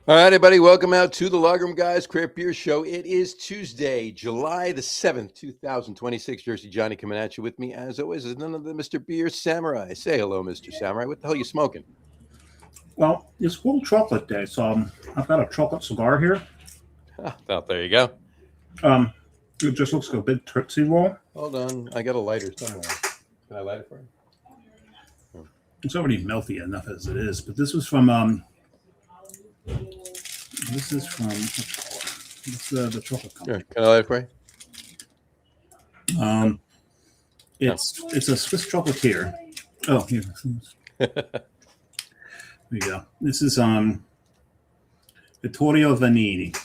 All right, everybody, welcome out to the Lagerroom Guys Craft Beer Show. It is Tuesday, July the 7th, 2026. Jersey Johnny coming at you with me, as always, is none other than Mr. Beer Samurai. Say hello, Mr. Samurai. What the hell are you smoking? Well, it's World Chocolate Day, so I've got a chocolate cigar here. Well, there you go. Um, it just looks like a big Tootsie Roll. Hold on. I got a lighter somewhere. Can I light it for you? It's already melty enough as it is, but this was from what's the chocolate Here, company. can I light it for you? Um, it's a Swiss chocolatier. Oh, here. There you go. This is Vittorio Vanini.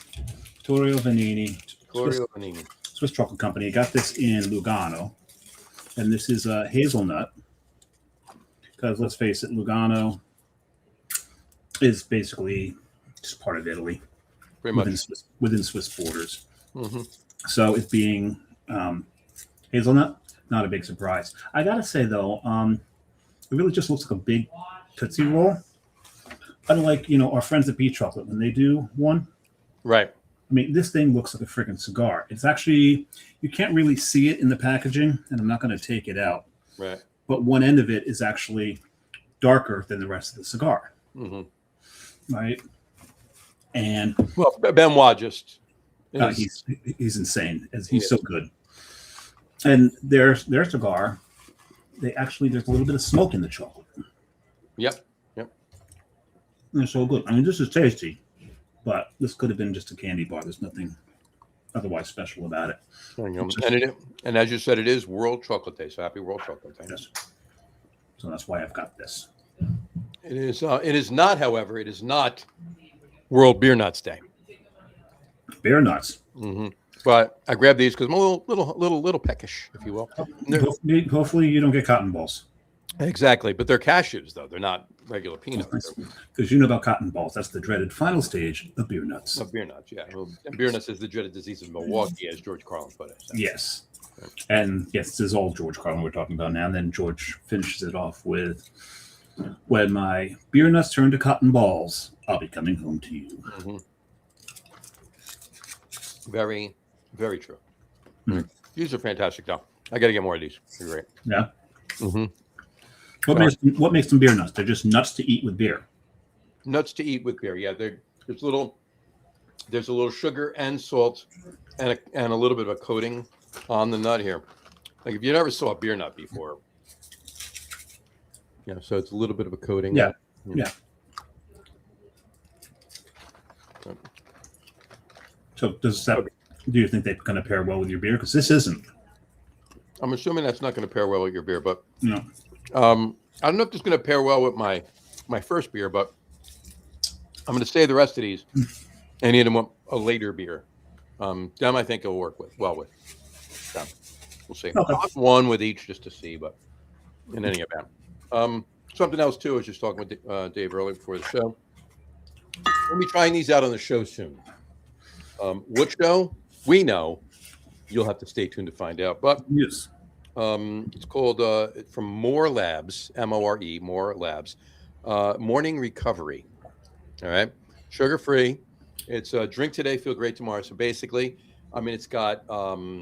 Vittorio Vanini, Swiss, Vittorio Vanini. Swiss chocolate company. I got this in Lugano, and this is hazelnut. Because let's face it, Lugano is basically just part of Italy, Pretty much. within Swiss borders. Mm-hmm. So it being hazelnut, not a big surprise. I gotta say though, it really just looks like a big Tootsie Roll. Unlike our friends at Beach Chocolate when they do one. Right. I mean, this thing looks like a freaking cigar. It's actually, you can't really see it in the packaging, and I'm not going to take it out. Right. But one end of it is actually darker than the rest of the cigar. Mm-hmm. Right. And well, Benoit just he's insane. He's so good. And their cigar, there's a little bit of smoke in the chocolate. Yep. They're so good. I mean, this is tasty, but this could have been just a candy bar. There's nothing otherwise special about it. There you go. And as you said, it is World Chocolate Day. So happy World Chocolate Day. Yes. So that's why I've got this. It is. It is not, however, it is not World Beer Nuts Day. Beer nuts. Mm-hmm. But I grabbed these because I'm a little peckish, if you will. Hopefully you don't get cotton balls. Exactly, but they're cashews, though. They're not regular peanuts. Because you know about cotton balls. That's the dreaded final stage of beer nuts. Of beer nuts, yeah. Well, beer nuts is the dreaded disease of Milwaukee, as George Carlin put it. So. Yes. And yes, this is all George Carlin we're talking about now. And then George finishes it off with, when my beer nuts turn to cotton balls, I'll be coming home to you. Mm-hmm. Very, very true. Mm-hmm. These are fantastic, though. I got to get more of these. They're great. Yeah. Mm-hmm. What makes them beer nuts? They're just nuts to eat with beer. Nuts to eat with beer. Yeah, there's a little sugar and salt and a little bit of a coating on the nut here. Like if you never saw a beer nut before. Yeah, so it's a little bit of a coating. Yeah. So do you think they're going to pair well with your beer? Because this isn't. I'm assuming that's not going to pair well with your beer, but no. I don't know if it's going to pair well with my first beer, but I'm going to save the rest of these and eat them with a later beer. Them I think it'll work well with. So we'll see. Okay. I'll have one with each just to see, but in any event. Something else too. I was just talking with Dave earlier before the show. We'll be trying these out on the show soon. Which show? We know. You'll have to stay tuned to find out. But yes. It's called from More Labs, More, More Labs, Morning Recovery. All right, sugar free. It's drink today, feel great tomorrow. So basically, I mean, it's got got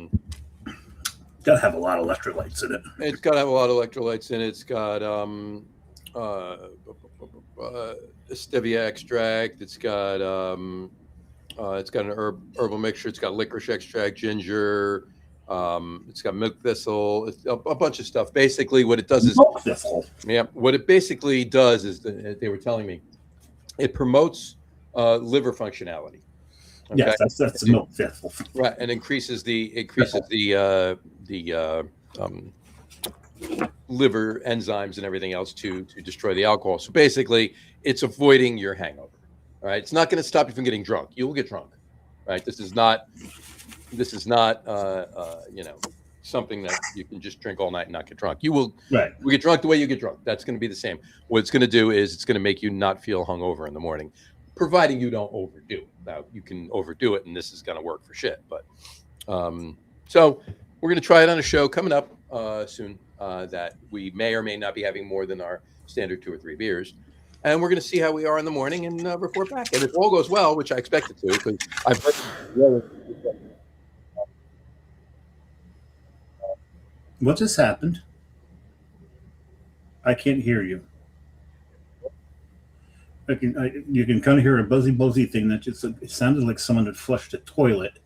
to have a lot of electrolytes in it. It's got to have a lot of electrolytes in it. It's got stevia extract. It's got an herbal mixture. It's got licorice extract, ginger. It's got milk thistle. It's a bunch of stuff. Basically, what it does is milk thistle. Yeah, what it basically does is they were telling me it promotes liver functionality. Okay? Yes, that's the milk thistle. Right, and increases the liver enzymes and everything else to destroy the alcohol. So basically, it's avoiding your hangover. All right, it's not going to stop you from getting drunk. You will get drunk. Right, this is not something that you can just drink all night and not get drunk. You will get drunk the way you get drunk. That's going to be the same. What it's going to do is it's going to make you not feel hungover in the morning, providing you don't overdo it. Now you can overdo it, and this is going to work for shit. But so we're going to try it on a show coming up soon that we may or may not be having more than our standard 2 or 3 beers. and we're going to see how we are in the morning and report back. And if all goes well, which I expect it to, because I've heard. What just happened? I can't hear you. You can kind of hear a buzzy thing that just it sounded like someone had flushed a toilet,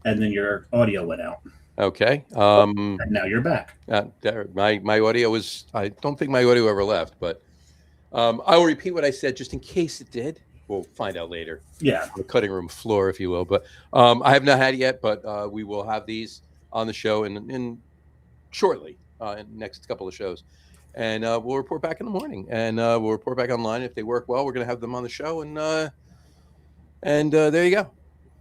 and then your audio went out. Okay. And now you're back. My audio was. I don't think my audio ever left, but I will repeat what I said just in case it did. We'll find out later. Yeah, the cutting room floor, if you will. But I have not had it yet, but we will have these on the show in shortly, in the next couple of shows. And we'll report back in the morning, and we'll report back online. If they work well, we're going to have them on the show, and there you go.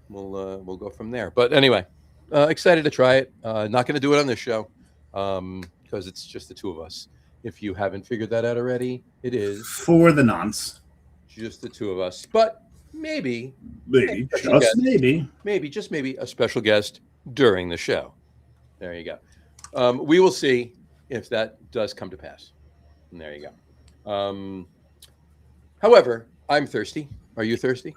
We'll go from there. But anyway, excited to try it. Not going to do it on this show because it's just the two of us. If you haven't figured that out already, it is for the nonce. Just the two of us, but maybe just maybe a special guest during the show. There you go. We will see if that does come to pass. And there you go. However, I'm thirsty. Are you thirsty?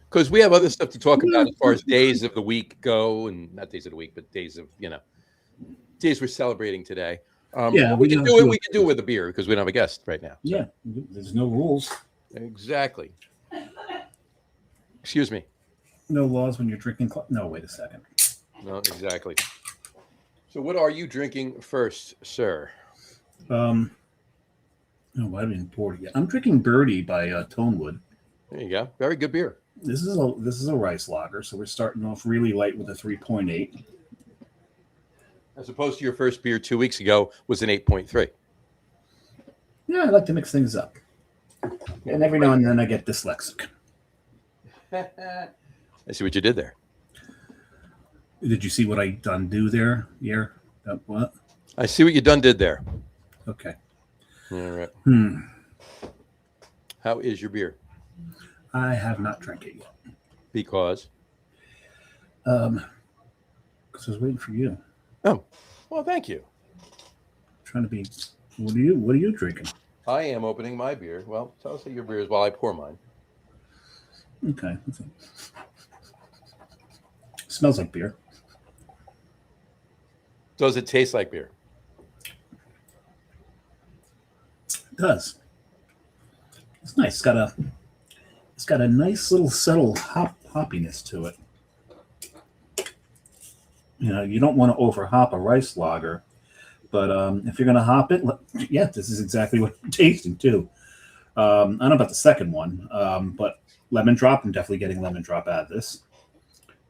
Because we have other stuff to talk about as far as days of the week go, and not days of the week, but days of days we're celebrating today. We can do it. We can do it with a beer because we don't have a guest right now. So. Yeah, there's no rules. Exactly. Excuse me. No laws when you're drinking. No, wait a second. No, exactly. So, what are you drinking first, sir? No, I didn't pour it yet. I'm drinking Birdie by Tonewood. There you go. Very good beer. This is a rice lager, so we're starting off really light with a 3.8. As opposed to your first beer 2 weeks ago was an 8.3. Yeah, I like to mix things up. And every now and then I get dyslexic. I see what you did there. Did you see what I done do there? Yeah. What? I see what you did there. Okay. All right. How is your beer? I have not drank it yet. Because? Because I was waiting for you. Oh, well, thank you. Trying to be. What are you drinking? I am opening my beer. Well, tell us what your beer is while I pour mine. Okay. Smells like beer. Does it taste like beer? It does. It's nice. It's got a nice little subtle hoppiness to it. You don't want to over hop a rice lager, but if you're going to hop it, yeah, this is exactly what you're tasting too. I don't know about the second one, but lemon drop. I'm definitely getting lemon drop out of this.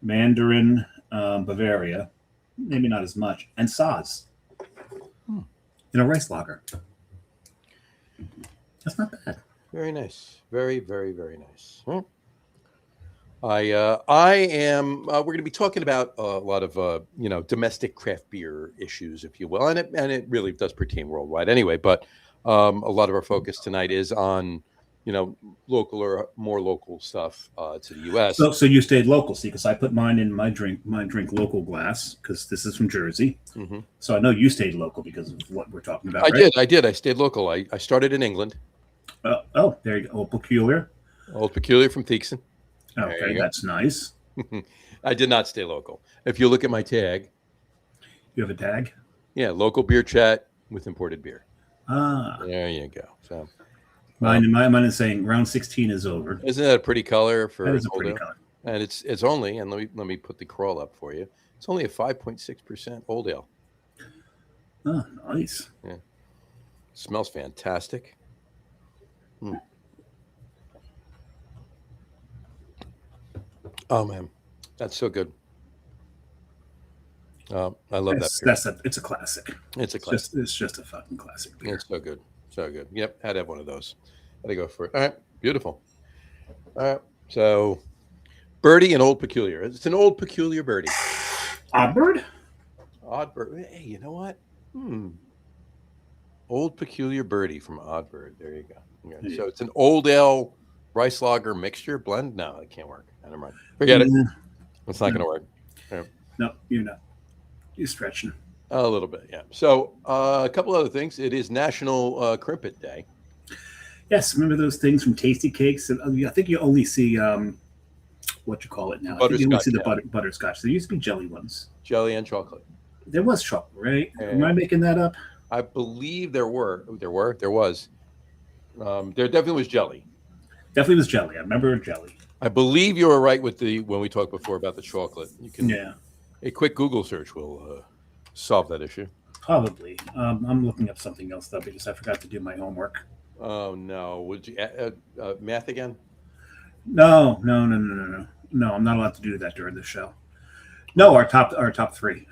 Mandarin, Bavaria, maybe not as much, and Saaz in a rice lager. That's not bad. Very nice. Very, very, very nice. I am. We're going to be talking about a lot of domestic craft beer issues, if you will, and it really does pertain worldwide anyway. But a lot of our focus tonight is on local or more local stuff to the U.S. So you stayed local, see, because I put mine in my drink local glass because this is from Jersey. Mm-hmm. So I know you stayed local because of what we're talking about. I did. I stayed local. I started in England. There you go. Old Peculiar. Old Peculiar from Theekson. Okay, that's nice. I did not stay local. If you look at my tag. You have a tag? Yeah, local beer chat with imported beer. There you go. So mine is saying round 16 is over. Isn't that a pretty color for that is a pretty color. And it's only, and let me put the crawl up for you. It's only a 5.6% old ale. Oh, nice. Yeah. Smells fantastic. Oh man, that's so good. I love that. It's a classic. It's a classic. It's just a fucking classic beer. It's so good, so good. Yep, had to have one of those. Had to go for it. All right, beautiful. All right, so Birdie and Old Peculiar. It's an Old Peculiar Birdie. Oddbird. Hey, you know what? Old Peculiar Birdie from Oddbird. There you go. Yeah. So it's an old ale rice lager mixture blend. No, it can't work. Never mind. Forget it. It's not going to work. Yeah. No, you're not. You're stretching. A little bit, yeah. So a couple other things. It is National Crimpet Day. Yes, remember those things from Tasty Cakes? And I think you only see what you call it now. I think you only Butterscotch, see the yeah. butterscotch. There used to be jelly ones. Jelly and chocolate. There was chocolate, right? Am And I making that up? I believe there was. There definitely was jelly. Definitely was jelly. I remember jelly. I believe you were right with when we talked before about the chocolate. You can Yeah, a quick Google search will solve that issue. probably. I'm looking up something else though because I forgot to do my homework. Oh no! Would you math again? No, no, no, no, no, no. No, I'm not allowed to do that during the show. No, our top three.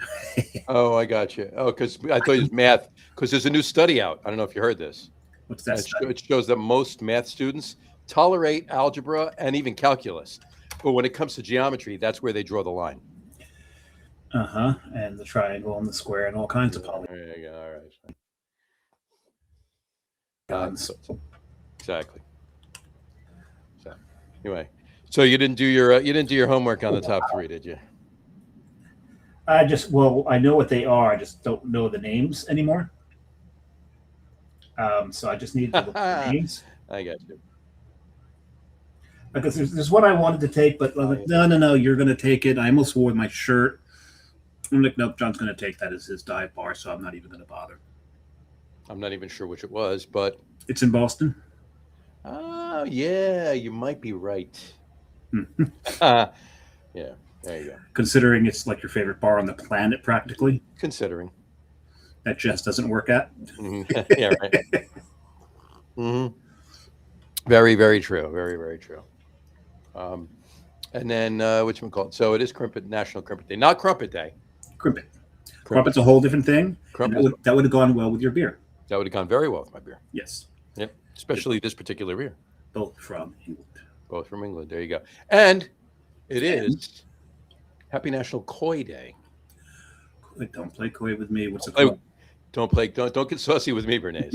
Oh, I got you. Oh, because I thought it was math. Because there's a new study out. I don't know if you heard this. What's that study? It shows that most math students tolerate algebra and even calculus, but when it comes to geometry, that's where they draw the line. Uh-huh. And the triangle and the square and all kinds of There you go. All right. polygons. Exactly. So anyway, so you didn't do your homework on the top three, did you? I know what they are. I just don't know the names anymore. So I just need to look at the names. I got you. Because there's one I wanted to take, but I'm like, no, you're going to take it. I almost wore my shirt. I'm like, nope, John's going to take that as his dive bar, so I'm not even going to bother. I'm not even sure which it was, but it's in Boston. Oh, yeah, you might be right. Yeah, there you go. Considering it's like your favorite bar on the planet, practically. Considering. That just doesn't work at. Yeah, right. Mm-hmm. Very, very true. Very, very true. And then whatchamacallit? So it is National Crumpet Day. Not Crumpet Day. Crumpet. Crumpet's a whole different thing. That would have gone well with your beer. That would have gone very well with my beer. Yes. Yep. Especially this particular beer. Both from England. Both from England. There you go. And it is Happy National Koi Day. Don't play koi with me. What's a koi? Don't get saucy with me, Bernays.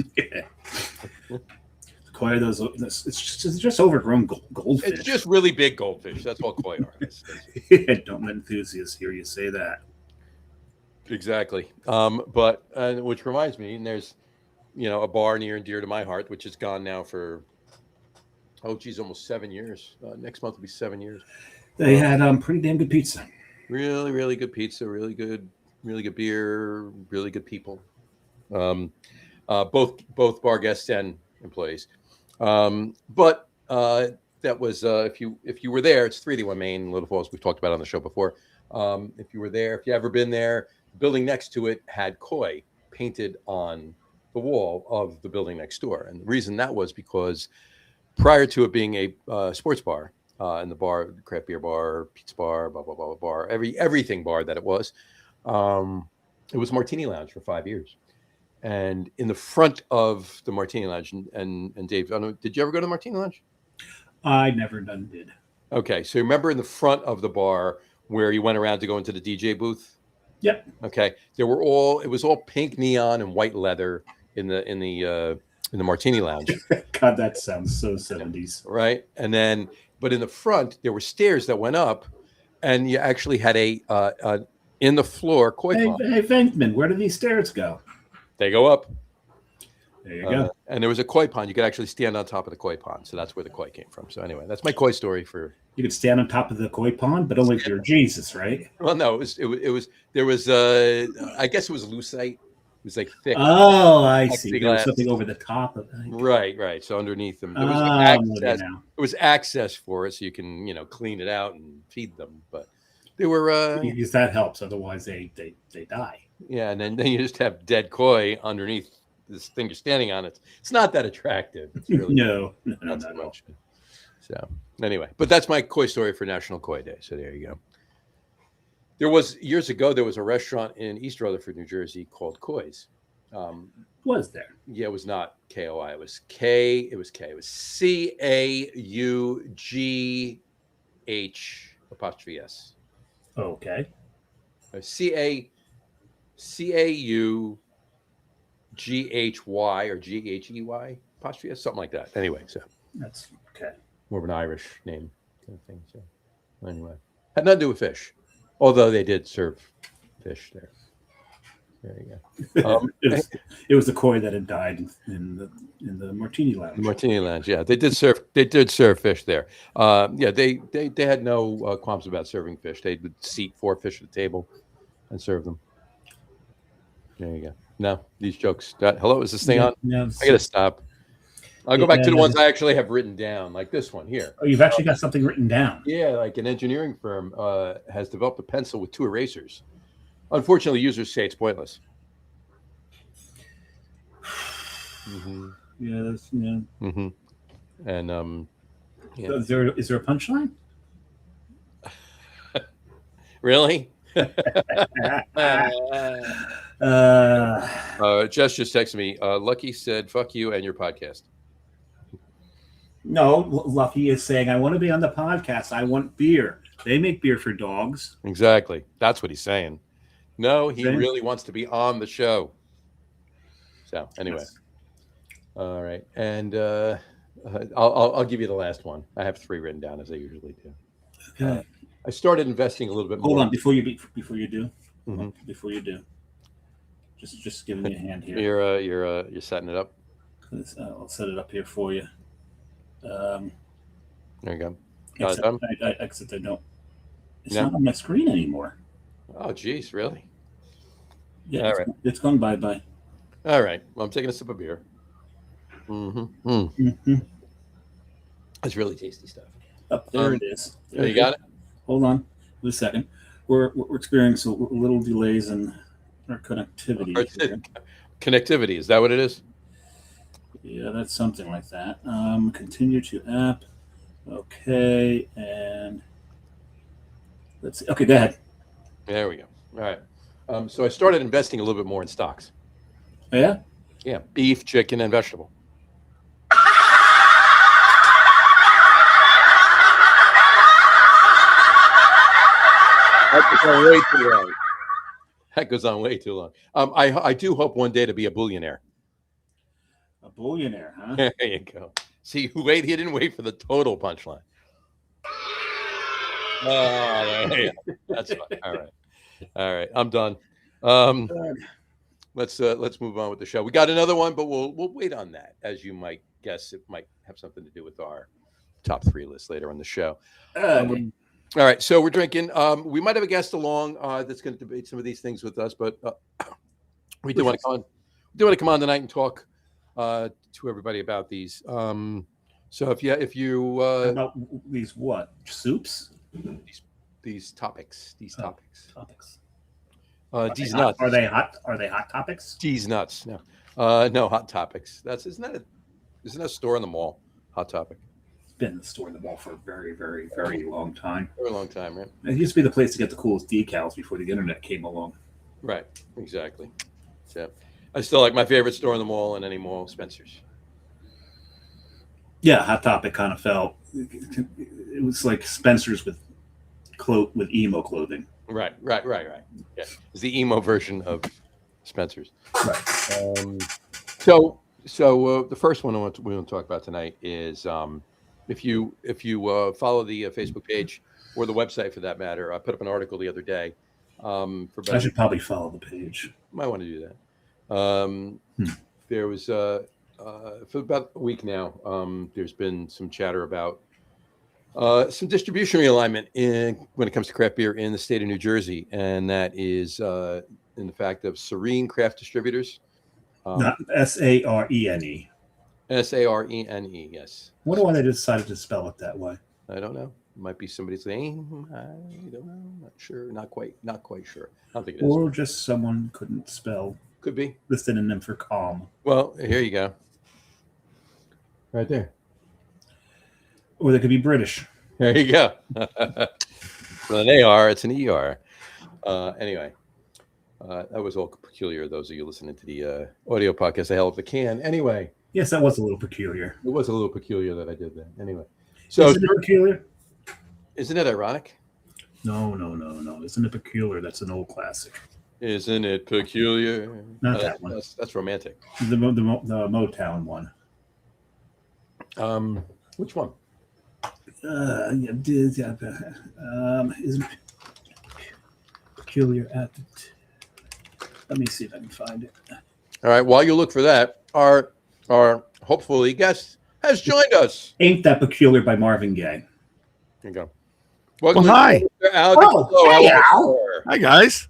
Koi are those. It's just overgrown goldfish. It's just really big goldfish. That's all koi are. Don't let enthusiasts hear you say that. Exactly. But which reminds me, and there's a bar near and dear to my heart, which is gone now for almost 7 years. Next month will be 7 years. They had pretty damn good pizza. Really, really good pizza. Really good beer. Really good people. Both bar guests and employees. But that was if you were there, it's 381 Main, Little Falls. We've talked about it on the show before. If you were there, if you ever been there, the building next to it had koi painted on the wall of the building next door, and the reason that was because prior to it being a sports bar, and the bar, craft beer bar, pizza bar, blah blah blah blah bar, everything bar that it was a Martini Lounge for 5 years. And in the front of the Martini Lounge, and Dave, I don't know, did you ever go to the Martini Lounge? I never did. Okay, so remember in the front of the bar where you went around to go into the DJ booth? Yep. Okay, it was all pink neon and white leather in the Martini Lounge. God, that sounds so 70s. Right, and then but in the front there were stairs that went up, and you actually had a in the floor koi pond. Hey, Venkman, where do these stairs go? They go up. There you go. And there was a koi pond. You could actually stand on top of the koi pond. So that's where the koi came from. So anyway, that's my koi story for. You could stand on top of the koi pond, but only if you're Jesus, right? Well, no, there was I guess it was lucite. It was like thick. Oh, I see. There was something over the top of it. Right. So underneath them, there was access for it, so you can clean it out and feed them. But they were because that helps. Otherwise, they die. Yeah, and then you just have dead koi underneath this thing you're standing on. It's not that attractive. It's really no, not so much. So anyway, but that's my koi story for National Koi Day. So there you go. Years ago there was a restaurant in East Rutherford, New Jersey called Koi's. Was there? Yeah, it was not KOI. It was K. It was K. It was CAUGH''S. Okay. CAUGHY or GHEY apostrophe S, something like that. Anyway, so that's okay. More of an Irish name kind of thing. So anyway, had nothing to do with fish, although they did serve fish there. There you go. It was the koi that had died in the Martini Lounge. Martini Lounge, yeah, they did serve fish there. Yeah, they had no qualms about serving fish. They would seat 4 fish at the table and serve them. There you go. No, these jokes. Hello, is this thing on? Yeah, I gotta stop. I'll go back to the ones I actually have written down, like this one here. Oh, you've actually got something written down. Yeah, like an engineering firm has developed a pencil with 2 erasers. Unfortunately, users say it's pointless. Mm-hmm. Yeah, that's yeah. Mm-hmm. And yeah. Is there a punchline? Really? Jess just texted me. Lucky said, "Fuck you and your podcast." No, Lucky is saying, "I want to be on the podcast. I want beer. They make beer for dogs." Exactly. That's what he's saying. No, he really wants to be on the show. So anyway, yes. All right, and I'll give you the last one. I have 3 written down as I usually do. Okay. I started investing a little bit more. Hold on, before you do, mm-hmm. Before you do, just giving you a hand here. You're setting it up. I'll set it up here for you. There you go. Except I don't. It's not on my screen anymore. Oh, geez, really? Yeah, it's gone bye-bye. All right. Well, I'm taking a sip of beer. Mm-hmm. Mm-hmm. That's really tasty stuff. Up there it is. There you got it. Hold on a second. We're experiencing a little delays in our connectivity. Connectivity, is that what it is? Yeah, that's something like that. Continue to app. Okay, and let's see. Okay, go ahead. There we go. All right. So I started investing a little bit more in stocks. Oh, yeah? Yeah, beef, chicken, and vegetable. That goes on way too long. That goes on way too long. I do hope one day to be a billionaire. A billionaire, huh? There you go. See, he didn't wait for the total punchline. Oh, that's fine. All right. I'm done. Let's move on with the show. We got another one, but we'll wait on that. As you might guess, it might have something to do with our top 3 list later on the show. All right, so we're drinking. We might have a guest along that's going to debate some of these things with us, but we do want to come on. We do want to come on tonight and talk to everybody about these. So if you about these what soups? These topics. These topics. These nuts. Are they hot? Are they hot topics? These nuts. No, no hot topics. Isn't that a store in the mall? Hot Topic. Been in the store in the mall for a very, very, very long time. Very long time, right? It used to be the place to get the coolest decals before the internet came along. Right, exactly. So I still like my favorite store in the mall and any mall, Spencer's. Yeah, Hot Topic kind of felt it was like Spencer's with emo clothing. Right. Yeah, it's the emo version of Spencer's. Right. So the first one we want to talk about tonight is if you follow the Facebook page or the website for that matter. I put up an article the other day. I should probably follow the page. Might want to do that. There was for about a week now. There's been some chatter about some distribution realignment when it comes to craft beer in the state of New Jersey, and that is in the fact of Serene Craft Distributors. Not Sarene. Sarene, yes. I wonder why they decided to spell it that way. I don't know. It might be somebody's name. I don't know. Not sure. Not quite sure. I don't think it is. Or just someone couldn't spell. Could be. The synonym for calm. Well, here you go. Right there. Or they could be British. There you go. Well, an AR, it's an ER. Anyway, that was all peculiar. Those of you listening to the audio podcast, I held up the can. Anyway. Yes, that was a little peculiar. It was a little peculiar that I did that. Anyway. So isn't it peculiar? Isn't it ironic? No. Isn't it peculiar? That's an old classic. Isn't it peculiar? Not that one. That's romantic. The Motown one. Which one? Isn't it peculiar attitude? Let me see if I can find it. All right. While you look for that, our hopefully guest has joined us. Ain't That Peculiar by Marvin Gaye. There you go. Well, hi. Al. Oh, hey, Al. Hi, guys.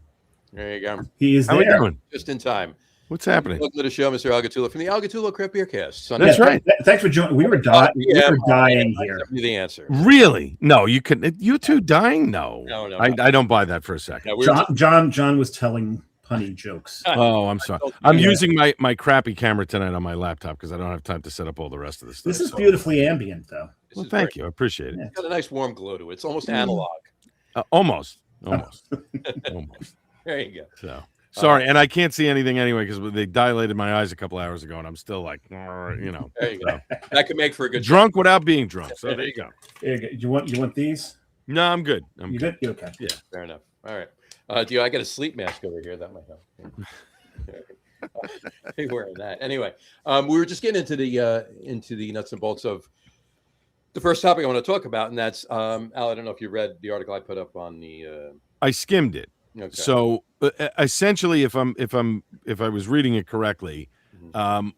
There you go. He is How there. we doing? Just in time. What's happening? Welcome to the show, Mr. Gattullo from the Gattullo Craft Beer Cast. That's right. Thanks for joining. We were dying here. The answer. Really? No, you couldn't. You two dying? No. No. I don't buy that for a second. No, John was telling punny jokes. Oh, I'm sorry. I'm using my crappy camera tonight on my laptop because I don't have time to set up all the rest of the stuff. This is beautifully ambient, though. Well, thank you. I appreciate it. It's got a nice warm glow to it. It's almost analog. Almost. Almost. There you go. So sorry, and I can't see anything anyway because they dilated my eyes a couple hours ago, and I'm still like, There you go. That could make for a good drunk without being drunk. So there you go. There you go. You want these? No, I'm good. You good? You okay? Yeah. Fair enough. All right. I got a sleep mask over here. That might help. Hey, wearing that. Anyway, we were just getting into the nuts and bolts of the first topic I want to talk about, and that's Al. I don't know if you read the article I put up on the. I skimmed it. Okay. So essentially, if I was reading it correctly,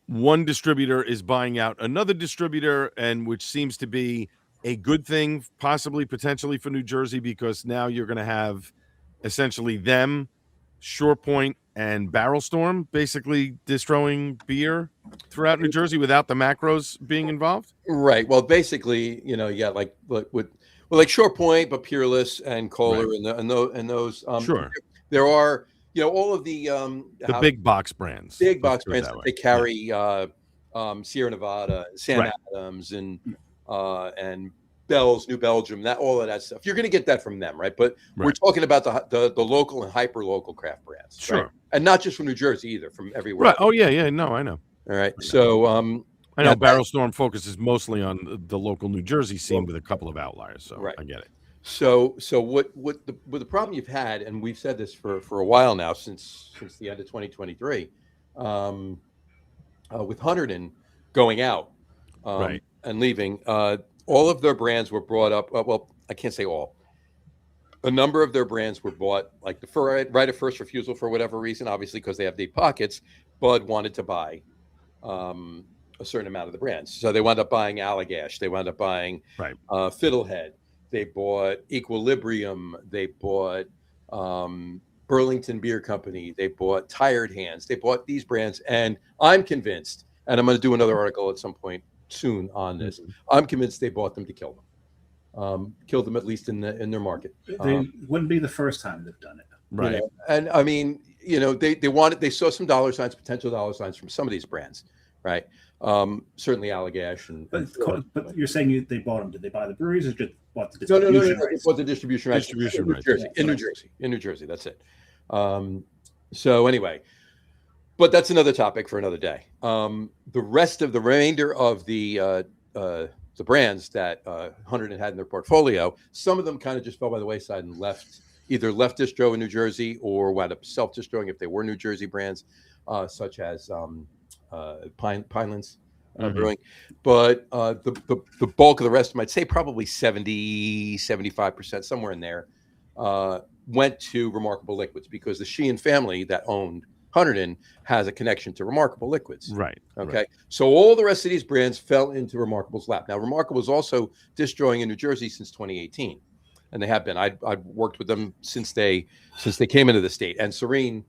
one distributor is buying out another distributor, and which seems to be a good thing, possibly potentially for New Jersey, because now you're going to have essentially them, Short Point, and Barrel Storm basically distroing beer throughout New Jersey without the macros being involved. Right. Well, basically, like Short Point, but Peerless and Kohler, right. and those. Sure. There are, all of the big box brands. Big box brands that they carry, Sierra Nevada, Sam Adams, and Bell's, New Belgium, all of that stuff. You're going to get that from them, right? But we're talking about the local and hyper local craft brands, sure, right? And not just from New Jersey either, from everywhere. Right. Oh yeah. No, I know. All right. So I know Barrel Storm focuses mostly on the local New Jersey scene with a couple of outliers. So I get it. So what the problem you've had, and we've said this for a while now, since the end of 2023, with Hunterdon going out and leaving, all of their brands were brought up. Well, I can't say all. A number of their brands were bought, like the right of first refusal for whatever reason, obviously because they have deep pockets. Bud wanted to buy a certain amount of the brands, so they wound up buying Allagash. They wound up buying Fiddlehead. They bought Equilibrium. They bought Burlington Beer Company. They bought Tired Hands. They bought these brands, and I'm convinced, and I'm going to do another article at some point soon on this. I'm convinced they bought them to kill them, kill them at least in their market. They wouldn't be the first time they've done it, right? And I mean, they saw some potential dollar signs from some of these brands, right? Certainly Allagash but you're saying they bought them. Did they buy the breweries or just bought the distribution rights? They bought the distribution rights. In New Jersey. That's it. So anyway, but that's another topic for another day. The remainder of the brands that Hunterdon had in their portfolio, some of them kind of just fell by the wayside and either left distro in New Jersey or wound up self-distroing if they were New Jersey brands, such as Pinelands Brewing. But the bulk of the rest, I'd say probably 70-75%, somewhere in there, went to Remarkable Liquids, because the Sheehan family that owned Hunterdon has a connection to Remarkable Liquids. Right. Okay. So all the rest of these brands fell into Remarkable's lap. Now, Remarkable is also distroing in New Jersey since 2018, and they have been. I've worked with them since they came into the state, and Serene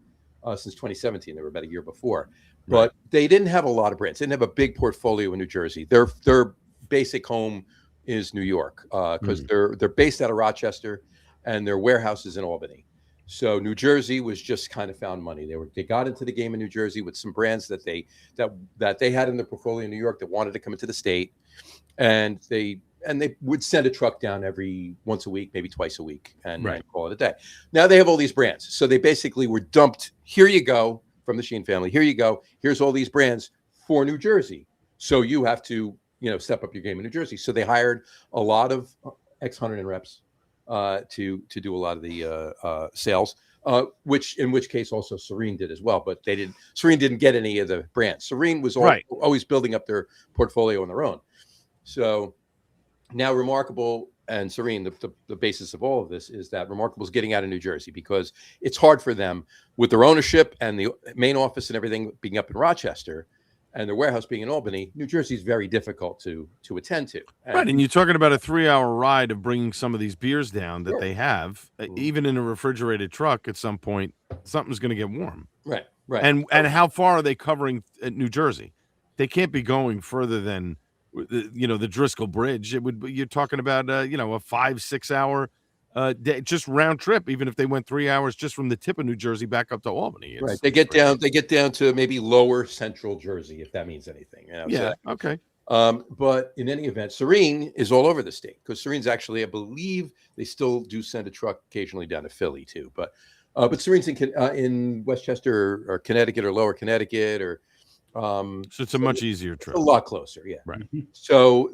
since 2017. They were about a year before. But they didn't have a lot of brands. They didn't have a big portfolio in New Jersey. Their basic home is New York, because they're based out of Rochester, and their warehouse is in Albany. So New Jersey was just kind of found money. They got into the game in New Jersey with some brands that they had in their portfolio in New York that wanted to come into the state, and they would send a truck down every once a week, maybe twice a week, and call it a day. Now they have all these brands, so they basically were dumped. Here you go. From the Sheehan family. Here you go. Here's all these brands for New Jersey. So you have to, step up your game in New Jersey. So they hired a lot of ex-Hunterdon reps to do a lot of the sales, in which case also Serene did as well. But Serene didn't get any of the brands. Serene was always building up their portfolio on their own. So now Remarkable and Serene, the basis of all of this is that Remarkable is getting out of New Jersey because it's hard for them with their ownership and the main office and everything being up in Rochester and their warehouse being in Albany. New Jersey is very difficult to attend to. And you're talking about a 3-hour ride of bringing some of these beers down that they have, even in a refrigerated truck. At some point, something's going to get warm. Right. And how far are they covering New Jersey? They can't be going further than the Driscoll Bridge. You're talking about a 5-6 hour day, just round trip, even if they went 3 hours just from the tip of New Jersey back up to Albany. Right. They get down to maybe lower central Jersey, if that means anything. Yeah. Okay. But in any event, Serene is all over the state because Serene's actually, I believe, they still do send a truck occasionally down to Philly too. But Serene's in Westchester or Connecticut or Lower Connecticut or. So it's a much easier trip. A lot closer, yeah. Right. So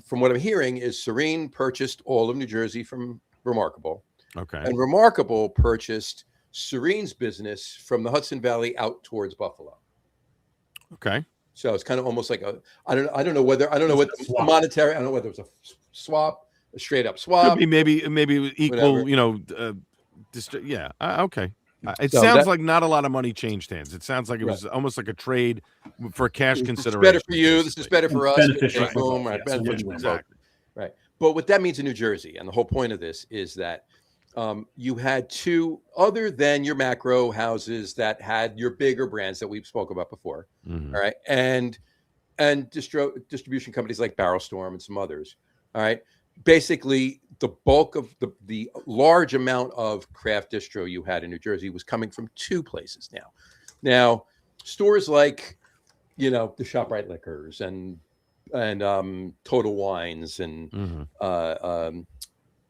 from what I'm hearing is Serene purchased all of New Jersey from Remarkable. Okay. And Remarkable purchased Serene's business from the Hudson Valley out towards Buffalo. Okay. So it's kind of almost like I don't know what the monetary, I don't know whether it was a swap, a straight up swap. Could be maybe equal, whatever. Okay. It sounds like not a lot of money changed hands. It sounds like it was almost like a trade for cash consideration. Better for you. This is better for us. Beneficial. Beneficial. Exactly. Right. But what that means in New Jersey, and the whole point of this is that you had two other than your macro houses that had your bigger brands that we spoke about before. Mm-hmm. All right. And distribution companies like Barrel Storm and some others. All right. Basically, the bulk of the large amount of craft distro you had in New Jersey was coming from two places now. Stores like, the ShopRite Liquors and Total Wines and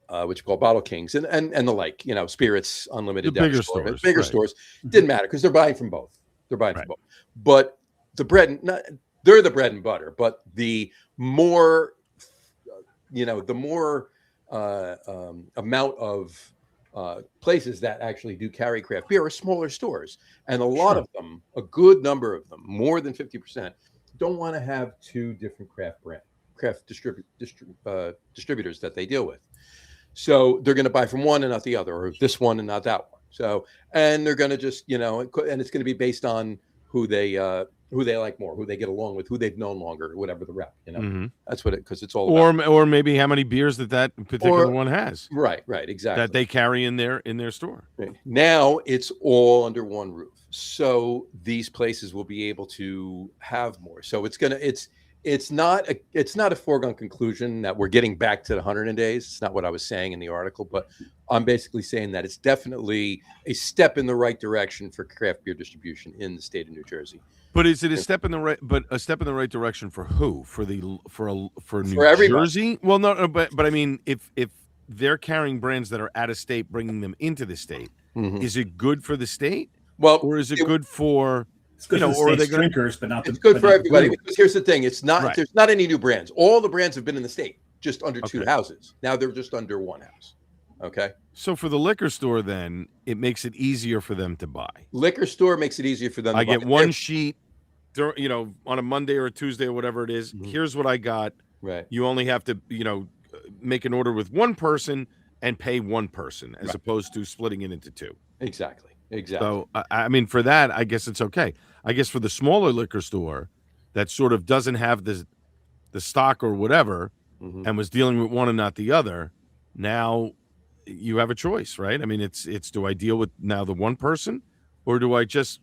what you call Bottle Kings and the like, Spirits Unlimited, the bigger stores, bigger stores didn't matter because they're buying from both. From both. But they're the bread and butter. But the more amount of places that actually do carry craft beer are smaller stores, and a good number of them, more than 50%, don't want to have two different craft distributors that they deal with. So they're going to buy from one and not the other, or this one and not that one. So, and they're going to just, and it's going to be based on who they like more, who they get along with, who they've known longer, whatever the rep, That's what because it's all about. Or maybe how many beers that particular one has. Right, exactly. That they carry in their store. Right. Now it's all under one roof. So these places will be able to have more. So it's not a foregone conclusion that we're getting back to the 100 days. It's not what I was saying in the article, but I'm basically saying that it's definitely a step in the right direction for craft beer distribution in the state of New Jersey. But is it a step in the right direction for who? For New everybody. Jersey? Well, no, but I mean, if they're carrying brands that are out of state, bringing them into the state, is it good for the state? Well, or is it good for? It's good for the drinkers, but not. It's good for everybody because here's the thing: it's not. Right. There's not any new brands. All the brands have been in the state, just under two houses. Now they're just under one house. Okay. So for the liquor store, then it makes it easier for them to buy. Liquor store makes it easier for them. I get one sheet, on a Monday or a Tuesday or whatever it is. Mm-hmm. Here's what I got. Right. You only have to, make an order with one person and pay one person as opposed to splitting it into two. Exactly. So, I mean, for that, I guess it's okay. I guess for the smaller liquor store that sort of doesn't have the stock or whatever and was dealing with one and not the other, now you have a choice, right? I mean, it's do I deal with now the one person or do I just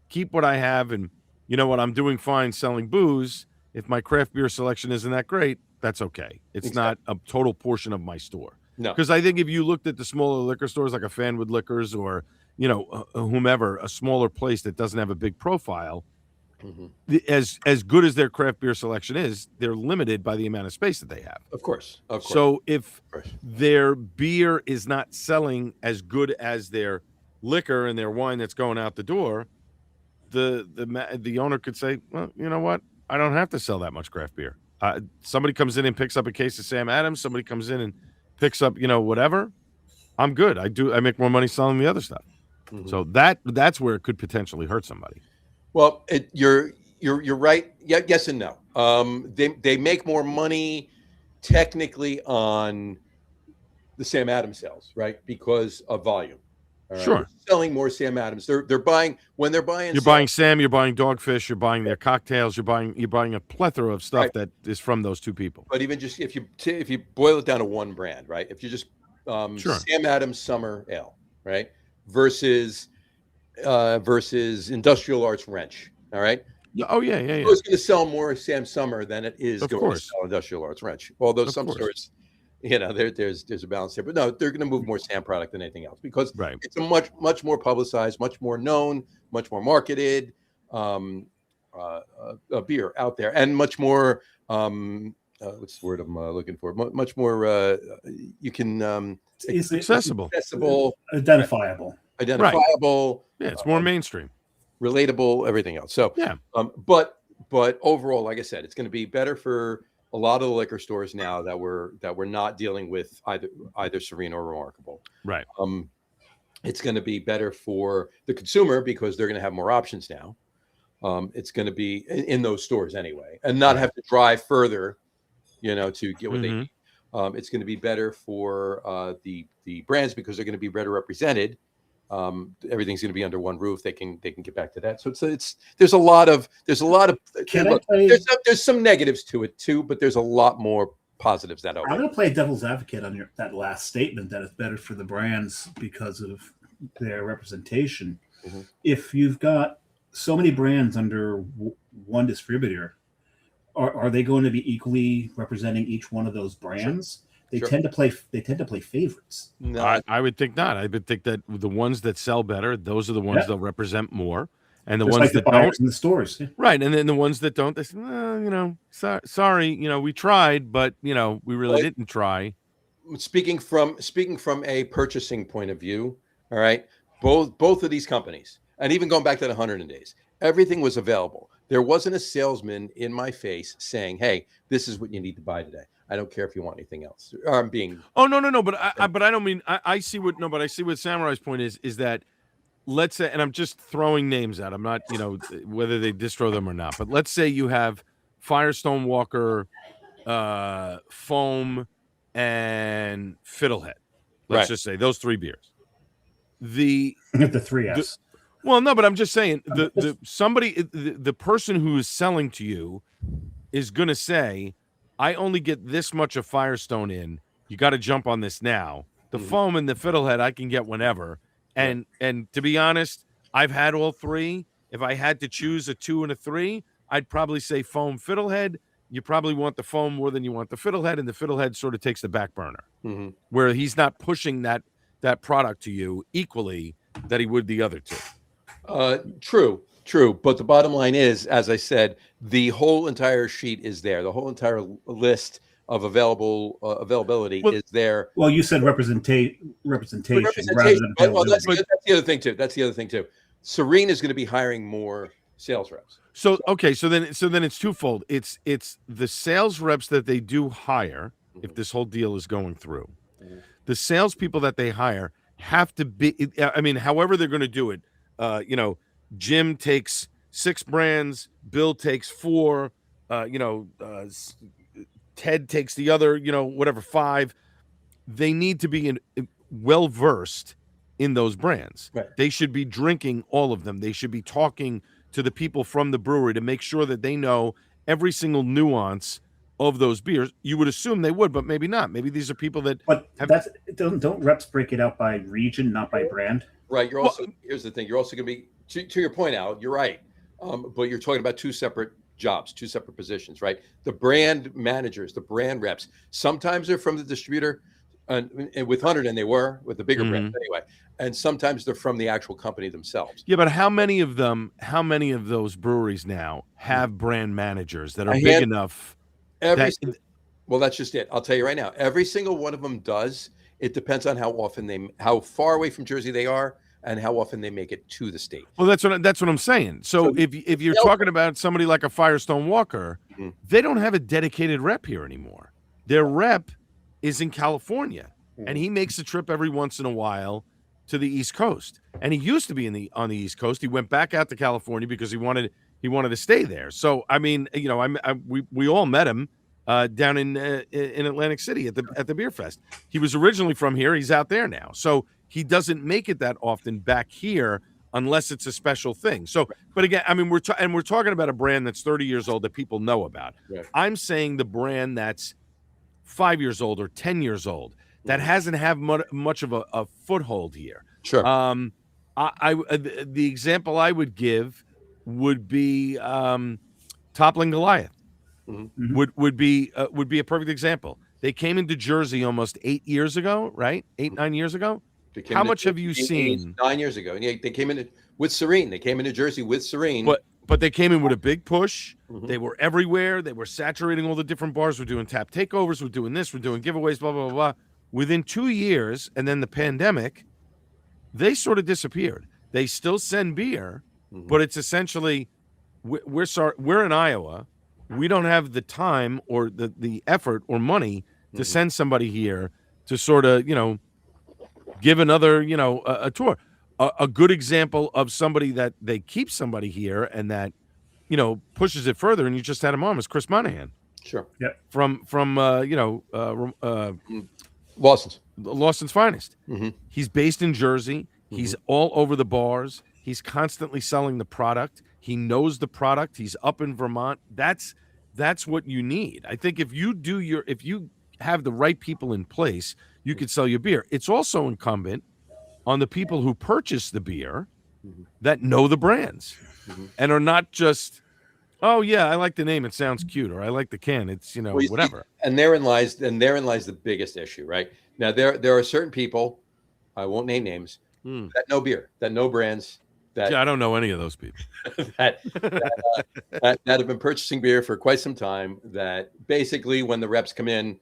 keep what I have and, I'm doing fine selling booze. If my craft beer selection isn't that great, that's okay. It's not a total portion of my store. No. Because I think if you looked at the smaller liquor stores like a Fanwood Liquors or whomever, a smaller place that doesn't have a big profile, as good as their craft beer selection is, they're limited by the amount of space that they have. Of course. So if their beer is not selling as good as their liquor and their wine that's going out the door, the owner could say, well, you know what? I don't have to sell that much craft beer. Somebody comes in and picks up a case of Sam Adams. Somebody comes in and picks up, whatever. I'm good. I make more money selling the other stuff. So that's where it could potentially hurt somebody. Well, you're right. Yeah, yes and no. They make more money technically on the Sam Adams sales, right? Because of volume. All right. Sure. We're selling more Sam Adams. They're buying when they're buying. You're buying Sam. You're buying Dogfish. You're buying their cocktails. You're buying a plethora of stuff that is from those two people. But even just if you boil it down to one brand, right? If you just Sure. Sam Adams Summer Ale, right, versus Industrial Arts Wrench, all right. Oh yeah. It's going to sell more Sam Summer than it is going to course. sell Industrial Arts Wrench. Although Of some course. stores, there's a balance there, but no, they're going to move more Sam product than anything else because Right. it's a much more publicized, much more known, much more marketed beer out there, and much more what's the word I'm looking for? Much more you can accessible, identifiable. Right. Yeah, it's more mainstream, relatable, everything else. So yeah, but overall, like I said, it's going to be better for a lot of the liquor stores now that we're not dealing with either Serene or Remarkable. Right. It's going to be better for the consumer because they're going to have more options now. It's going to be in those stores anyway, and not have to drive further, to get what they need. It's going to be better for the brands because they're going to be better represented. Everything's going to be under one roof. They can get back to that. So there's a lot of there's some negatives to it too, but there's a lot more positives that I'm going to play devil's advocate on that last statement that it's better for the brands because of their representation. Mm-hmm. If you've got so many brands under one distributor, are they going to be equally representing each one of those brands? Sure. They tend to play favorites. No, I would think not. I would think that the ones that sell better, those are the ones they'll represent more, and the ones that don't in the stores, right? And then the ones that don't, they say, sorry, we tried, but we really didn't try. Speaking from a purchasing point of view, all right, both of these companies, and even going back to the 100 days, everything was available. There wasn't a salesman in my face saying, "Hey, this is what you need to buy today. I don't care if you want anything else." I'm being. Oh no! But I don't mean. I see what But I see what Samurai's point is that let's say, and I'm just throwing names out. I'm not whether they distro them or not. But let's say you have Firestone Walker, Foam, and Fiddlehead. Let's just say those three beers. The 3S. Well, no, but I'm just saying the person who is selling to you is going to say, I only get this much of Firestone in. You got to jump on this now. The Foam and the Fiddlehead I can get whenever. And to be honest, I've had all three. If I had to choose a 2 and a 3, I'd probably say Foam, Fiddlehead. You probably want the Foam more than you want the Fiddlehead, and the Fiddlehead sort of takes the back burner, where he's not pushing that product to you equally that he would the other two. True. But the bottom line is, as I said, the whole entire sheet is there. The whole entire list of availability is there. Well, you said representation rather than that's the other thing too. Serene is going to be hiring more sales reps. So then it's twofold. It's the sales reps that they do hire if this whole deal is going through. The salespeople that they hire have to be. I mean, however they're going to do it. Jim takes 6 brands, Bill takes 4, Ted takes the other, 5. They need to be well versed in those brands. Right. They should be drinking all of them. They should be talking to the people from the brewery to make sure that they know every single nuance of those beers. You would assume they would, but maybe not. Maybe these are people that. But don't reps break it out by region, not by brand? Right. Here's the thing. You're also going to be to your point, Al. You're right, but you're talking about 2 separate jobs, 2 separate positions, right? The brand managers, the brand reps. Sometimes they're from the distributor, and with 100, and they were with the bigger brands anyway. And sometimes they're from the actual company themselves. Yeah, but how many of those breweries now have brand managers that are big enough? Well, that's just it. I'll tell you right now. Every single one of them does. It depends on how far away from Jersey they are, and how often they make it to the state. Well, that's what I'm saying. So if you're talking about somebody like a Firestone Walker, they don't have a dedicated rep here anymore. Their rep is in California, and he makes a trip every once in a while to the East Coast. And he used to be on the East Coast. He went back out to California because he wanted to stay there. So I mean, we all met him down in Atlantic City at the beer fest. He was originally from here. He's out there now, so he doesn't make it that often back here unless it's a special thing. So, but again, I mean, we're talking about a brand that's 30 years old that people know about. Right. I'm saying the brand that's 5 years old or 10 years old that hasn't had much of a foothold here. Sure. The example I would give would be Toppling Goliath. Mm-hmm. Would be a perfect example. They came into Jersey almost 8 years ago, right? 9 years ago. How much have you seen? 9 years ago. Yeah, they came in with Serene. They came into Jersey with Serene. But they came in with a big push. Mm-hmm. They were everywhere. They were saturating all the different bars. We're doing tap takeovers. We're doing this. We're doing giveaways. Blah blah blah blah. Within 2 years, and then the pandemic, they sort of disappeared. They still send beer, but it's essentially we're in Iowa. We don't have the time or the effort or money to send somebody here to sort of, give another, a tour. A good example of somebody that they keep somebody here and that, pushes it further. And you just had him on was Chris Monahan. Sure. Yep. From Lawson's Finest. Mm-hmm. He's based in Jersey. He's all over the bars. He's constantly selling the product. He knows the product. He's up in Vermont. That's what you need. I think if you have the right people in place, you could sell your beer. It's also incumbent on the people who purchase the beer that know the brands and are not just, oh yeah, I like the name, it sounds cute, or I like the can, it's whatever. And therein lies the biggest issue, right? Now there are certain people, I won't name names, that know beer, that know brands. I don't know any of those people that have been purchasing beer for quite some time. That basically, when the reps come in,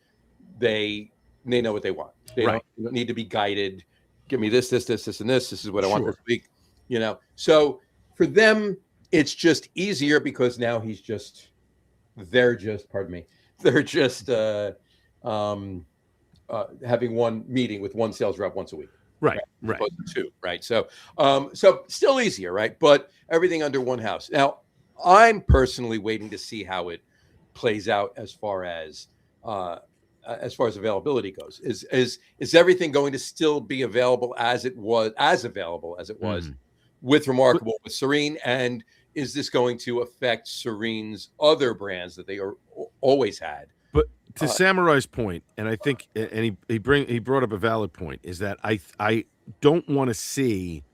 they know what they want. They don't need to be guided. Give me this, and this. This is what I want this week. So for them, it's just easier because now they're just having one meeting with one sales rep once a week. Right. Two, right? So still easier, right? But everything under one house. Now, I'm personally waiting to see how it plays out as far as availability goes. Is everything going to still be available as available as it was with Remarkable, with Serene, and is this going to affect Serene's other brands that they are always had? But to Samurai's point, and I think, and he brought up a valid point, is that I don't want to see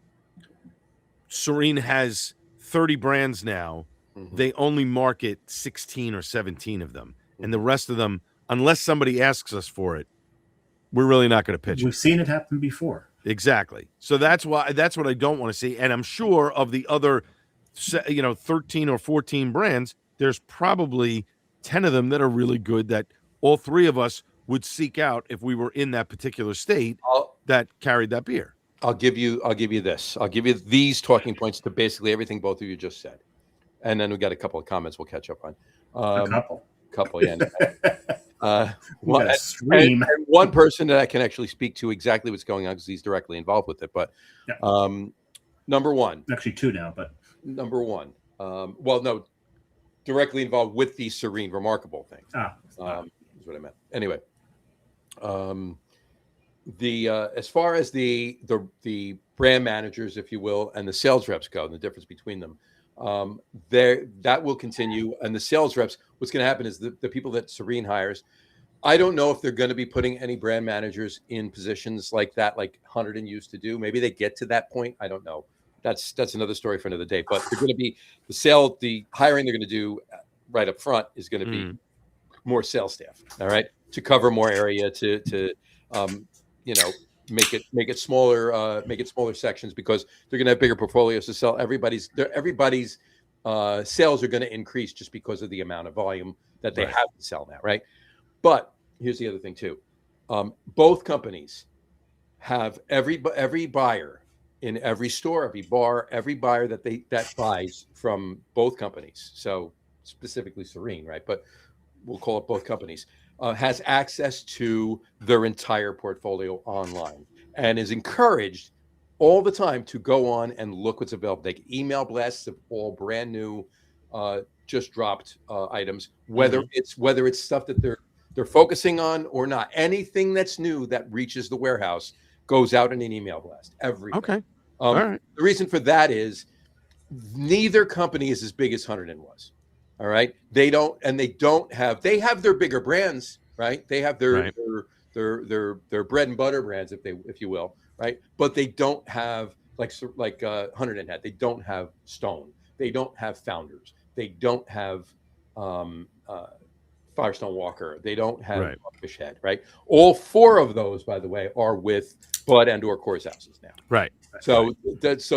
Serene has 30 brands now. They only market 16 or 17 of them, and the rest of them, unless somebody asks us for it, we're really not going to pitch. We've seen it happen before. Exactly. So that's what I don't want to see. And I'm sure of the other, 13 or 14 brands, there's probably 10 of them that are really good that all three of us would seek out if we were in that particular state that carried that beer. I'll give you this. I'll give you these talking points to basically everything both of you just said. And then we got a couple of comments we'll catch up on. A couple, yeah. And one person that I can actually speak to exactly what's going on because he's directly involved with it. But number one. Actually two now, but. Number one. Directly involved with the Serene Remarkable thing. Is what I meant. Anyway, as far as the brand managers, if you will, and the sales reps go, and the difference between them, that will continue. And the sales reps, what's going to happen is the people that Serene hires, I don't know if they're going to be putting any brand managers in positions like that, like Hunterdon used to do. Maybe they get to that point. I don't know. That's another story for another day. But they're going to be the hiring they're going to do right up front is going to be more sales staff. All right, to cover more area, to make it smaller sections because they're going to have bigger portfolios to sell. Everybody's sales are going to increase just because of the amount of volume that they have to sell now, right? But here's the other thing too. Both companies have every buyer in every store, every bar, every buyer that buys from both companies. So specifically Serene, right? But we'll call it both companies, has access to their entire portfolio online and is encouraged all the time to go on and look what's available. They get email blasts of all brand new just dropped items, whether it's stuff that they're focusing on or not. Anything that's new that reaches the warehouse goes out in an email blast. Everything. Okay. All right. The reason for that is neither company is as big as Hunterdon was. All right. They have their bigger brands, right? They have their bread and butter brands, if you will, right? But they don't have like Hunterdon had. They don't have Stone. They don't have Founders. They don't have Firestone Walker. They don't have Fish Head, right? All 4 of those, by the way, are with Bud and or Coors houses now. Right. So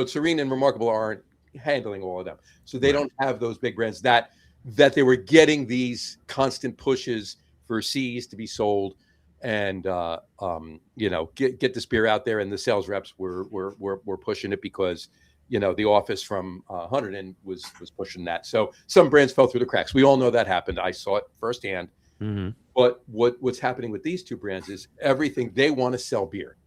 Serene and Remarkable aren't handling all of them. So they don't have those big brands that they were getting these constant pushes for C's to be sold and get this beer out there, and the sales reps were pushing it because the office from Hunterdon was pushing that. So some brands fell through the cracks. We all know that happened. I saw it firsthand. Mm-hmm. But what's happening with these 2 brands is everything they want to sell beer.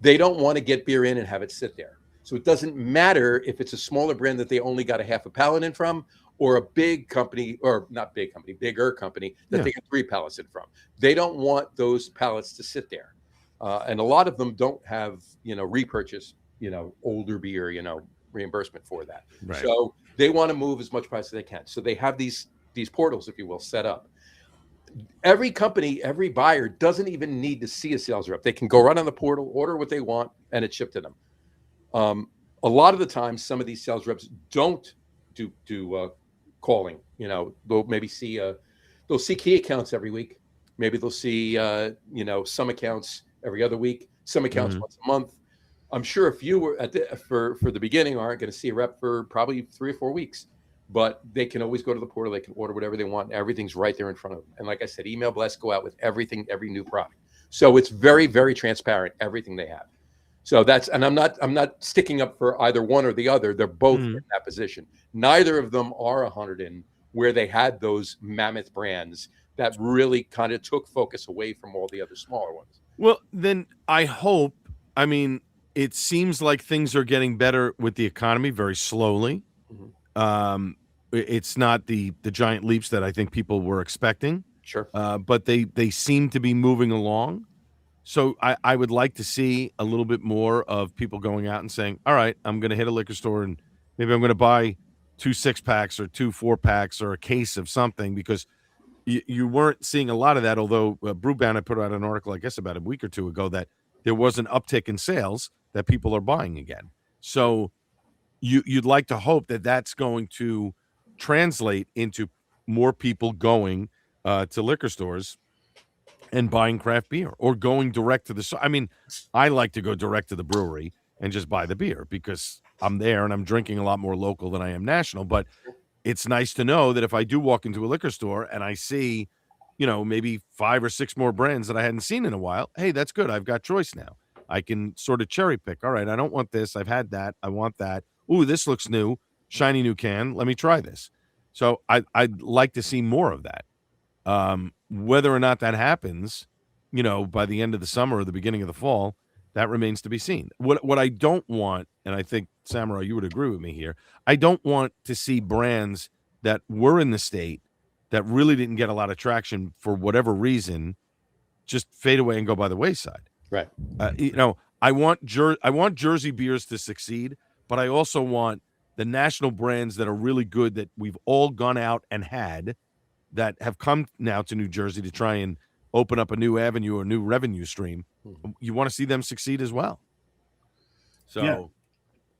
They don't want to get beer in and have it sit there. So it doesn't matter if it's a smaller brand that they only got a half a pallet in from, or a big company, or not big company, bigger company that they get 3 pallets in from. They don't want those pallets to sit there. And a lot of them don't have, repurchase, older beer, reimbursement for that. Right. So they want to move as much price as they can. So they have these portals, if you will, set up. Every company, every buyer doesn't even need to see a sales rep. They can go right on the portal, order what they want, and it's shipped to them. A lot of the time, some of these sales reps don't do calling. They'll maybe see they'll see key accounts every week. Maybe they'll see some accounts every other week, some accounts once a month. I'm sure if you were for the beginning aren't going to see a rep for probably 3 or 4 weeks, but they can always go to the portal. They can order whatever they want. Everything's right there in front of them. And like I said, email blasts go out with everything, every new product. So it's very, very transparent, everything they have. So and I'm not sticking up for either one or the other. They're both in that position. Neither of them are 100 where they had those mammoth brands that really kind of took focus away from all the other smaller ones. Well, then I hope, it seems like things are getting better with the economy very slowly. Mm-hmm. It's not the giant leaps that I think people were expecting. Sure. But they seem to be moving along. So I would like to see a little bit more of people going out and saying, all right, I'm going to hit a liquor store and maybe I'm going to buy 2 6-packs or 2 4-packs or a case of something, because you weren't seeing a lot of that. Although Brewbound had put out an article, I guess about a week or 2 ago, that there was an uptick in sales, that people are buying again. So you'd like to hope that that's going to translate into more people going to liquor stores and buying craft beer, or going direct to the. I like to go direct to the brewery and just buy the beer because I'm there and I'm drinking a lot more local than I am national. But it's nice to know that if I do walk into a liquor store and I see, maybe 5 or 6 more brands that I hadn't seen in a while, hey, that's good. I've got choice now. I can sort of cherry pick. All right, I don't want this. I've had that. I want that. Ooh, this looks new. Shiny new can. Let me try this. So I'd like to see more of that. Whether or not that happens, by the end of the summer or the beginning of the fall, that remains to be seen. What I don't want, and I think, Samurai, you would agree with me here, I don't want to see brands that were in the state that really didn't get a lot of traction for whatever reason just fade away and go by the wayside. Right. I want Jersey beers to succeed, but I also want the national brands that are really good, that we've all gone out and had, that have come now to New Jersey to try and open up a new avenue or new revenue stream. You want to see them succeed as well. So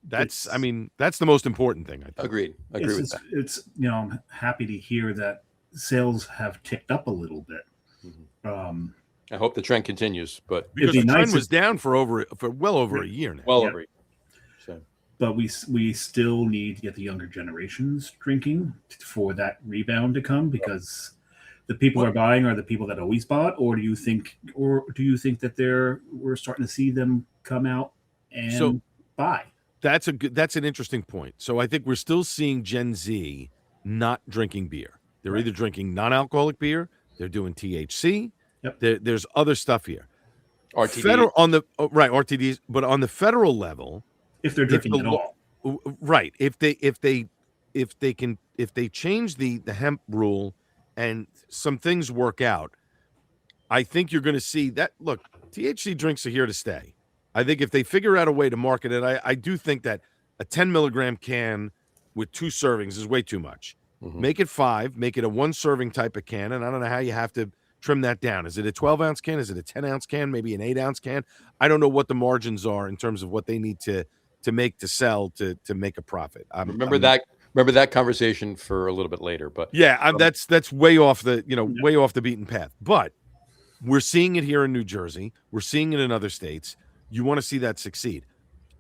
that's the most important thing, I think. Agreed. Agree with that. It's I'm happy to hear that sales have ticked up a little bit. Mm-hmm. I hope the trend continues, but because the trend was down for well over a year now. Well over a year. So. But we still need to get the younger generations drinking for that rebound to come, because the people who are buying are the people that always bought, or do you think that we're starting to see them come out and buy? That's an interesting point. So I think we're still seeing Gen Z not drinking beer. They're either drinking non-alcoholic beer, they're doing THC. Yep. There's other stuff here. RTDs. RTDs, but on the federal level, if they're drinking at all. Right. If they if they change the hemp rule and some things work out, I think you're going to see that. Look, THC drinks are here to stay. I think if they figure out a way to market it, I do think that a 10 milligram can with 2 servings is way too much. Make it 5, make it a 1 serving type of can. And I don't know how you have to trim that down. Is it a 12 ounce can? Is it a 10 ounce can? Maybe an 8 ounce can? I don't know what the margins are in terms of what they need to make, to sell, to make a profit. Remember that conversation for a little bit later, but yeah, that's way off the, way off the beaten path. But we're seeing it here in New Jersey. We're seeing it in other states. You want to see that succeed.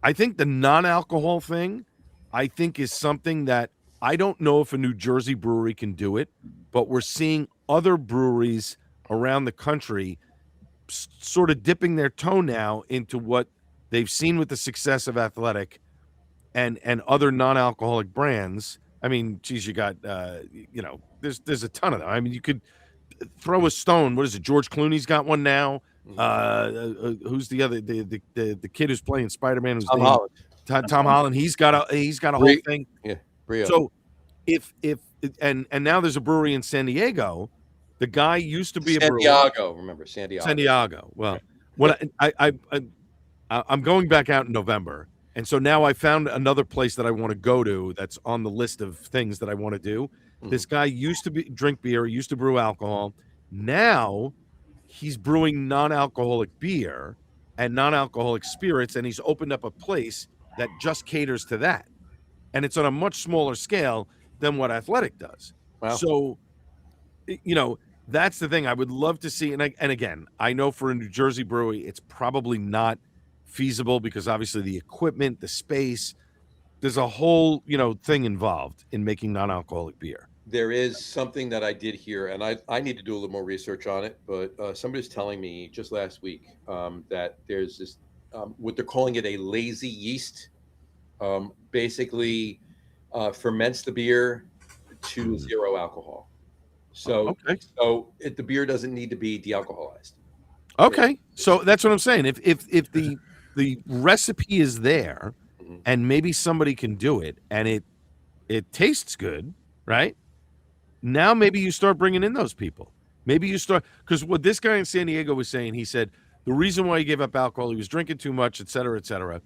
I think the non-alcohol thing, I think, is something that I don't know if a New Jersey brewery can do it, but we're seeing other breweries around the country sort of dipping their toe now into what they've seen with the success of Athletic and other non-alcoholic brands. I mean, geez, you got, there's a ton of them. I mean, you could throw a stone. What is it? George Clooney's got one now. Who's the other, the kid who's playing Spider-Man? Who's Tom Holland. He's got a whole thing. Yeah. Brio. So if and now there's a brewery in San Diego. The guy used to be a brewery. Remember San Diego. Well, when I'm going back out in November, and so now I found another place that I want to go to that's on the list of things that I want to do. This guy used to drink beer, he used to brew alcohol. Now he's brewing non-alcoholic beer and non-alcoholic spirits, and he's opened up a place that just caters to that. And it's on a much smaller scale than what Athletic does. Wow. So, that's the thing I would love to see. And again, I know for a New Jersey brewery, it's probably not feasible because obviously the equipment, the space, there's a whole, thing involved in making non-alcoholic beer. There is something that I did hear, and I need to do a little more research on it, but somebody's telling me just last week that there's this, what they're calling it, a lazy yeast, basically ferments the beer to 0 alcohol. So, the beer doesn't need to be de-alcoholized. Okay, so that's what I'm saying. If the recipe is there, and maybe somebody can do it, and it tastes good, right? Now maybe you start bringing in those people. Maybe you start, because what this guy in San Diego was saying, he said the reason why he gave up alcohol, he was drinking too much, et cetera, et cetera.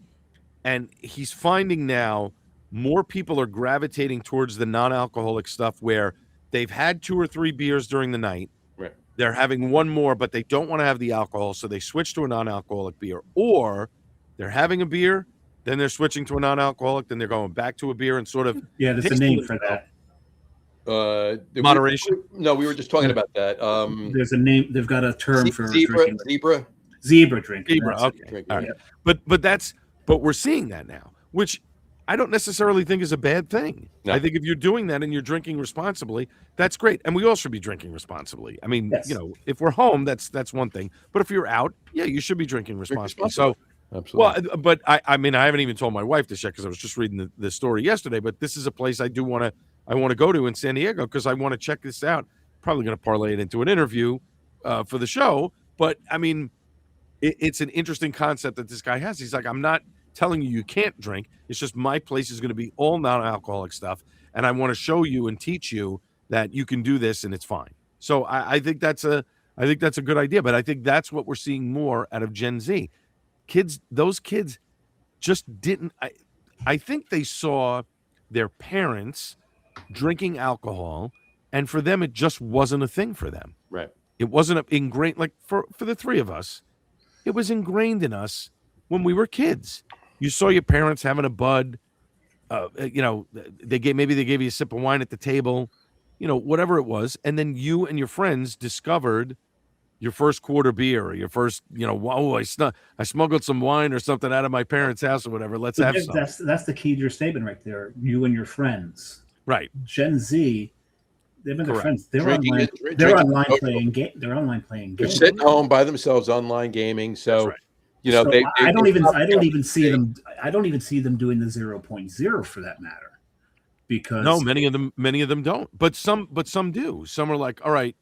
And he's finding now more people are gravitating towards the non-alcoholic stuff where they've had 2 or 3 beers during the night. Right. They're having one more, but they don't want to have the alcohol, so they switch to a non-alcoholic beer. Or they're having a beer, then they're switching to a non-alcoholic, then they're going back to a beer and sort of... Yeah, there's a name for that. Moderation? We were just talking about that. There's a name. They've got a term for zebra drinking. Zebra. Okay. All right. Yeah. But we're seeing that now, which I don't necessarily think is a bad thing. No. I think if you're doing that and you're drinking responsibly, that's great. And we all should be drinking responsibly. I mean, yes. If we're home, that's one thing. But if you're out, yeah, you should be drinking responsibly. So, absolutely. Well, but I mean, I haven't even told my wife this yet because I was just reading the story yesterday. But this is a place I want to go to in San Diego because I want to check this out. Probably going to parlay it into an interview for the show. But I mean, it's an interesting concept that this guy has. He's like, I'm not telling you can't drink. It's just my place is going to be all non-alcoholic stuff, and I want to show you and teach you that you can do this and it's fine. So I think that's a good idea. But I think that's what we're seeing more out of Gen Z. Those kids just didn't. I think they saw their parents drinking alcohol, and for them it just wasn't a thing for them. Right. It wasn't ingrained. Like for the 3 of us, it was ingrained in us when we were kids. You saw your parents having a bud. They gave you a sip of wine at the table, whatever it was, and then you and your friends discovered your first quarter beer or your first, I smuggled some wine or something out of my parents' house or whatever. Let's have some. That's the key to your statement right there. You and your friends. Right. Gen Z, they've been their friends. They're online. They're online playing games. They're sitting home by themselves, online gaming. So. Right. I don't even see them doing the 0.0 for that matter, because no, many of them don't, but some do. Some are like, all right,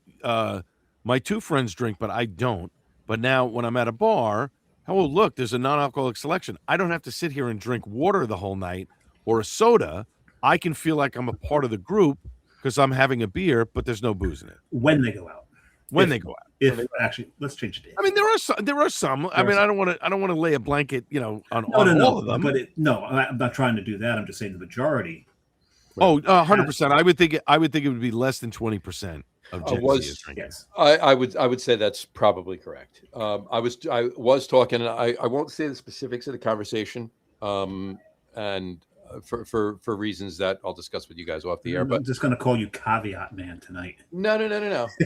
my 2 friends drink, but I don't. But now when I'm at a bar, oh look, there's a non-alcoholic selection. I don't have to sit here and drink water the whole night or a soda. I can feel like I'm a part of the group because I'm having a beer, but there's no booze in it. When they go out. When they go out. If actually, let's change the date. I mean, there are some. I mean, I don't want to lay a blanket, on all of them. But I'm not trying to do that. I'm just saying the majority. Oh, 100%. I would think it would be less than 20% of Gen Z is drinking. Yes. I would say that's probably correct. I was talking, and I won't say the specifics of the conversation, and for reasons that I'll discuss with you guys off the air. But I'm just going to call you Caveat Man tonight. No.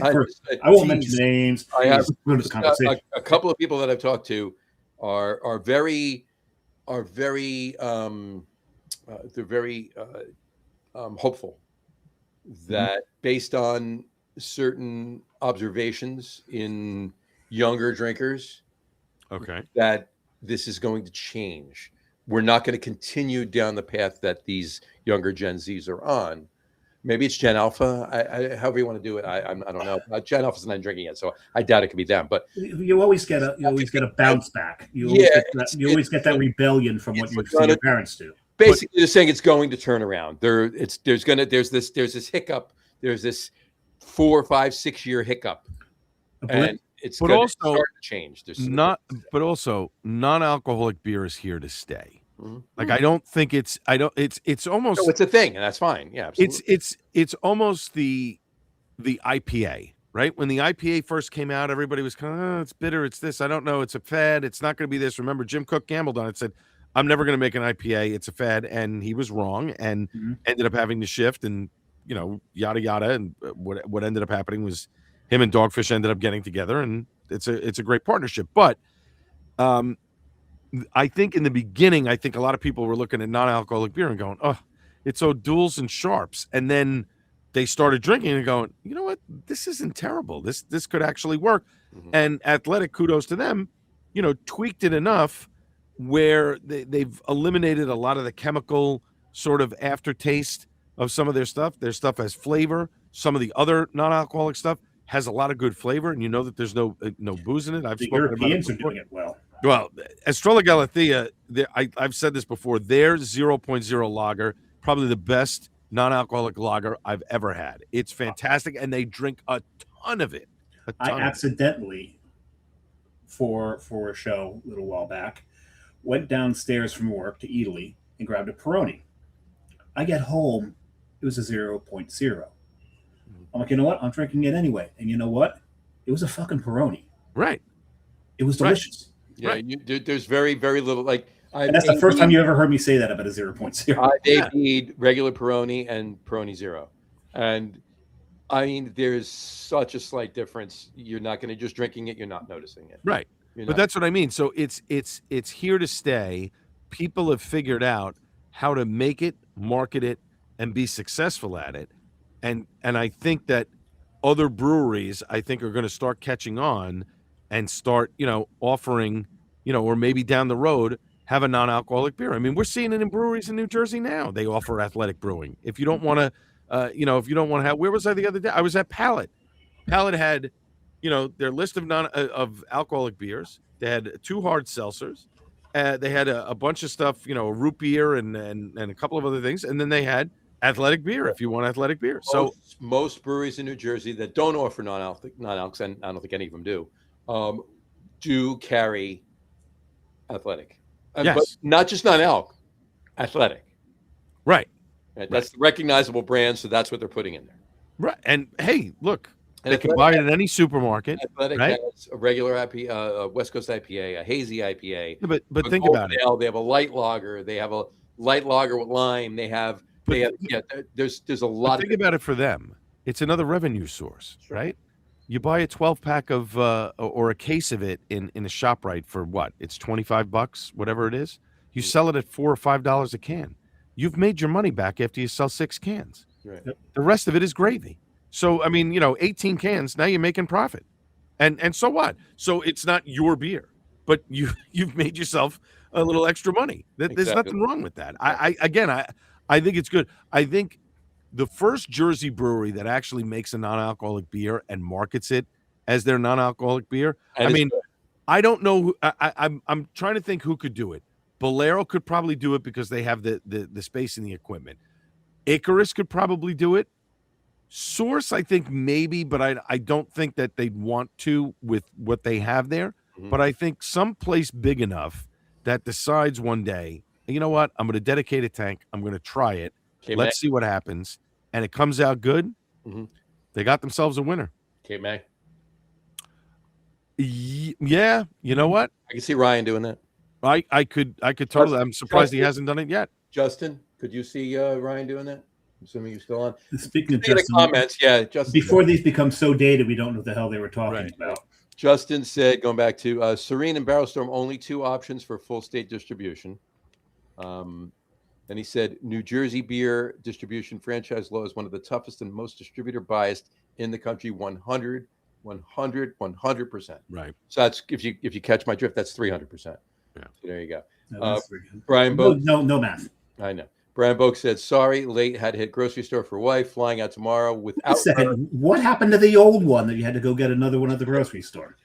I won't mention names. I have a couple of people that I've talked to are very hopeful that based on certain observations in younger drinkers, that this is going to change. We're not going to continue down the path that these younger Gen Zs are on. Maybe it's Gen Alpha. However you want to do it, I don't know. Gen Alpha's not drinking yet, so I doubt it could be them. But you always get a bounce back. You always get that rebellion from what you see your parents do. Basically, they're saying it's going to turn around. There's this hiccup. There's this 4, 5, 6 year hiccup, and it's going to start to change. But also non-alcoholic beer is here to stay. Like I don't think it's almost it's a thing, and that's fine. Yeah, absolutely. It's almost the IPA, right? When the IPA first came out, everybody was kind of it's bitter, it's this, I don't know, it's a fad, it's not going to be this. Remember, Jim Cook gambled on it, said, I'm never going to make an IPA, it's a fad, and he was wrong, and ended up having to shift, and yada yada, and what ended up happening was him and Dogfish ended up getting together, and it's a great partnership, but I think in the beginning, I think a lot of people were looking at non-alcoholic beer and going, oh, it's O'Doul's and Sharps. And then they started drinking and going, you know what? This isn't terrible. This could actually work. And Athletic, kudos to them, tweaked it enough where they've eliminated a lot of the chemical sort of aftertaste of some of their stuff. Their stuff has flavor. Some of the other non-alcoholic stuff has a lot of good flavor, and that there's no booze in it. The Europeans are doing it well. Well, Estrella Galathea, I've said this before, their 0.0 lager, probably the best non-alcoholic lager I've ever had. It's fantastic, and they drink a ton of it. I accidentally, for a show a little while back, went downstairs from work to Eataly and grabbed a Peroni. I get home, it was a 0.0. I'm like, you know what? I'm drinking it anyway. And you know what? It was a fucking Peroni. Right. It was delicious. Right. Yeah, there's very, very little. And that's the first time you ever heard me say that about a 0.0. They need regular Peroni and Peroni Zero. And I mean, there's such a slight difference. You're not going to just drinking it. You're not noticing it. Right. But that's what I mean. So it's here to stay. People have figured out how to make it, market it, and be successful at it. And I think that other breweries, are going to start catching on and start, offering, or maybe down the road, have a non-alcoholic beer. I mean, we're seeing it in breweries in New Jersey now. They offer Athletic Brewing. If you don't want to, if you don't want to have, where was I the other day? I was at Pallet. Pallet had, their list of of alcoholic beers. They had 2 hard seltzers. They had a bunch of stuff, root beer and a couple of other things. And then they had athletic beer if you want athletic beer. So most breweries in New Jersey that don't offer non-alcs, and I don't think any of them do carry athletic. Yes. But not just non-alc, athletic. Right. That's the recognizable brand, so that's what they're putting in there. Right. And hey, look, they can buy it at any supermarket. Athletic has a regular IPA, a West Coast IPA, a hazy IPA. Yeah, but think about it. They have a light lager. They have a light lager with lime. There's a lot. Think about it for them. It's another revenue source, right? You buy a 12-pack of or a case of it in a ShopRite for what? It's $25, whatever it is. You sell it at $4 or $5 a can. You've made your money back after you sell 6 cans. Right. The rest of it is gravy. So I mean, 18 cans. Now you're making profit, and so what? So it's not your beer, but you've made yourself a little extra money. There's nothing wrong with that. I think it's good. I think the first Jersey brewery that actually makes a non-alcoholic beer and markets it as their non-alcoholic beer. I don't know. I'm trying to think who could do it. Bolero could probably do it because they have the space and the equipment. Icarus could probably do it. Source, I think maybe, but I don't think that they'd want to with what they have there. Mhm. But I think someplace big enough that decides one day, you know what, I'm going to dedicate a tank. I'm going to try it. Cape May. Let's see what happens. And it comes out good. Mhm. They got themselves a winner. Cape May. Yeah, you know what? I can see Ryan doing that. I could totally. I'm surprised he hasn't done it yet. Justin, could you see Ryan doing that? I'm assuming you're still on. Speaking of the Justin, comments, yeah, Justin. before these become so dated, we don't know what the hell they were talking about. Justin said, going back to Serene and Barrel Storm, only 2 options for full state distribution. And he said, New Jersey beer distribution franchise law is one of the toughest and most distributor biased in the country. 100%. Right. So that's if you catch my drift, that's 300%. Yeah. So there you go. No, Brian Boak. No math. I know. Brian Boak said, sorry, late, had to hit grocery store for wife, flying out tomorrow without her. What happened to the old one that you had to go get another one at the grocery store?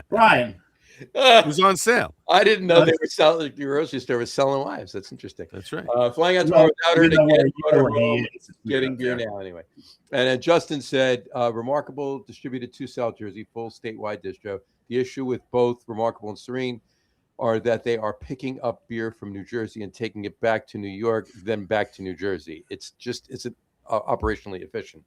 Brian. It was on sale. I didn't know they were selling. The grocery store was selling wives. That's interesting. That's right. Flying out tomorrow without her to getting beer there. now anyway. And then Justin said, Remarkable distributed to South Jersey, full statewide distro. The issue with both Remarkable and Serene are that they are picking up beer from New Jersey and taking it back to New York, then back to New Jersey. It's operationally efficient.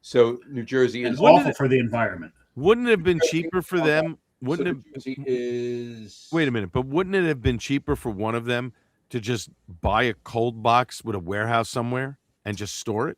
So New Jersey is awful for the environment. Wouldn't it have been cheaper for them? Wouldn't so it? New Jersey is. Wait a minute, but wouldn't it have been cheaper for one of them to just buy a cold box with a warehouse somewhere and just store it?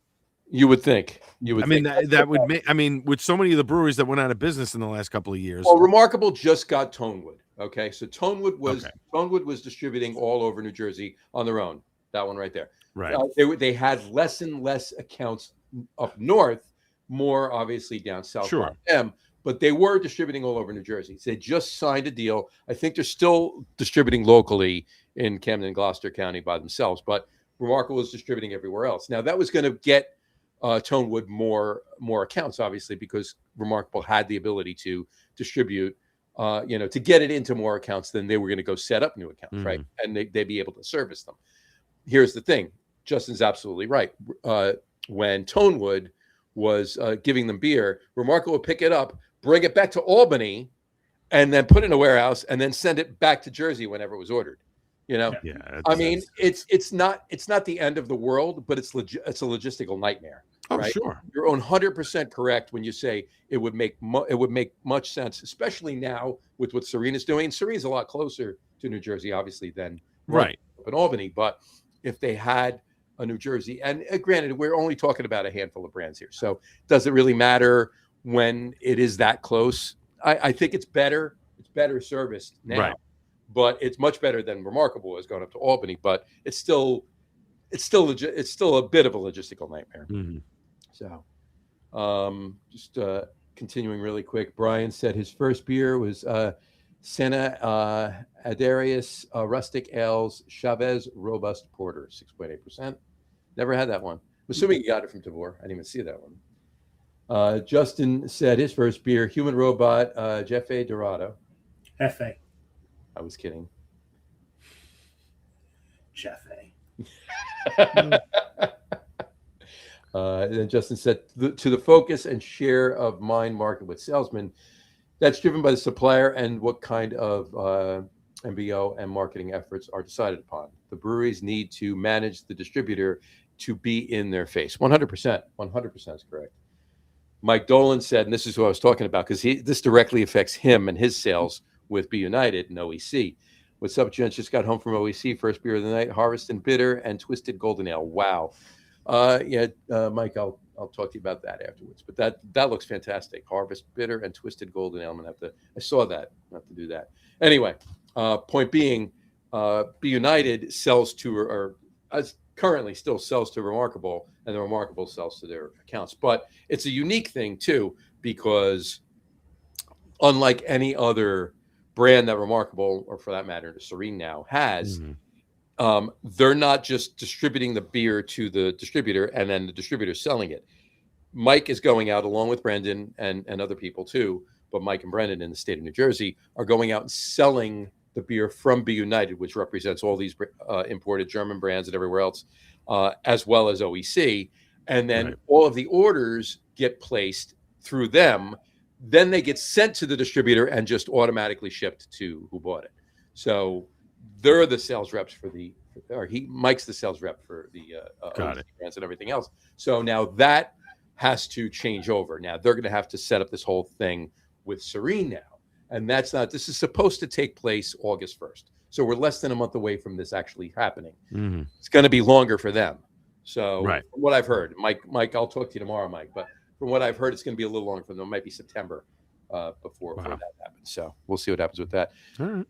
You would think. You would. I mean, that would make. I mean, with so many of the breweries that went out of business in the last couple of years. Well, Remarkable just got Tonewood. Okay, so Tonewood was distributing all over New Jersey on their own. That one right there. Right. They had less and less accounts up north, more obviously down south. Sure. Them, but they were distributing all over New Jersey. So they just signed a deal. I think they're still distributing locally in Camden and Gloucester County by themselves, but Remarkable is distributing everywhere else. Now that was going to get Tonewood more accounts, obviously, because Remarkable had the ability to distribute. To get it into more accounts, then they were going to go set up new accounts, right? And they'd be able to service them. Here's the thing. Justin's absolutely right. When Tonewood was giving them beer, Remarkable would pick it up, bring it back to Albany, and then put it in a warehouse, and then send it back to Jersey whenever it was ordered. Yeah. I mean, it's not the end of the world, but it's a logistical nightmare. Oh, right? sure. You're 100% correct when you say it would make much sense, especially now with what Serena's doing. Serena's a lot closer to New Jersey, obviously, than right in Albany. But if they had a New Jersey, and granted, we're only talking about a handful of brands here, so does it really matter when it is that close? I think it's better. It's better serviced now, right. But it's much better than Remarkable is going up to Albany. But it's still a bit of a logistical nightmare. Mm-hmm. So, just continuing really quick. Brian said his first beer was Santa Adarius Rustic Ales Chavez Robust Porter, 6.8%. Never had that one. I'm assuming you got it from Tavor. I didn't even see that one. Justin said his first beer, Human Robot Jefe Dorado. F.A. I was kidding. Jefe. Then Justin said, to the focus and share of mind market with salesmen, that's driven by the supplier and what kind of MBO and marketing efforts are decided upon. The breweries need to manage the distributor to be in their face. 100%. 100% is correct. Mike Dolan said, and this is what I was talking about, because this directly affects him and his sales with Be United and OEC. What's up, gents? Just got home from OEC. First beer of the night, Harvest and Bitter and Twisted Golden Ale. Wow. Mike, I'll talk to you about that afterwards. But that looks fantastic. Harvest Bitter and Twisted Golden Ale. I saw that. I have to do that. Anyway, point being, Be United sells to, or currently still sells to Remarkable, and the Remarkable sells to their accounts. But it's a unique thing too, because unlike any other brand that Remarkable, or for that matter, Serene now has, they're not just distributing the beer to the distributor and then the distributor selling it. Mike is going out along with Brendan and other people too, but Mike and Brendan in the state of New Jersey are going out and selling the beer from Be United, which represents all these imported German brands and everywhere else, as well as OEC. And then all of the orders get placed through them. Then they get sent to the distributor and just automatically shipped to who bought it. So they're the sales reps for Mike's the sales rep for the OEC brands and everything else. So now that has to change over. Now they're going to have to set up this whole thing with Serene now. And this is supposed to take place August 1st. So we're less than a month away from this actually happening. Mm-hmm. It's going to be longer for them. So from what I've heard, Mike, I'll talk to you tomorrow, Mike, but from what I've heard, it's going to be a little longer for them. It might be September before that happens. So we'll see what happens with that. All right.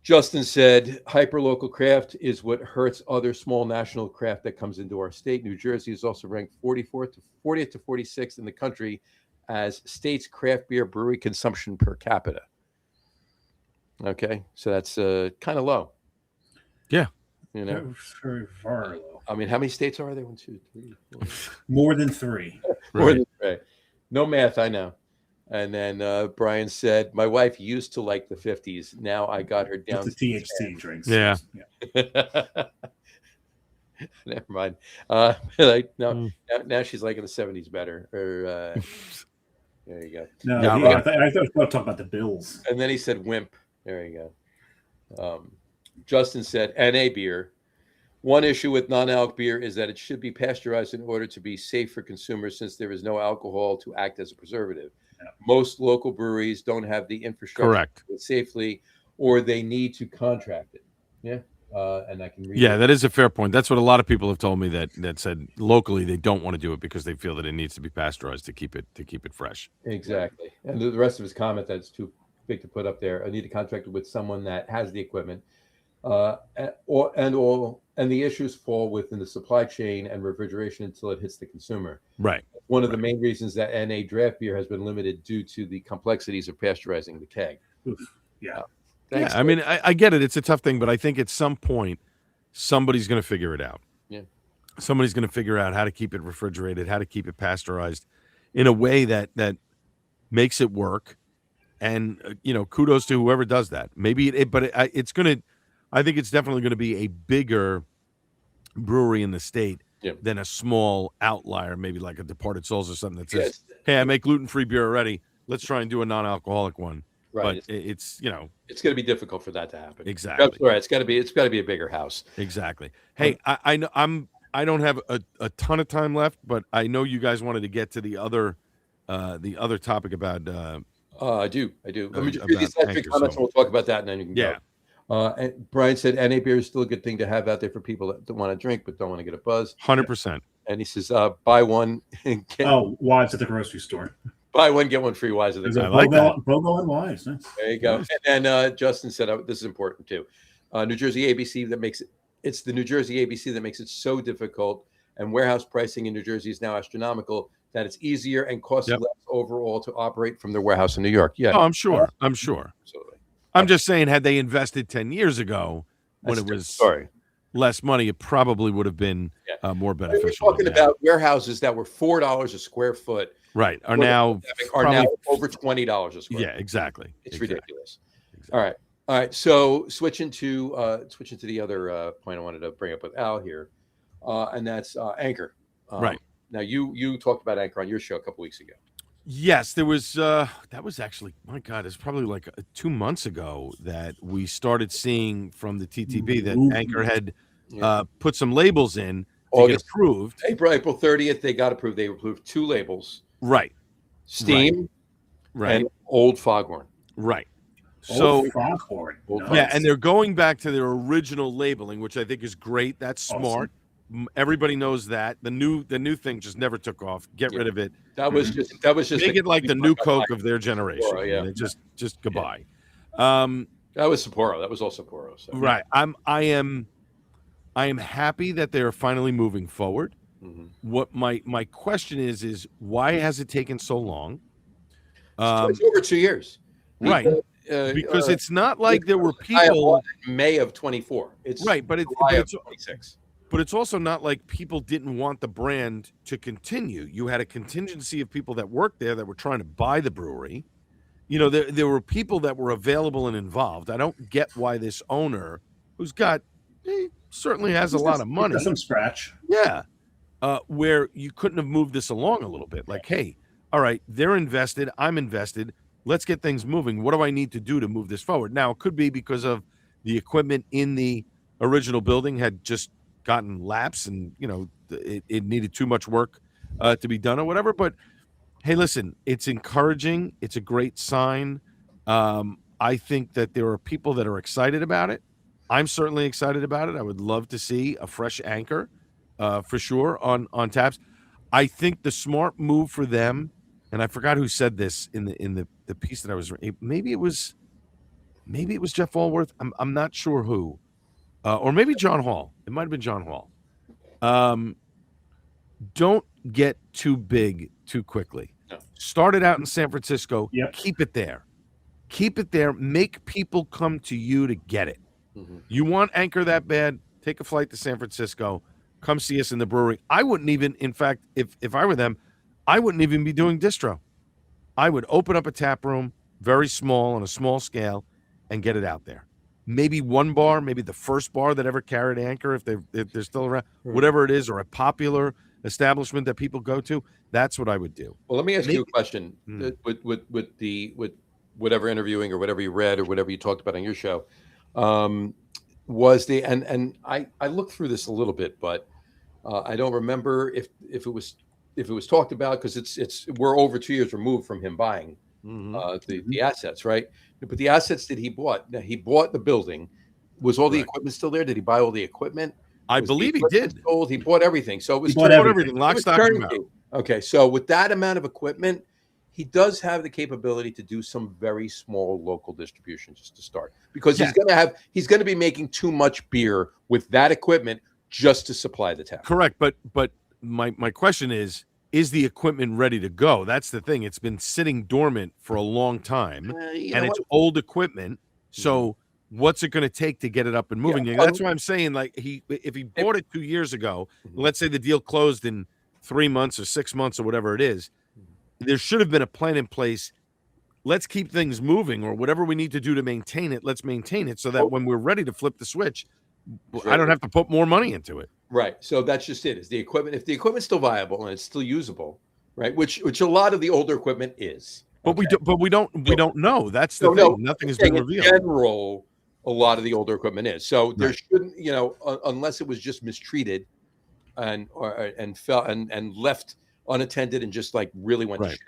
Justin said, hyper-local craft is what hurts other small national craft that comes into our state. New Jersey is also ranked 40th to 46th in the country as state's craft beer brewery consumption per capita. Okay, so that's kind of low. Yeah. Very, very low. I mean, how many states are there? 1, 2, 3, 4. More than 3. More than 3. No math, I know. And then Brian said, my wife used to like the 50s. Now I got her down to the THC drinks. Yeah. Never mind. Now she's liking the 70s better. Or there you go. No, I thought I was going to talk about the Bills. And then he said wimp. There you go. Justin said, NA beer. One issue with non-alc beer is that it should be pasteurized in order to be safe for consumers since there is no alcohol to act as a preservative. Yeah. Most local breweries don't have the infrastructure to do it safely, or they need to contract it. Yeah. And I can read that is a fair point. That's what a lot of people have told me that said locally they don't want to do it because they feel that it needs to be pasteurized to keep it fresh. Exactly. And the rest of his comment that's too big to put up there. I need to contract with someone that has the equipment. And the issues fall within the supply chain and refrigeration until it hits the consumer. Right. One of the main reasons that NA draft beer has been limited due to the complexities of pasteurizing the keg. Yeah. I mean, I get it. It's a tough thing, but I think at some point somebody's going to figure it out. Yeah. Somebody's going to figure out how to keep it refrigerated, how to keep it pasteurized in a way that makes it work. And kudos to whoever does that. Maybe it's going to. I think it's definitely going to be a bigger brewery in the state than a small outlier, maybe like a Departed Souls or something that says, hey, I make gluten-free beer already. Let's try and do a non-alcoholic one. Right. But it's it's going to be difficult for that to happen. Exactly. That's right. It's got to be a bigger house. Exactly. Hey, I know I don't have a ton of time left, but I know you guys wanted to get to the other topic about. I do. Let me just read these last 3 comments, and we'll talk about that, and then you can go. And Brian said, NA beer is still a good thing to have out there for people that don't want to drink but don't want to get a buzz. 100%. And he says, buy one and get Wives at the grocery store. Buy one, get one free. Wives at the grocery store. I like that. BOGO and Wives. Nice. There you go. And then Justin said, this is important too. New Jersey ABC it's the New Jersey ABC that makes it so difficult, and warehouse pricing in New Jersey is now astronomical that it's easier and costs less overall to operate from their warehouse in New York. Yeah. Oh, I'm sure. Absolutely. I'm just saying, had they invested 10 years ago when it was less money, it probably would have been more beneficial. We're talking about warehouses that were $4 a square foot. Right. Are now over $20 a square. Yeah, exactly. It's ridiculous. Exactly. All right. So switching to the other point I wanted to bring up with Al here, and that's Anchor. Right. Now you talked about Anchor on your show a couple weeks ago. Yes, there was. That was actually, my God, it's probably like 2 months ago that we started seeing from the TTB that Anchor had put some labels in to get approved. April 30th, they got approved. They approved 2 labels. Right. Steam. Right. And Old Foghorn. Right. So Foghorn. Yeah, and they're going back to their original labeling, which I think is great. That's smart. Awesome. Everybody knows that the new thing just never took off. Get rid of it. That was just make it like the new Coke of their generation. Sapporo, just goodbye. That was Sapporo. That was all Sapporo. So. Right. I am happy that they are finally moving forward. Mm-hmm. What my question is why has it taken so long? It's over 2 years. Right. Because it's not like there were people in May of 24. It's right, but it's 26. But it's also not like people didn't want the brand to continue. You had a contingency of people that worked there that were trying to buy the brewery, there were people that were available and involved. I don't get why this owner, who's got, he certainly has a lot of He's got money. some scratch. Yeah. Where you couldn't have moved this along a little bit. Like, hey, all right, they're invested. I'm invested. Let's get things moving. What do I need to do to move this forward? Now, it could be because of the equipment in the original building had just gotten lapsed and, it needed too much work to be done or whatever. But hey, listen, it's encouraging. It's a great sign. I think that there are people that are excited about it. I'm certainly excited about it. I would love to see a fresh anchor for sure on taps. I think the smart move for them, and I forgot who said this in the piece that I was reading. Maybe it was Jeff Allworth. I'm not sure who, or maybe John Hall. It might have been John Hall. Don't get too big too quickly. No. Start it out in San Francisco. Yep. Keep it there. Keep it there. Make people come to you to get it. Mm-hmm. You want anchor that bad? Take a flight to San Francisco. Come see us in the brewery. I wouldn't even, in fact, if I were them, I wouldn't even be doing distro. I would open up a tap room, very small, on a small scale, and get it out there. Maybe one bar, maybe the first bar that ever carried anchor, if they're still around, whatever it is, or a popular establishment that people go to. That's what I would do. Well, let me ask you a question. With whatever interviewing or whatever you read or whatever you talked about on your show, was the and I looked through this a little bit, but I don't remember if it was talked about, because we're over 2 years removed from him buying the assets, right? But the assets that he bought the building. Was all the equipment still there? Did he buy all the equipment? I believe he did. Sold? He bought everything. So it was everything. Lock, stock, and barrel. Okay, so with that amount of equipment, he does have the capability to do some very small local distribution just to start, because he's going to be making too much beer with that equipment just to supply the tap. Correct, but my question is the equipment ready to go? That's the thing. It's been sitting dormant for a long time, and it's old equipment. So what's it going to take to get it up and moving? Yeah, that's why I'm saying, like, if he bought it 2 years ago, let's say the deal closed in 3 months or 6 months or whatever it is, there should have been a plan in place. Let's keep things moving, or whatever we need to do to maintain it. Let's maintain it so that when we're ready to flip the switch, I don't have to put more money into it. Right. So that's just it. Is the equipment, if the equipment's still viable and it's still usable, right? Which a lot of the older equipment is. But we don't know. That's the thing. Nothing has been revealed. In general, a lot of the older equipment is. So there shouldn't, unless it was just mistreated and left unattended and just like really went to shit,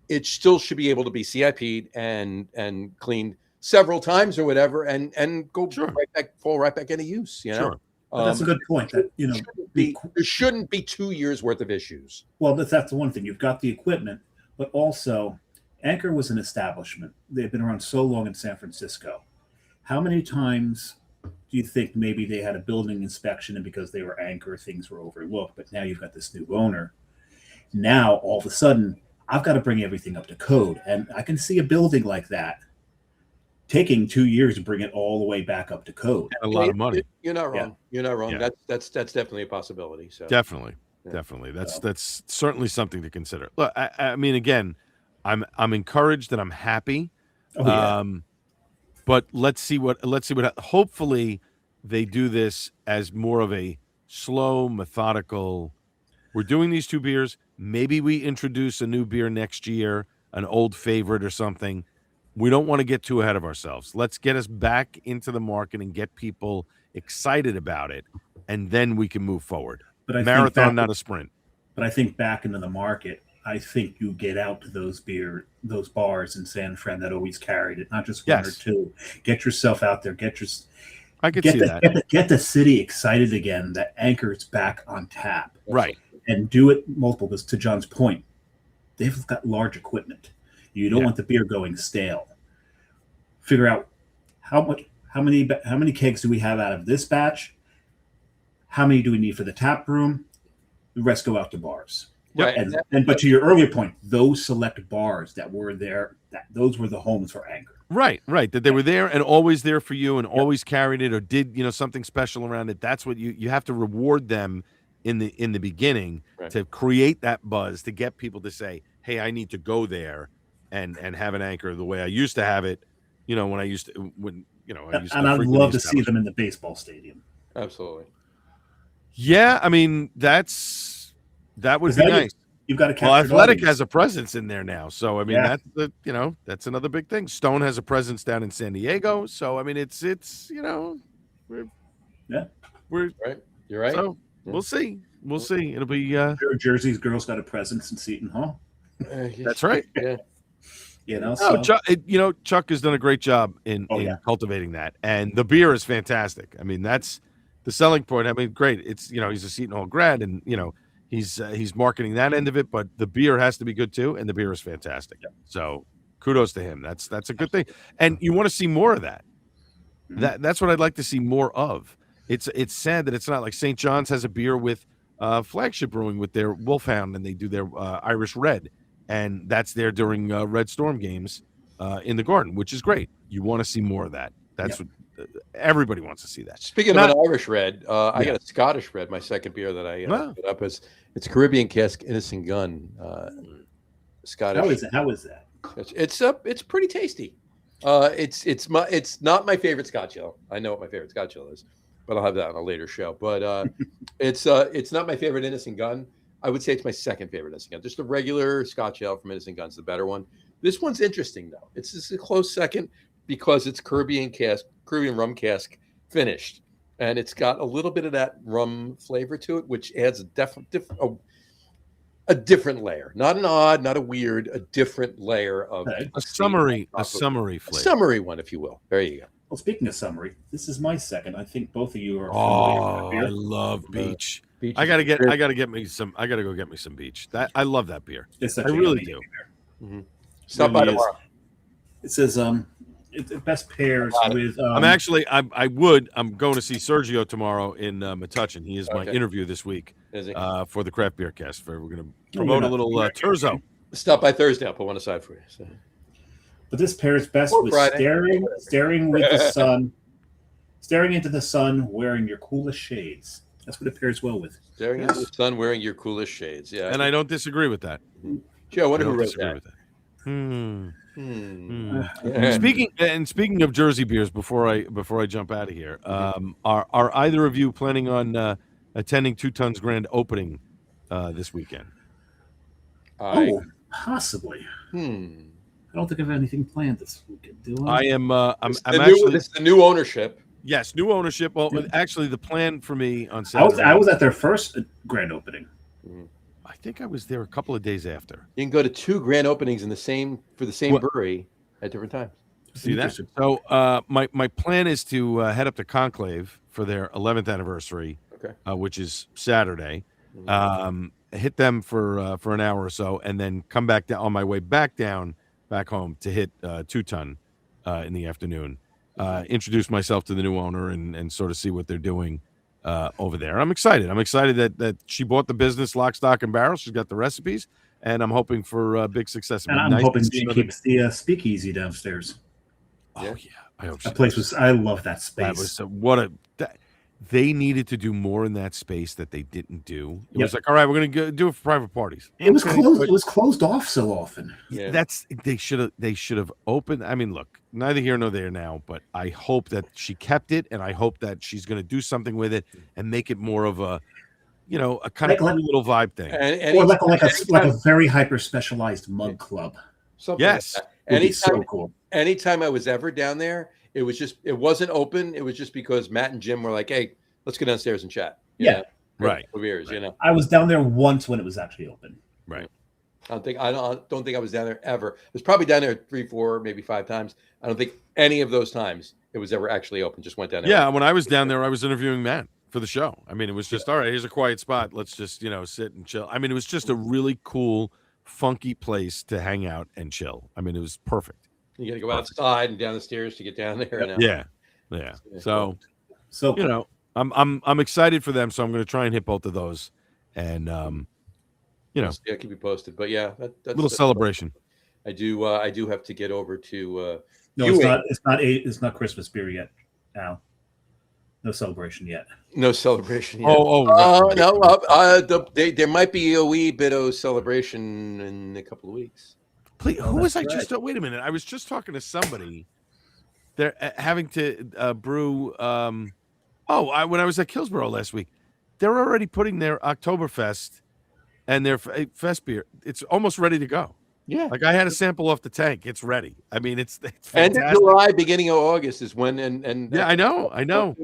it still should be able to be CIP'd and cleaned several times or whatever, and go fall right back into use. That's a good point. That there shouldn't be 2 years worth of issues. Well, that's the one thing. You've got the equipment, but also Anchor was an establishment. They've been around so long in San Francisco. How many times do you think maybe they had a building inspection, and because they were Anchor, things were overlooked? But now you've got this new owner. Now all of a sudden, I've got to bring everything up to code, and I can see a building like that taking 2 years to bring it all the way back up to code. A lot of money. You're not wrong. Yeah. You're not wrong. Yeah. That's definitely a possibility. So definitely. That's certainly something to consider. Look, I mean, again, I'm encouraged and I'm happy. But let's see what. Hopefully, they do this as more of a slow, methodical. We're doing these 2 beers. Maybe we introduce a new beer next year, an old favorite or something. We don't want to get too ahead of ourselves. Let's get us back into the market and get people excited about it, and then we can move forward. But marathon, not a sprint. But I think back into the market, I think you get out to those bars in San Fran that always carried it, not just one or two. Get yourself out there. I could see that. Get the city excited again. That Anchor's back on tap. Right. And do it multiple. Because to John's point, they've got large equipment. You don't want the beer going stale. Figure out how many kegs do we have out of this batch? How many do we need for the tap room? The rest go out to bars. Right. But to your earlier point, those select bars that were there, those were the homes for Anchor. Right. That they were there and always there for you and always carried it or did something special around it. That's what you have to reward them in the beginning to create that buzz, to get people to say, hey, I need to go there. and have an anchor the way I used to have it. When I used to And I'd love to see them in the baseball stadium. Absolutely. Yeah, I mean that would be nice. You've got to Athletic has a presence in there now, so I mean that's another big thing. Stone has a presence down in San Diego, so I mean it's we're right. You're right. So we'll see. It'll be Jersey's girls got a presence in Seton Hall. That's right. Yeah. Chuck has done a great job in cultivating that, and the beer is fantastic. I mean, that's the selling point. I mean, great. It's he's a Seton Hall grad, and he's marketing that end of it, but the beer has to be good too, and the beer is fantastic. Yeah. So kudos to him. That's a good thing, and you want to see more of that. Mm-hmm. That's what I'd like to see more of. It's sad that it's not like St. John's has a beer with Flagship Brewing with their Wolfhound, and they do their Irish Red, and that's there during Red Storm games in the Garden, which is great. You want to see more of that. That's what everybody wants to see. That. Speaking of an Irish Red, I got a Scottish Red. My second beer that I put up is it's Caribbean Cask Innocent Gun. Scottish. How is that? It's pretty tasty. It's not my favorite Scotch ale. I know what my favorite Scotch ale is, but I'll have that on a later show. But it's not my favorite Innocent Gun. I would say it's my second favorite Innocent Gun. Just a regular Scotch ale from Innocent Gun's the better one. This one's interesting though. It's just a close second because it's Caribbean rum cask finished, and it's got a little bit of that rum flavor to it, which adds a different layer, not an odd, not a weird, a different layer of a summery flavor, a summery one, if you will. There you go. Well, speaking of summery, this is my second. I think both of you are. I love Beach. I gotta go get me some Beach. I love that beer. I really do. Mm-hmm. Stop by tomorrow. It says it best pairs with. I'm going to see Sergio tomorrow in Metuchen. He is my interview this week for the Craft Beer Cast. We're going to promote a little Terzo. Stop by Thursday. I'll put one aside for you. So. But this pairs best with staring with the sun, staring into the sun, wearing your coolest shades. That's what it pairs well with. Staring into the sun, wearing your coolest shades. Yeah, and I don't disagree with that. Mm-hmm. Joe, what who wrote that? Speaking of Jersey beers, before I jump out of here, are either of you planning on attending 2 Tons Grand opening this weekend? Possibly. I don't think I have anything planned this weekend, do I? I am. I'm actually. This is the new ownership. Yes, new ownership. Well, actually, the plan for me on Saturday. I was at their first grand opening. Mm-hmm. I think I was there a couple of days after. You can go to 2 grand openings for the same brewery at different times. See that? So my plan is to head up to Conclave for their 11th anniversary, which is Saturday. Hit them for an hour or so, and then come back down on my way back home to hit 2 Ton in the afternoon. Introduce myself to the new owner and sort of see what they're doing over there. I'm excited. That she bought the business lock, stock, and barrel. She's got the recipes, and I'm hoping for big success. And I'm hoping she keeps the speakeasy downstairs. Oh yeah, I hope so. That place was. I love that space. They needed to do more in that space that they didn't do. It was like, all right, we're going to do it for private parties. It was closed. It was closed off so often. Yeah. They should have opened. I mean, look, neither here nor there now, but I hope that she kept it, and I hope that she's going to do something with it and make it more of a, a kind of cool little vibe thing, or like a very hyper specialized mug club. Yes, so cool. Anytime I was ever down there. It wasn't open. It was just because Matt and Jim were like, "Hey, let's go downstairs and chat." Right. Beers, I was down there once when it was actually open. Right. I don't think I was down there ever. I was probably down there 3, 4, maybe 5 times. I don't think any of those times it was ever actually open. Just went down there. Yeah, when I was down there, I was interviewing Matt for the show. I mean, it was just all right. Here's a quiet spot. Let's just sit and chill. I mean, it was just a really cool, funky place to hang out and chill. I mean, it was perfect. You got to go outside and down the stairs to get down there. Yeah. So I'm excited for them. So I'm going to try and hit both of those, and I'll keep you posted. But yeah, that's a little celebration. I do have to get over to. No, it's not Christmas beer yet. Al. No celebration yet. No celebration yet. No. There might be a wee bit of celebration in a couple of weeks. Please, Oh, who was I that's just? Wait a minute. I was just talking to somebody. They're having to brew. When I was at Killsborough last week, they're already putting their Oktoberfest and their fest beer. It's almost ready to go. Yeah. Like I had a sample off the tank. It's ready. I mean, it's End fantastic. of July, beginning of August is when. And yeah, I know.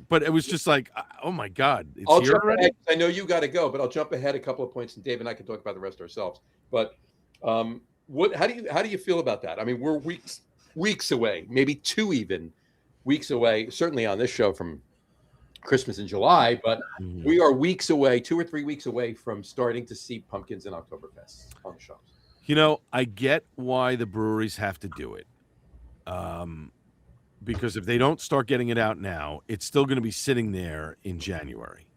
But it was just like, oh my God, it's I'll here jump already. ahead. I know you got to go, but I'll jump ahead a couple of points, and Dave and I can talk about the rest ourselves. But what? How do you feel about that? I mean, we're weeks away, maybe 2 even weeks away. Certainly on this show from Christmas in July, but we are weeks away, 2 or 3 weeks away from starting to see pumpkins and Oktoberfest on the shelves. You know, I get why the breweries have to do it. Because if they don't start getting it out now, it's still going to be sitting there in January.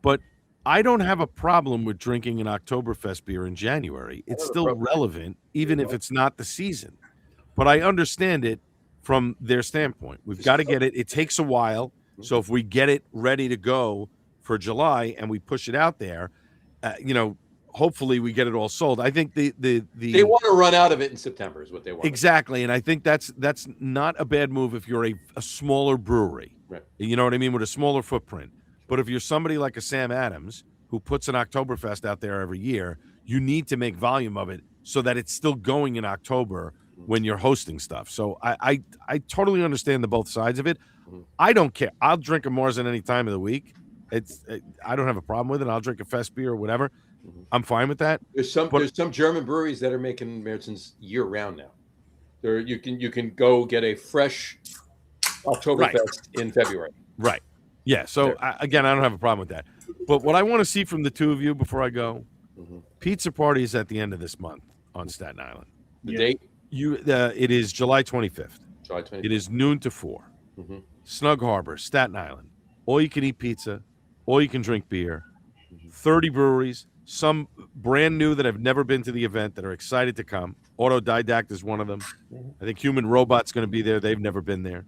But I don't have a problem with drinking an Oktoberfest beer in January. It's still relevant, even if it's not the season. But I understand it from their standpoint. We've got to get it. It takes a while. So if we get it ready to go for July and we push it out there, hopefully we get it all sold. I think they want to run out of it in September is what they want. Exactly. And I think that's not a bad move if you're a smaller brewery. Right. You know what I mean? With a smaller footprint. But if you're somebody like a Sam Adams who puts an Oktoberfest out there every year, you need to make volume of it so that it's still going in October when you're hosting stuff. So I totally understand the both sides of it. I don't care. I'll drink a Marzen any time of the week. I don't have a problem with it. I'll drink a fest beer or whatever. I'm fine with that. There's some German breweries that are making Märzens year round now. You can go get a fresh Oktoberfest in February. Right. Yeah. So again, I don't have a problem with that. But what I want to see from the two of you before I go, pizza party is at the end of this month on Staten Island. The date? It is July 25th. July 25th. It is noon to 4. Snug Harbor, Staten Island. All you can eat pizza. All you can drink beer. 30 breweries. Some brand new that have never been to the event that are excited to come. Autodidact is one of them. I think Human Robot's going to be there. They've never been there.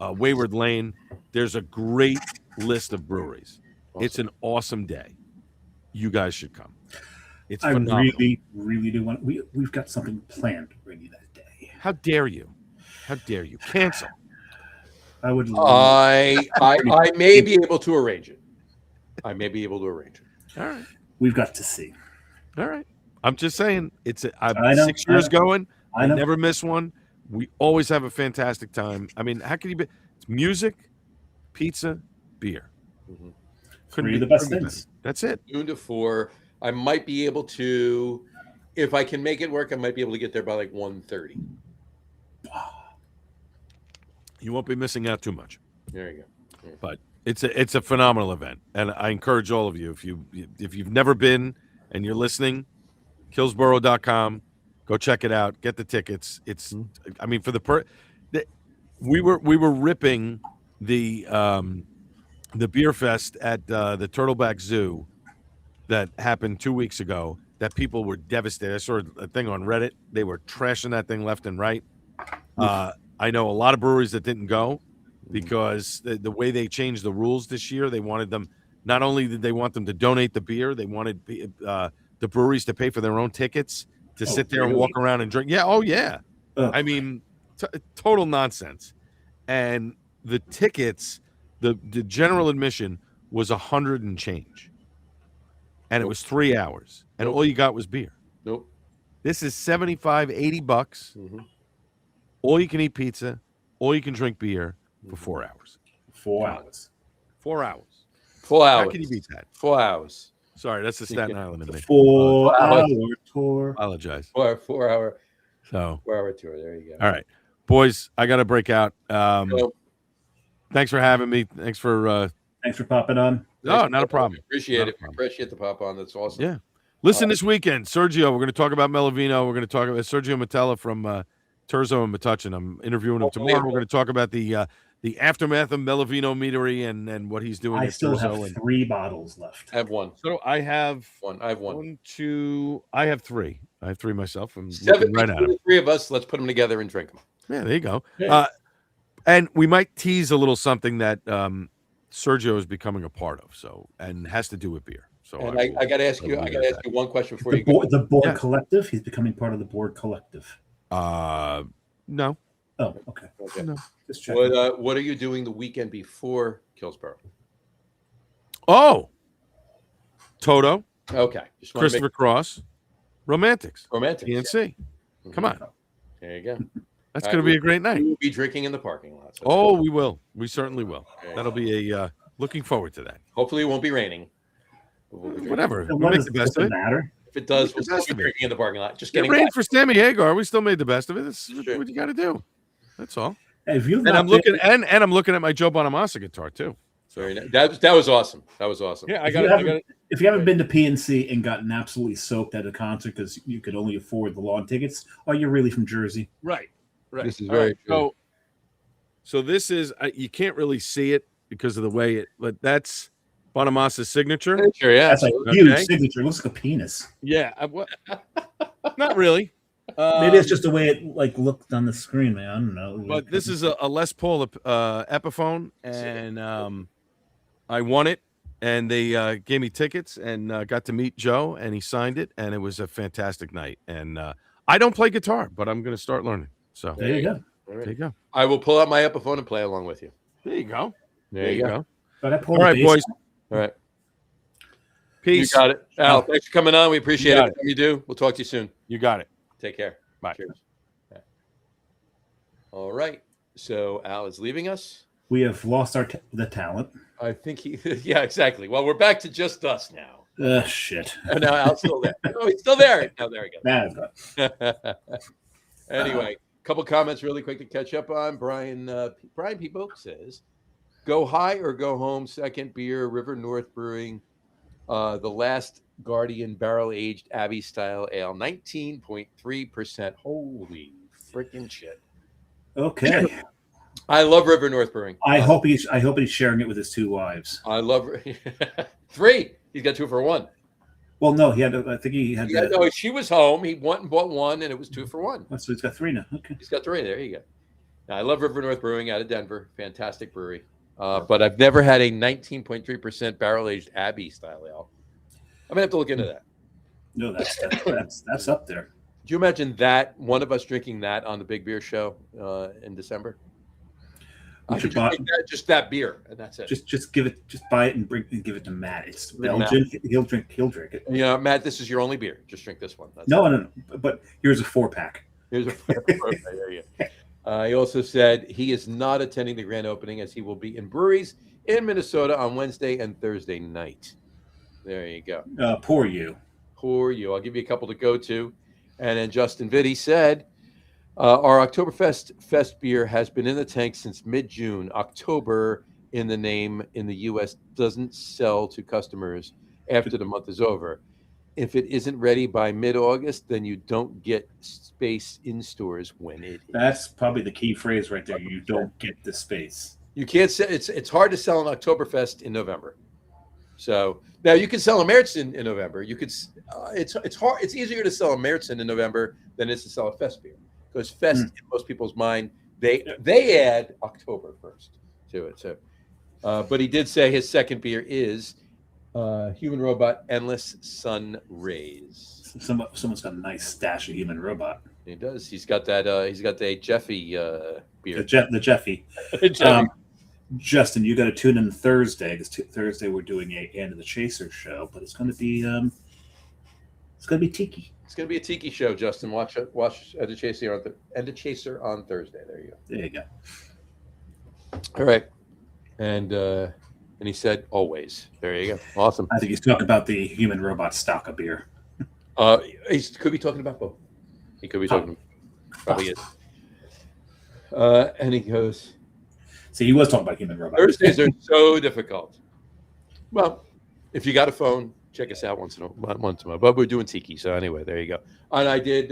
Wayward Lane. There's a great list of breweries. Awesome. It's an awesome day. You guys should come. It's phenomenal. I really, really do want. We've got something planned to bring you that day. How dare you? How dare you? Cancel. I would. I may be able to arrange it. I may be able to arrange it. All right. We've got to see. All right. I'm just saying. I'm 6 years going. I never miss one. We always have a fantastic time. I mean, how can you be? It's music, pizza, beer. Couldn't be the best things. That's it. Noon to 4. I might be able to, if I can make it work, I might be able to get there by like 1:30. You won't be missing out too much. There you go. Yeah. But it's a phenomenal event, and I encourage all of you, if you've never been and you're listening, Killsborough.com, go check it out, get the tickets. It's I mean, for we were ripping the beer fest at the Turtleback Zoo that happened 2 weeks ago. That people were devastated. I saw a thing on Reddit. They were trashing that thing left and right. I know a lot of breweries that didn't go because the way they changed the rules this year, they wanted them, not only did they want them to donate the beer, they wanted the breweries to pay for their own tickets to sit there and walk around and drink. Yeah. Oh, yeah. I mean, total nonsense. And the tickets, the general admission was 100 and change. And it was 3 hours. And all you got was beer. Nope. This is $75, $80. All you can eat pizza, all you can drink beer for 4 hours. 4 hours. 4 hours. 4 hours. How can you beat that? 4 hours. Sorry, that's the Staten Island in me. 4 hour tour. Apologize. 4 hour. So 4 hour tour. There you go. All right, boys, I got to break out. Thanks for having me. Thanks for popping on. No, not a problem. Appreciate it. Appreciate the pop on. That's awesome. Yeah. Listen, this weekend, Sergio, we're going to talk about Melavino. We're going to talk about Sergio Matella from Terzo and Metuchen. I'm interviewing him tomorrow. We're going to talk about the aftermath of Melavino Meadery and what he's doing. I still have 3 bottles left. I have 1. So I have one. I have 1. 1, 2. I have 3. I have 3 myself. I'm 7 right at them. 3 of us. Let's put them together and drink them. Yeah, there you go. Yeah. And we might tease a little something that Sergio is becoming a part of. So and has to do with beer. So And I got to ask you. I got to ask you one question before you go. The board collective. He's becoming part of the board collective. No. Oh, okay. No. Just checking. What are you doing the weekend before Killsborough? Oh, Toto, Okay, just Christopher Cross, Romantics, Romantics. PNC. Come on, There you go. that's going to be a great night. We will be drinking in the parking lot. So Oh, we will. We certainly will. That'll be a looking forward to that. hopefully, it won't be raining. Whatever. And We'll make the best of it. Matter? If it does, we'll Make the still best be of it. drinking in the parking lot. Just It getting rained back. for Sammy Hagar. We still made the best of it. That's Sure. what you got to do. That's all. Hey, if you've And not I'm looking and I'm looking at my Joe Bonamassa guitar too. Very nice. That was awesome. That was awesome. Yeah, If you haven't been to PNC and gotten absolutely soaked at a concert because you could only afford the lawn tickets, are you really from Jersey? Right. This is very true. So this is you can't really see it because of the way it, but that's Bonamassa's signature. Sure, yeah. That's a huge signature. It looks like a penis. Yeah, not really. Maybe it's just the way it looked on the screen, man. I don't know. But this is a Les Paul Epiphone, and I won it, and they gave me tickets, and got to meet Joe, and he signed it, and it was a fantastic night. And I don't play guitar, but I'm going to start learning. So there you go. There you go. I will pull out my Epiphone and play along with you. There you go. There you go. All right, boys. All right. Peace. You got it. Al, thanks for coming on. We appreciate everything you do. We'll talk to you soon. You got it. Take care. Bye. Cheers. All right. So Al is leaving us. We have lost the talent. I think yeah, exactly. Well, we're back to just us now. Shit. And now Al's still there. Oh, he's still there. Oh, there we go. Anyway, a couple comments really quick to catch up on. Brian P. Boak says, go high or go home. Second beer, River North Brewing. The last Guardian barrel-aged Abbey style ale, 19.3%. Holy freaking shit! Okay, I love River North Brewing. I hope he's sharing it with his two wives. I love 3. He's got 2 for 1. Well, no, I think he had. No, she was home. He went and bought 1, and it was 2 for 1. So he's got 3 now. Okay, he's got 3. There you go. Now, I love River North Brewing out of Denver. Fantastic brewery. But I've never had a 19.3% barrel-aged Abbey style ale. I'm gonna have to look into that. No, that's up there. Do you imagine that one of us drinking that on the Big Beer Show in December? I should buy just that beer, and that's it. Just buy it and give it to Matt. It's Belgian. He'll drink it. You know, Matt, this is your only beer. Just drink this one. No. But here's a 4-pack. Here's a 4-pack. There you go. He also said he is not attending the grand opening as he will be in breweries in Minnesota on Wednesday and Thursday night. There you go. Poor you. I'll give you a couple to go to. And then Justin Vitti said, our Oktoberfest beer has been in the tank since mid-June. October in the name in the U.S. doesn't sell to customers after the month is over. If it isn't ready by mid-August, then you don't get space in stores when it is. That's probably the key phrase right there. You don't get the space. You can't sell. It's hard to sell an Oktoberfest in November. So now you can sell a Märzen in November. You could. It's hard. It's easier to sell a Märzen in November than it is to sell a Fest beer because Fest, in most people's mind, they add October 1st to it. So, but he did say his second beer is Human Robot Endless Sun Rays. Someone's got a nice stash of Human Robot. He does. He's got that. He's got the Jeffy beer. The Jeffy. Jeffy. Justin, you got to tune in Thursday because Thursday we're doing a End of the Chaser show, but it's going to be tiki. It's going to be a tiki show, Justin. Watch End of Chaser on Thursday. There you go. There you go. All right, and he said always. There you go. Awesome. I think he's talking about the Human Robot stock of beer. He could be talking about both. He could be talking. Probably is. And he goes. See, he was talking about Human Robot. Thursdays are so difficult. Well, if you got a phone, check us out once in a while. But we're doing tiki, so anyway, there you go. And I did.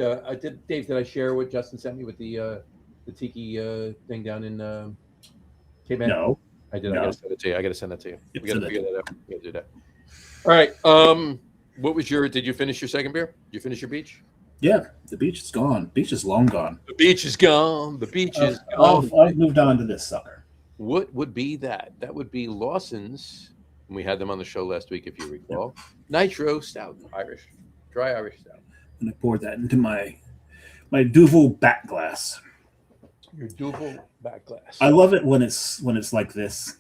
Dave, did I share what Justin sent me with the tiki thing down in Cape Ann? No, I did. No. I gotta send it to you. I gotta send that to you. Yep, We gotta send figure that out. We gotta do that. All right. What was your? Did you finish your second beer? Did you finish your beach? Yeah, the beach is gone. Beach is long gone. The beach is gone. The beach is gone. I've moved on to this sucker. What would be that? That would be Lawson's and we had them on the show last week, if you recall. Nitro Stout, dry Irish Stout. And I poured that into my Duvel back glass. Your Duvel back glass. I love it when it's like this,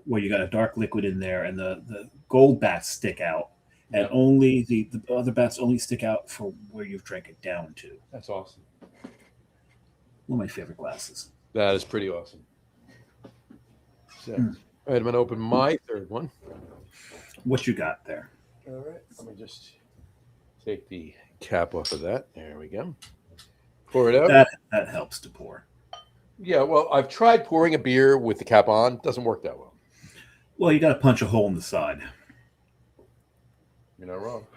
where you got a dark liquid in there, and the gold bats stick out, and only the other bats only stick out for where you've drank it down to. That's awesome. One of my favorite glasses. That is pretty awesome. So, all right, I'm going to open my third one. What you got there? All right, let me just take the cap off of that. There we go. Pour it out. That helps to pour. Yeah, well, I've tried pouring a beer with the cap on. Doesn't work that well. Well, you got to punch a hole in the side. You're not wrong.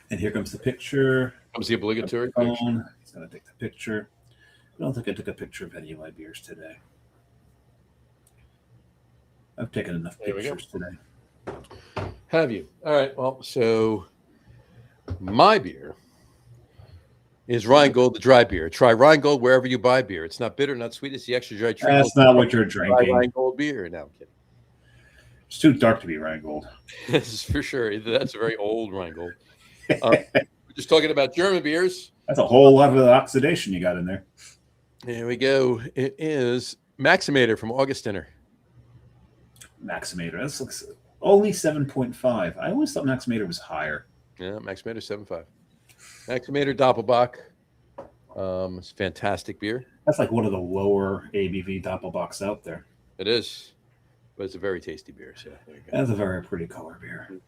And here comes the picture. Comes the obligatory picture. He's going to take the picture. I don't think I took a picture of any of my beers today. I've taken enough pictures today. Have you? All right. Well, so my beer is Rheingold, the dry beer. Try Rheingold wherever you buy beer. It's not bitter, not sweet. It's the extra dry treat. That's not what you're drinking. Rheingold beer. No, I'm kidding. It's too dark to be Rheingold. This is for sure. That's a very old Rheingold. We're just talking about German beers. That's a whole lot of oxidation you got in there. Here we go. It is Maximator from Augustiner. Maximator. This looks only 7.5. I always thought Maximator was higher. Yeah, Maximator 7.5. Maximator Doppelbock. It's fantastic beer. That's like one of the lower ABV Doppelbocks out there. It is, but it's a very tasty beer. So there you go. That's a very pretty color beer.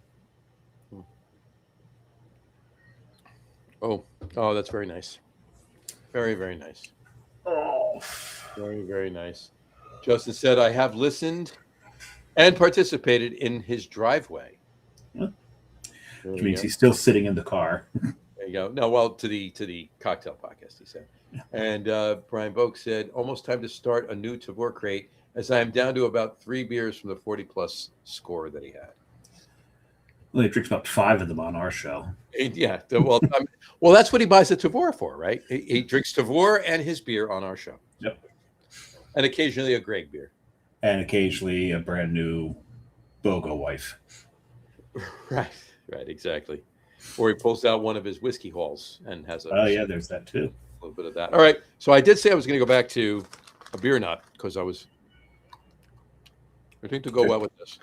Oh, that's very nice. Very, very nice. Oh, very, very nice. Justin said, I have listened and participated in his driveway. Which means he's still sitting in the car. There you go. No, well, to the cocktail podcast, he said. And Brian Boak said, almost time to start a new Tavor crate, as I am down to about 3 beers from the 40-plus score that he had. Well, he drinks about 5 of them on our show. Yeah. Well, that's what he buys the Tavor for, right? He drinks Tavor and his beer on our show. Yep. And occasionally a Greg beer. And occasionally a brand new BOGO wife. Right, exactly. Or he pulls out one of his whiskey hauls and has yeah, there's that too. A little bit of that. All right. So I did say I was going to go back to a beer nut because I think to go well with this.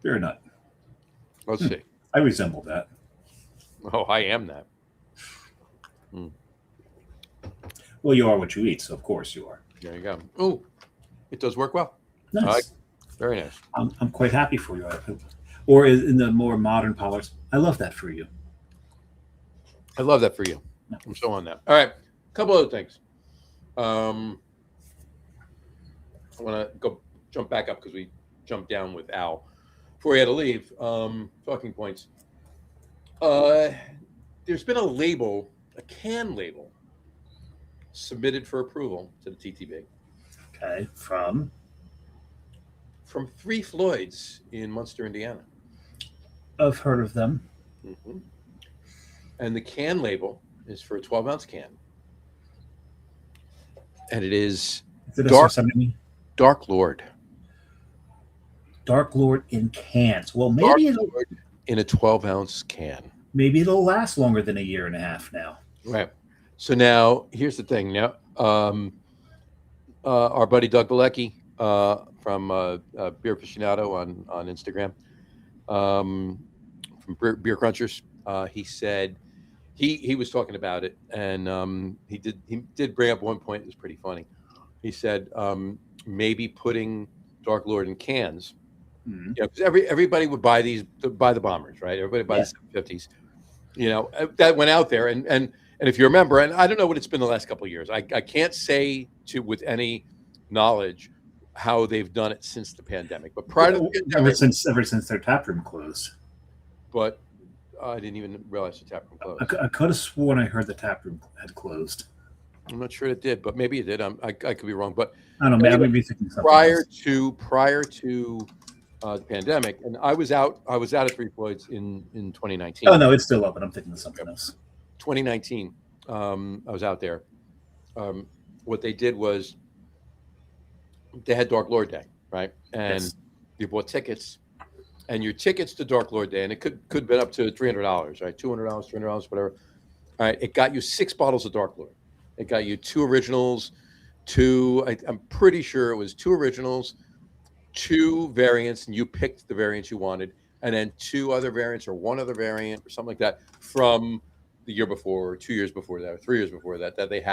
Beer nut. Let's see. I resemble that. Oh, I am that. Well, you are what you eat, so of course you are. There you go. Oh, it does work well. Nice. Very nice. I'm quite happy for you. Or in the more modern parlors, I love that for you. I love that for you. I'm so on that. All right. A couple other things. I want to jump back up because we jumped down with Al before he had to leave. Talking points. There's been a can label, submitted for approval to the TTB. Okay, from 3 Floyds in Munster, Indiana. I've heard of them. Mm-hmm. And the can label is for a 12-ounce can. And it is Dark Lord. Dark Lord in cans. Well, maybe it'll in a 12-ounce can. Maybe it'll last longer than a year and a half now. Right. So now, here's the thing. Now, our buddy Doug Galecki from Beer Aficionado on Instagram, from Beer Crunchers, he said he was talking about it, and he did bring up one point that was pretty funny. He said maybe putting Dark Lord in cans. Mm-hmm. You know, because everybody would buy the bombers, right? Everybody buys the 750s. You know, that went out there, and if you remember, and I don't know what it's been the last couple of years. I can't say with any knowledge how they've done it since the pandemic. But prior to the pandemic, ever since their tap room closed. But I didn't even realize the tap room closed. I could have sworn I heard the tap room had closed. I'm not sure it did, but maybe it did. I could be wrong, but I don't know. Maybe be thinking something prior else. to the pandemic, and I was out at 3 Floyds in 2019. Oh no, it's still open. I'm thinking of something else. 2019, I was out there. What they did was they had Dark Lord Day, right? And you bought tickets, and your tickets to Dark Lord Day, and it could have been up to $300, right? $200, $300, whatever. All right, it got you 6 bottles of Dark Lord. It got you 2 originals, I'm pretty sure it was 2 originals, 2 variants, and you picked the variants you wanted, and then 2 other variants or 1 other variant or something like that from the year before, or 2 years before that, or 3 years before that they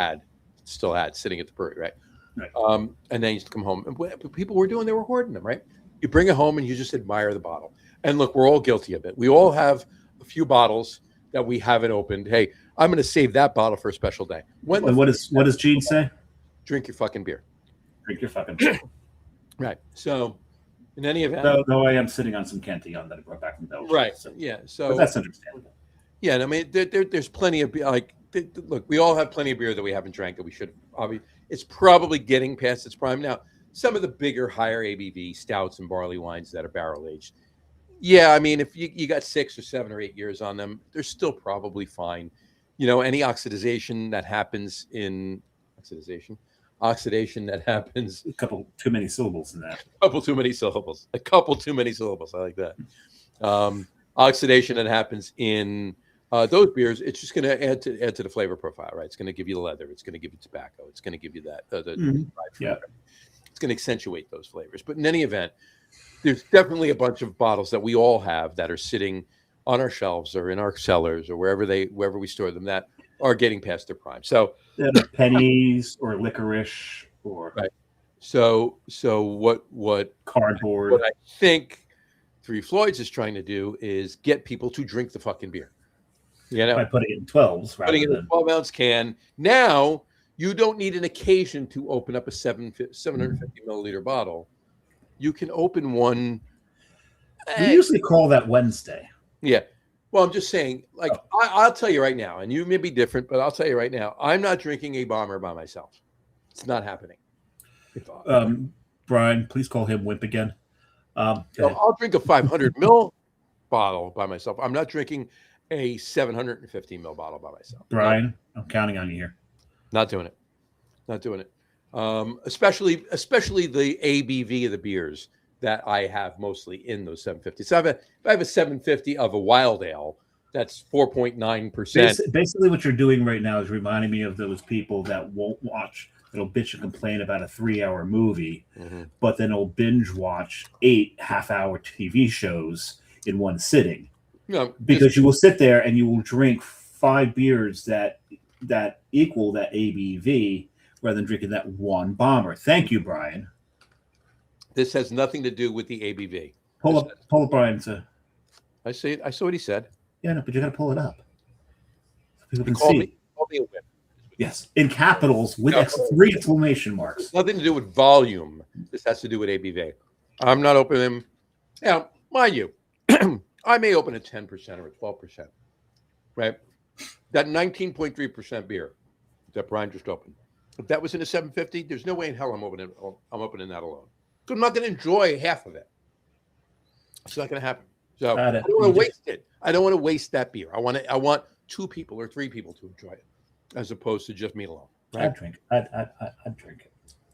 still had sitting at the brewery, right? And then you used to come home, and what people were doing, they were hoarding them, right? You bring it home and you just admire the bottle. And look, we're all guilty of it. We all have a few bottles that we haven't opened. Hey, I'm going to save that bottle for a special day. What does Gene say? Drink your fucking beer. Drink your fucking beer. Right. So, in any event, though I am sitting on some Cantillon that I brought back from Belgium. Right. So, yeah. So but that's understandable. Yeah, and I mean, there's plenty of beer. Like, look, we all have plenty of beer that we haven't drank that we should. It's probably getting past its prime now. Some of the bigger, higher ABV stouts and barley wines that are barrel aged. Yeah, I mean, if you got 6 or 7 or 8 years on them, they're still probably fine. Any oxidation that happens oxidation that happens. A couple too many syllables in that. A couple too many syllables. I like that. Oxidation that happens in those beers, it's just going to add to the flavor profile, right? It's going to give you leather. It's going to give you tobacco. It's going to give you that. It's going to accentuate those flavors. But in any event, there's definitely a bunch of bottles that we all have that are sitting on our shelves or in our cellars or wherever we store them that are getting past their prime. So pennies or licorice or right. So what cardboard? What I think Three Floyds is trying to do is get people to drink the fuccking beer. By putting it in 12s, putting it in a 12-ounce can. Now you don't need an occasion to open up a 750 milliliter bottle. You can open one. We usually call that Wednesday. Yeah. Well, I'm just saying, like, I'll tell you right now, and you may be different, but I'll tell you right now, I'm not drinking a bomber by myself. It's not happening. Brian, please call him Wimp again. I'll drink a 500 mil bottle by myself. I'm not drinking a 750 mil bottle by myself. Brian, I'm counting on you here. Not doing it. Especially the ABV of the beers that I have mostly in those 750. So if I have a 750 of a wild ale, that's 4.9%. Basically, what you're doing right now is reminding me of those people that won't watch, that'll bitch and complain about a 3-hour movie, but then will binge watch 8 half-hour TV shows in one sitting. No, because you will sit there and you will drink 5 beers that equal that ABV rather than drinking that one bomber. Thank you, Brian. This has nothing to do with the ABV. Pull up Brian. I see it. I saw what he said. Yeah, no, but you got to pull it up. So people can call see. Call me a whip. Yes, in capitals with 3 exclamation marks. Nothing to do with volume. This has to do with ABV. I'm not opening. Now, mind you, I may open at 10% or at 12%. Right? That 19.3% beer that Brian just opened. If that was in a 750, there's no way in hell I'm opening that alone. So I'm not going to enjoy half of it. It's not going to happen. So I don't want to waste it. I don't want to waste that beer. I want 2 people or 3 people to enjoy it, as opposed to just me alone. Right? I'd drink. I'd drink it.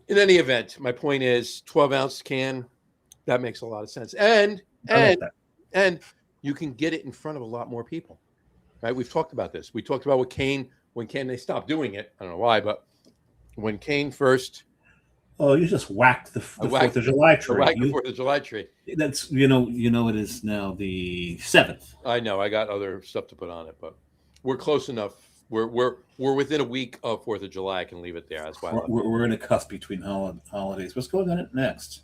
In any event, my point is 12-ounce can. That makes a lot of sense, and you can get it in front of a lot more people. Right? We've talked about this. We talked about when Kane they stopped doing it. I don't know why, but when Kane first. Oh, you just whacked the 4th of July tree. Whacked the 4th of July tree. That's it is now the 7th. I know. I got other stuff to put on it, but we're close enough. We're within a week of 4th of July. I can leave it there. That's why we're in a cusp between holidays. What's going on next?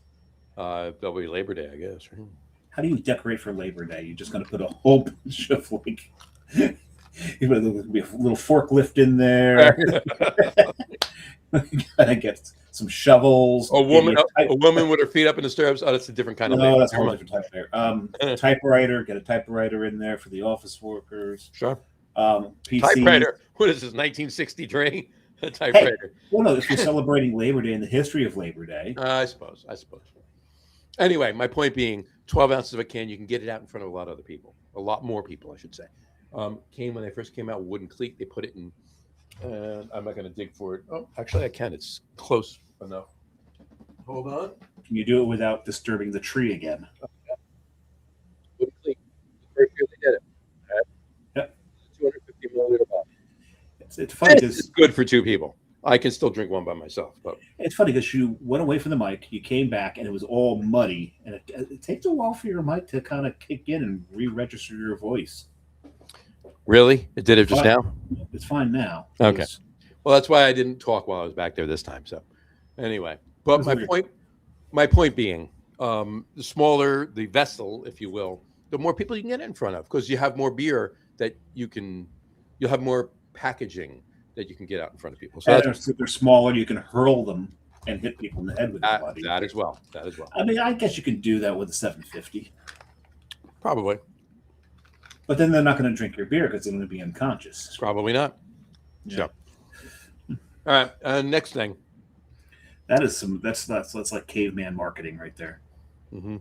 That'll be Labor Day, I guess. Right? How do you decorate for Labor Day? You're just going to put a whole bunch of like. There'll be a little forklift in there. Gotta get some shovels. A woman with her feet up in the stirrups. Oh, that's a different kind of. No, that's a whole different type. Typewriter. Get a typewriter in there for the office workers. Sure. PC. Typewriter. What is this? 1963. A typewriter. Hey, well, no. If you're celebrating Labor Day and the history of Labor Day, I suppose. Anyway, my point being, 12 ounces of a can, you can get it out in front of a lot of other people, a lot more people, I should say. Came when they first came out, wooden cleat. They put it in. I'm not going to dig for it. Oh, actually, I can. It's close enough. Hold on. Can you do it without disturbing the tree again? The first year they did it. Right? Yep. 250 milliliter bottle. It's funny This because is good for two people. I can still drink one by myself, but you went away from the mic, you came back, and it was all muddy, and it takes a while for your mic to kind of kick in and re-register your voice. really, it did it just now. It's fine now. Okay. Well, that's why I didn't talk while I was back there this time. So, anyway, but my point being, the smaller the vessel, if you will, the more people you can get in front of, because you have more beer that you'll have more packaging that you can get out in front of people. So they're smaller. You can hurl them and hit people in the head with your body. That as well. I mean, I guess you can do that with a 750. Probably. But then they're not going to drink your beer because they're going to be unconscious. Probably not. Yeah. So. All right. Next thing. That's like caveman marketing right there. Mm-hmm.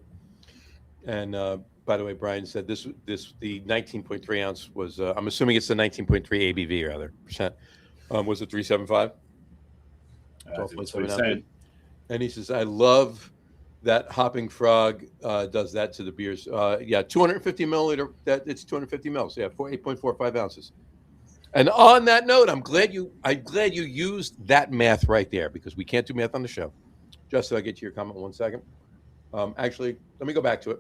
And by the way, Brian said the 19.3 ounce was. I'm assuming it's the 19.3 ABV rather percent. Was it 375? 12.7 ounces. And he says, I love that Hopping Frog does that to the beers. 250 milliliter. It's 250 mils. Yeah, 8.45 ounces. And on that note, I'm glad you used that math right there, because we can't do math on the show. Just so I get to your comment 1 second. Actually, let me go back to it.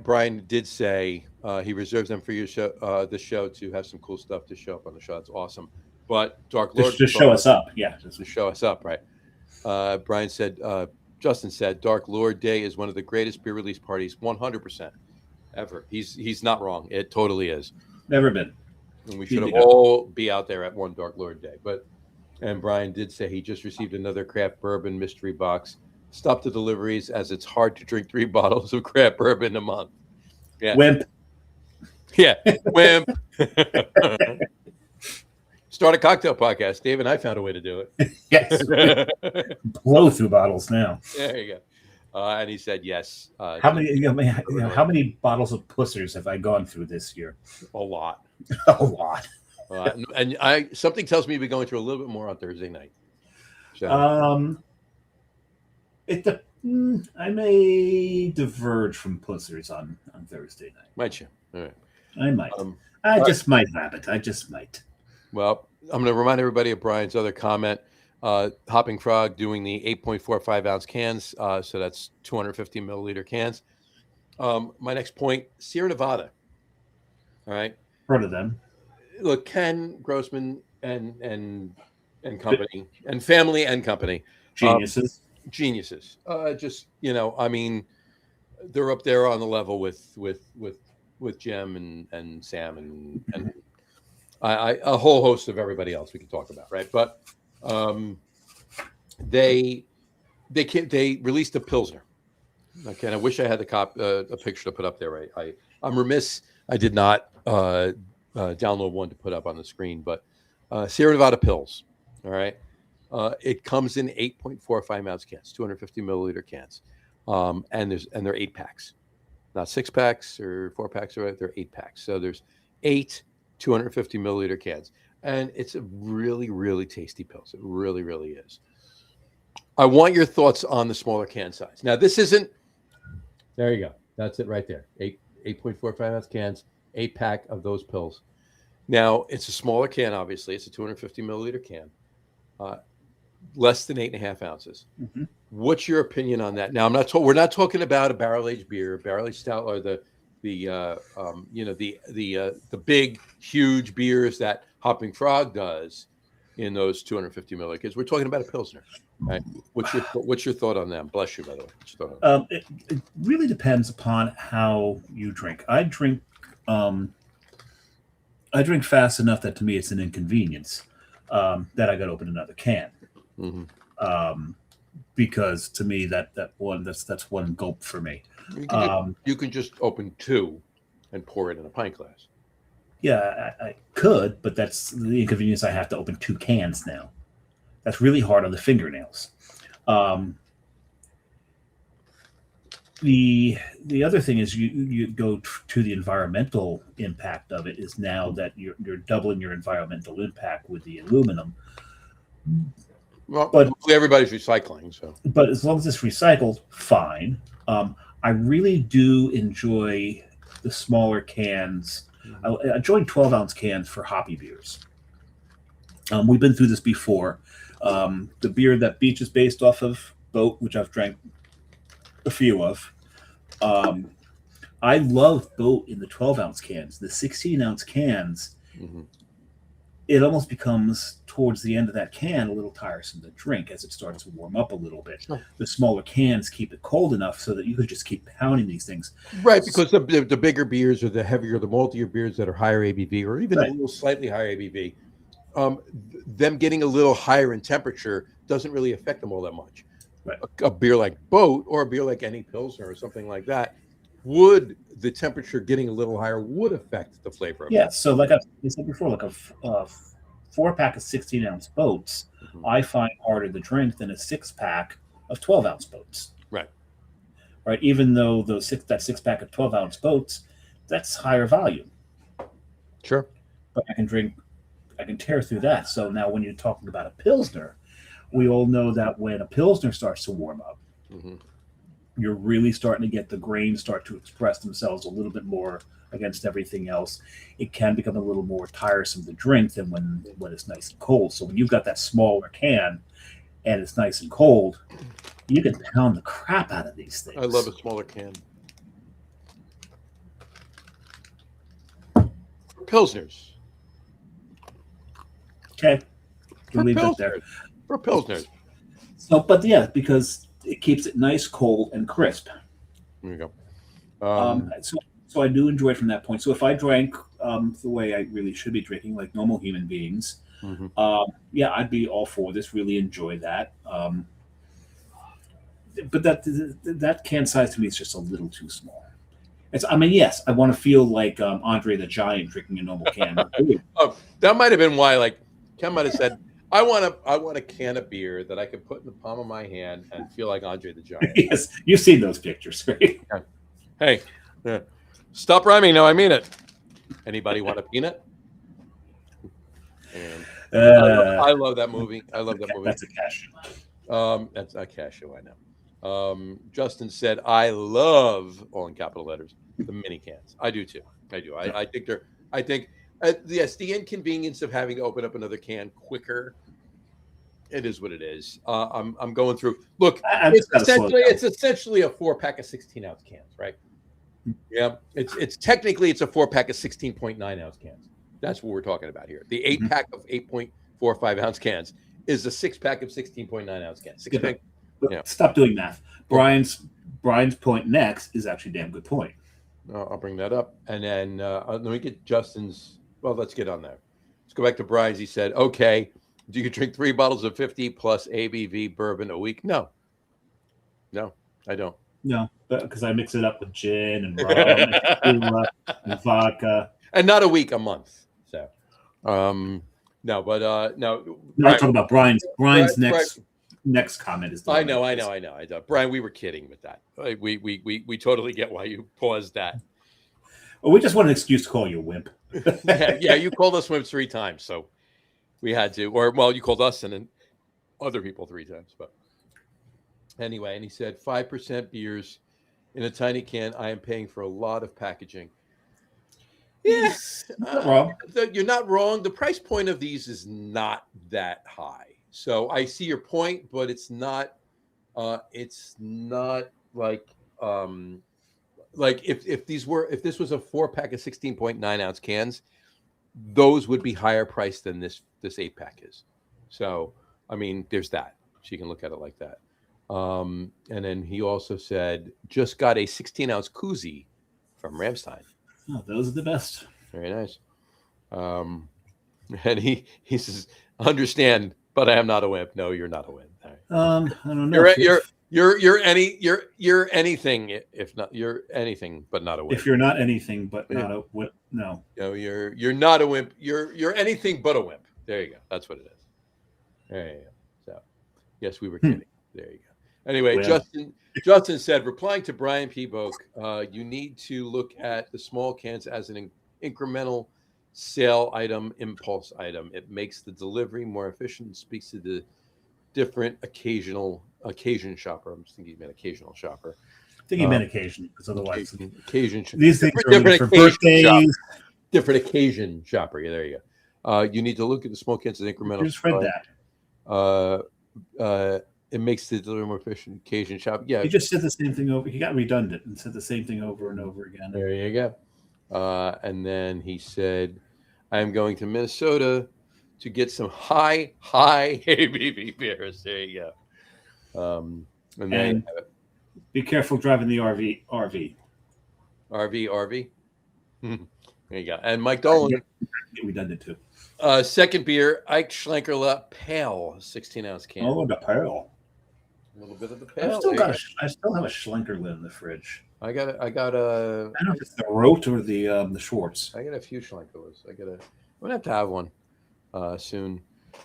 Brian did say he reserves them for your show, the show, to have some cool stuff to show up on the show. That's awesome. But Dark Lord, just show us up, yeah. To show us up, right? Brian said, Justin said, Dark Lord Day is one of the greatest beer release parties, 100% ever. He's not wrong. It totally is. Never been. And we should all be out there at one Dark Lord Day. And Brian did say he just received another craft bourbon mystery box. Stop the deliveries, as it's hard to drink 3 bottles of craft bourbon a month. Yeah. Wimp. Yeah, wimp. Start a cocktail podcast. Dave and I found a way to do it. Yes. Blow through bottles now. There you go. And he said yes. How many bottles of Pussers have I gone through this year? A lot. A lot. And something tells me we're going through a little bit more on Thursday night. So. I may diverge from Pussers on Thursday night. Might you? All right. I might. I just might have it. I just might. Well, I'm going to remind everybody of Brian's other comment. Hopping Frog doing the 8.45 ounce cans. So that's 250 milliliter cans. My next point, Sierra Nevada. All right. Heard of them. Look, Ken Grossman and company and family and company. Geniuses. Geniuses. Just, I mean, they're up there on the level with Jem and Sam and a whole host of everybody else we could talk about, right? But they released a Pilsner. Okay, and I wish I had a picture to put up there. Right, I'm remiss. I did not download one to put up on the screen, but Sierra Nevada Pils. All right, it comes in 8.45 ounce cans, 250 milliliter cans, and they're 8 packs, not 6 packs or 4 packs, or they're 8 packs. So there's 8 250 milliliter cans, and it's a really, really tasty Pils. It really, really is. I want your thoughts on the smaller can size. Now, this isn't. There you go. That's it right there. 8.45 ounce cans, 8 pack of those Pils. Now, it's a smaller can. Obviously, it's a 250 milliliter can, less than 8.5 ounces. Mm-hmm. What's your opinion on that? Now, we're not talking about a barrel aged beer, barrel aged stout, or the big, huge beers that Hopping Frog does in those 250 milliliters. We're talking about a Pilsner, right? What's your thought on them? Bless you, by the way. What's your thought on them? It really depends upon how you drink. I drink fast enough that to me it's an inconvenience that I got to open another can. Mm-hmm. Because to me that's one gulp for me. You can just open 2 and pour it in a pint glass. Yeah, I could, but that's the inconvenience. I have to open 2 cans now. That's really hard on the fingernails. The other thing is you go to the environmental impact of it is now that you're doubling your environmental impact with the aluminum. Well, But hopefully everybody's recycling. So, but as long as it's recycled, fine. I really do enjoy the smaller cans. I enjoy 12-ounce cans for hoppy beers. We've been through this before. The beer that Beach is based off of, Boat, which I've drank a few of. I love Boat in the 12-ounce cans. The 16-ounce cans, it almost becomes towards the end of that can a little tiresome to drink as it starts to warm up a little bit. Sure. The smaller cans keep it cold enough so that you could just keep pounding these things. right, because the bigger beers or the heavier, the maltier beers that are higher ABV or even a little slightly higher ABV, them getting a little higher in temperature doesn't really affect them all that much. Right. A beer like Boat or a beer like any Pilsner or something like that, would the temperature getting a little higher would affect the flavor of it. So like I said before, like a 4-pack of 16-ounce Boats, I find harder to drink than a 6-pack of 12-ounce Boats. Right. Even though that 6-pack of 12-ounce Boats, that's higher volume. Sure. But I can tear through that. So now when you're talking about a Pilsner, we all know that when a Pilsner starts to warm up, you're really starting to get the grains start to express themselves a little bit more against everything else. It can become a little more tiresome to drink than when it's nice and cold. So when you've got that smaller can and it's nice and cold, you can pound the crap out of these things. I love a smaller can. Pilsners. Okay. For We'll leave Pilsners. it there. For Pilsners. So, but yeah, because it keeps it nice, cold, and crisp. There you go. So I do enjoy it from that point. So if I drank the way I really should be drinking, like normal human beings, I'd be all for this. Really enjoy that. But that can size to me is just a little too small. Yes, I want to feel like Andre the Giant drinking a normal can. That might have been why, like Ken might have said, I want a can of beer that I could put in the palm of my hand and feel like Andre the Giant. Yes, you've seen those pictures, right? Hey, stop rhyming. No, I mean it. Anybody want a peanut? I love that movie. I love that movie. That's a cash. That's a cashew, I know. Justin said, I love, all in capital letters, the mini cans. I do too. I do. I think yes, the inconvenience of having to open up another can quicker. It is what it is. I'm going through. Look, it's essentially a 4-pack of 16-ounce cans, right? Yeah, it's technically it's a 4-pack of 16.9-ounce cans. That's what we're talking about here. The 8-pack of 8.45-ounce cans is a 6-pack of 16.9-ounce cans. Stop doing math. Brian's point next is actually a damn good point. I'll bring that up, and then let me get Justin's. Well, let's get on there. Let's go back to Brian's. He said, "Okay, do you drink 3 bottles of 50 plus ABV bourbon a week?" No, I don't. No, because I mix it up with gin and rum and vodka, and not a week, a month. So, no, but no. I'm talking about Brian's next comment is. I know. Brian, we were kidding with that. We totally get why you paused that. Well, we just want an excuse to call you a wimp. yeah, you called us wimps 3 times, so we had to. Or well, you called us and then other people 3 times, but anyway. And he said 5% beers in a tiny can. I am paying for a lot of packaging. Yes, not wrong. You're not wrong. The price point of these is not that high. So I see your point, but it's not like if this was a 4-pack of 16.9-ounce cans, those would be higher priced than this 8-pack is. So I mean, there's that. So you can look at it like that. And then he also said, just got a 16-ounce koozie from Ramstein. Oh, those are the best. Very nice. And he says, understand, but I am not a wimp. No, you're not a wimp. Right. I don't know. You're anything if not you're anything but not a wimp. If you're not anything but not a wimp, no. No, you're not a wimp. You're anything but a wimp. There you go. That's what it is. There you go. So yes, we were kidding. There you go. Anyway, well. Justin said, replying to Brian P. Boak, you need to look at the small cans as an incremental sale item, impulse item. It makes the delivery more efficient, speaks to the different occasion shopper. I'm just thinking you meant occasional shopper. I think he meant occasion, because otherwise occasion these things are different for birthdays. Different occasion shopper. Yeah, there you go. You need to look at the small cans as incremental. You just read that. It makes the delivery more efficient. Occasion shop. Yeah. He just said the same thing over. He got redundant and said the same thing over and over again. There you go. And then he said, "I'm going to Minnesota to get some high ABV beers." There you go. And then be careful driving the RV. There you go. And Mike Dolan. Redundant too. Second beer, Ike Schlenkerla Pale, 16-ounce can. Oh, the pale. A little bit of the pale. I still have a Schlenkerla in the fridge. I got a. I don't know if it's the Rote or the Schwartz. I got a few Schlenkerlas. I'm gonna have one soon.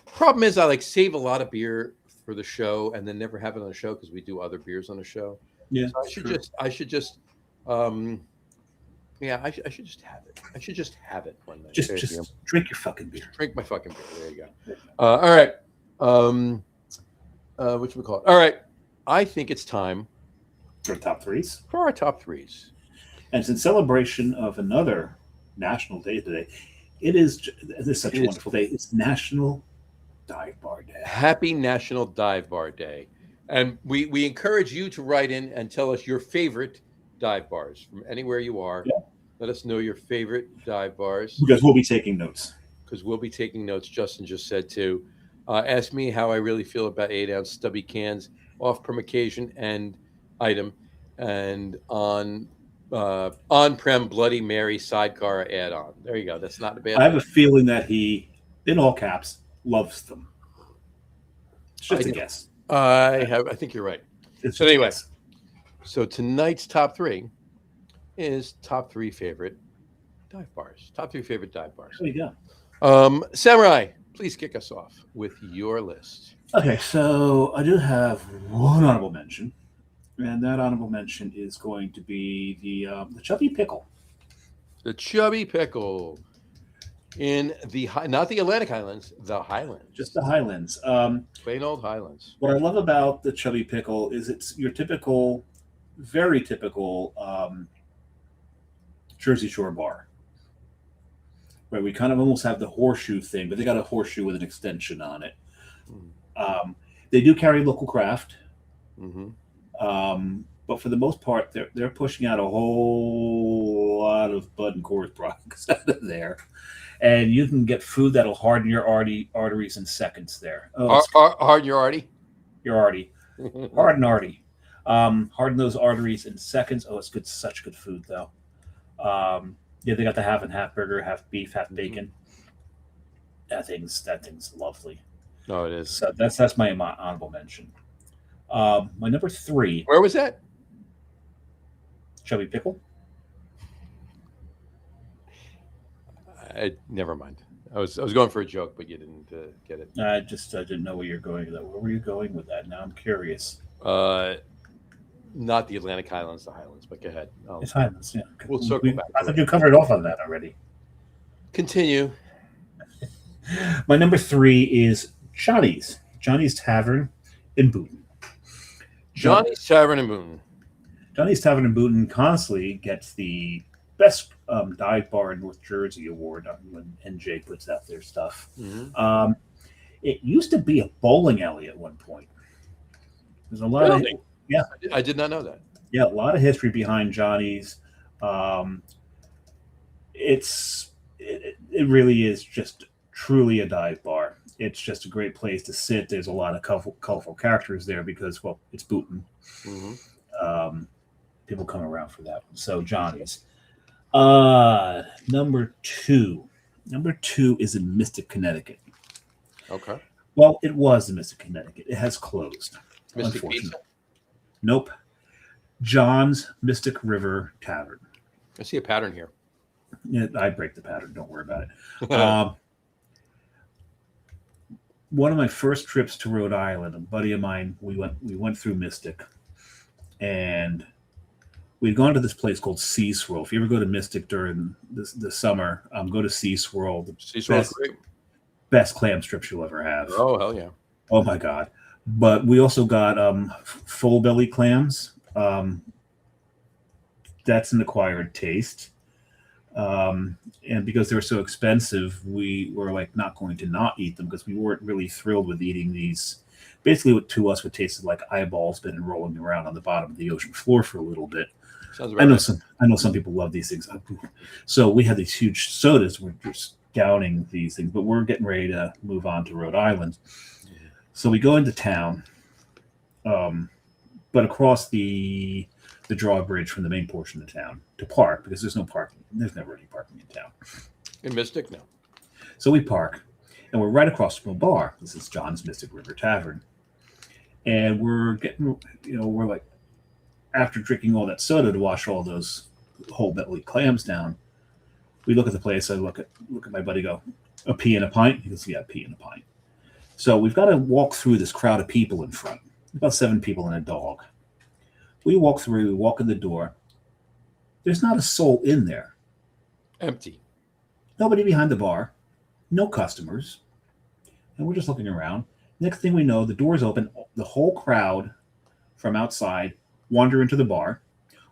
Problem is, I save a lot of beer for the show and then never have it on the show because we do other beers on the show. Yeah, so I should just I should just have it. I should just have it one night. Just drink your fucking beer. Drink my fucking beer. There you go. All right. Whatchamacallit? All right. I think it's time for our top threes. And it's in celebration of another national day today. This is such a wonderful day. It's National Dive Bar Day. Happy National Dive Bar Day. And we encourage you to write in and tell us your favorite dive bars from anywhere you are. Yeah. Let us know your favorite dive bars. Because we'll be taking notes. Justin just said too. Ask me how I really feel about 8-ounce stubby cans, off-prem occasion and item, and on-prem Bloody Mary sidecar add-on. There you go. That's not a bad. I have a feeling that he, in all caps, loves them. It's just a guess. I think you're right. So anyway, so tonight's top three is top three favorite dive bars. Top three favorite dive bars. There you go. Samurai, please kick us off with your list. Okay, so I do have one honorable mention, and that honorable mention is going to be the Chubby Pickle. The Chubby Pickle in not the Atlantic Highlands, the Highlands. Just the Highlands. Plain old Highlands. What I love about the Chubby Pickle is it's your typical, very typical Jersey Shore bar. Right, we kind of almost have the horseshoe thing, but they got a horseshoe with an extension on it. They do carry local craft, but for the most part, they're pushing out a whole lot of Bud and Coors products out of there, and you can get food that'll harden your arteries in seconds there. Harden your artery? Your artery. Harden artery. Harden those arteries in seconds. Oh, it's good, such good food though. Yeah, they got the half and half burger, half beef, half bacon. That thing's lovely. Oh, it is. So that's my honorable mention. My number 3. Where was that? Chubby Pickle. Never mind. I was going for a joke, but you didn't get it. I didn't know where you're going with that. Where were you going with that? Now I'm curious. Not the Atlantic Highlands, the Highlands, but go ahead. It's Highlands, yeah. We'll circle back. I thought you covered off on that already. Continue. My number 3 is Johnny's Tavern in Boonton. Johnny's Tavern in Boonton. Johnny's Tavern in Boonton constantly gets the best dive bar in North Jersey award when NJ puts out their stuff. It used to be a bowling alley at one point. There's a lot of I did not know that. Yeah, a lot of history behind Johnny's. It really is just truly a dive bar. It's just a great place to sit. There's a lot of colorful characters there because, well, it's Boonton. People come around for that one. So Johnny's. Number 2. Number 2 is in Mystic, Connecticut. Okay. Well, it was in Mystic, Connecticut. It has closed. Mystic Pizza? Nope. John's Mystic River Tavern. I see a pattern here. Yeah, I break the pattern. Don't worry about it. One of my first trips to Rhode Island, a buddy of mine, we went through Mystic, and we'd gone to this place called Sea Swirl. If you ever go to Mystic during the summer, go to Sea Swirl. Sea Swirl's great. Best clam strips you'll ever have. Oh, hell yeah. Oh, my God. But we also got full belly clams. That's an acquired taste. And because they were so expensive, we were like not going to not eat them because we weren't really thrilled with eating these. Basically, what to us would taste like eyeballs been rolling around on the bottom of the ocean floor for a little bit. Sounds about right. I know some people love these things. So we had these huge sodas. We're just downing these things, but we're getting ready to move on to Rhode Island. So we go into town, but across the drawbridge from the main portion of town to park because there's no parking. There's never any parking in town. In Mystic, no. So we park, and we're right across from a bar. This is John's Mystic River Tavern, and we're getting, we're like, after drinking all that soda to wash all those whole belly clams down, we look at the place. I look at my buddy. Go, a pea and a pint. He goes, yeah, a pea and a pint. So we've got to walk through this crowd of people in front. About 7 people and a dog. We walk through, we walk in the door. There's not a soul in there. Empty. Nobody behind the bar. No customers. And we're just looking around. Next thing we know, the door's open. The whole crowd from outside wander into the bar.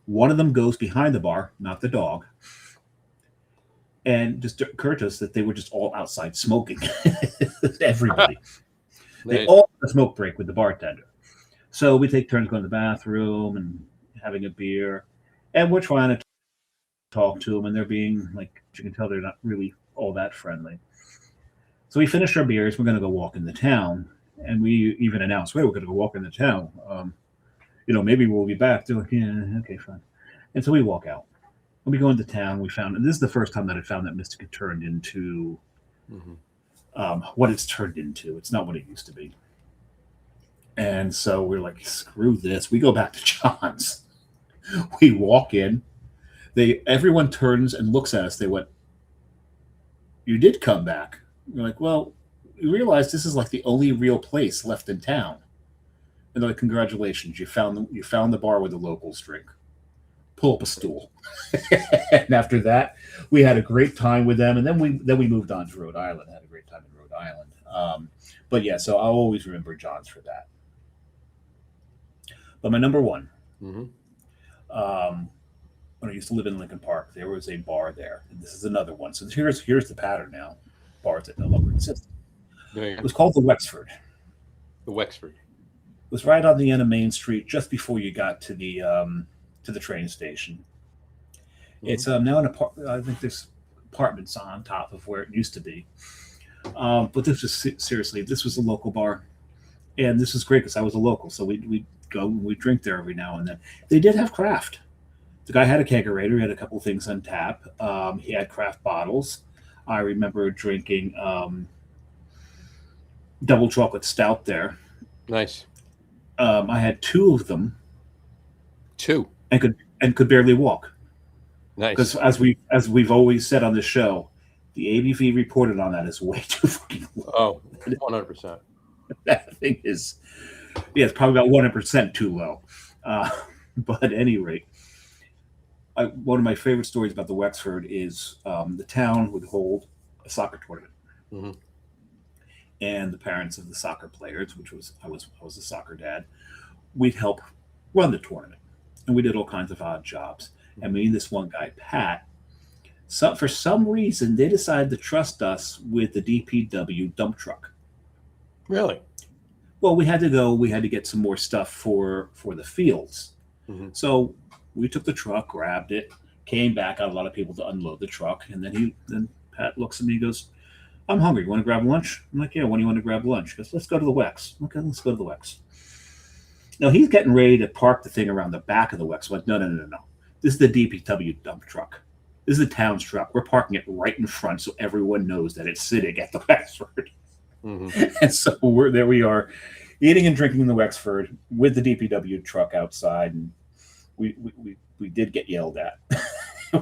One of them goes behind the bar, not the dog. And just occurred to us that they were just all outside smoking. Everybody. They all had a smoke break with the bartender. So we take turns going to the bathroom and having a beer. And we're trying to talk to them. And they're being, like, you can tell they're not really all that friendly. So we finish our beers. We're going to go walk in the town. And we even announced, wait, we're going to go walk in the town. Maybe we'll be back. They're like, yeah, okay, fine. And so we walk out. When we go into town, we found, and this is the first time that I found that Mystic had turned into what it's turned into. It's not what it used to be. And so we're like, screw this. We go back to John's. We walk in. Everyone turns and looks at us. They went, you did come back. We're like, well, we realized this is like the only real place left in town. And they're like, congratulations, you found the bar where the locals drink. Pull up a stool. And after that, we had a great time with them. And then we moved on to Rhode Island. Had a great time in Rhode Island. But yeah, so I'll always remember John's for that. But my number one, when I used to live in Lincoln Park, there was a bar there. And this is another one. So here's the pattern now. Bars that no longer exist. It was called the Wexford. The Wexford. It was right on the end of Main Street, just before you got to the train station. It's now an apartment. I think there's apartments on top of where it used to be. But this was seriously, this was a local bar, and this was great because I was a local, so we go and we drink there every now and then. They did have craft. The guy had a kegerator. He had a couple of things on tap. He had craft bottles. I remember drinking double chocolate stout there. Nice. I had 2 of them. 2. And could barely walk. Nice. Because as we've always said on this show, the ABV reported on that is way too fucking low. Oh, 100%. That thing is, it's probably about 1% too low. But at any rate, one of my favorite stories about the Wexford is the town would hold a soccer tournament. Mm-hmm. And the parents of the soccer players, which was I was a soccer dad, we'd help run the tournament. And we did all kinds of odd jobs. And me and this one guy, Pat, for some reason, they decided to trust us with the DPW dump truck. Really? Well, we had to get some more stuff for the fields. Mm-hmm. So we took the truck, grabbed it, came back, got a lot of people to unload the truck. And then Pat looks at me and goes, I'm hungry. You want to grab lunch? I'm like, yeah, when do you want to grab lunch? He goes, let's go to the Wex. Okay, let's go to the Wex. Now, he's getting ready to park the thing around the back of the Wex. I'm like, no. This is the DPW dump truck. This is the town's truck. We're parking it right in front so everyone knows that it's sitting at the Wexford. Mm-hmm. And so we are eating and drinking in the Wexford with the DPW truck outside. And we did get yelled at.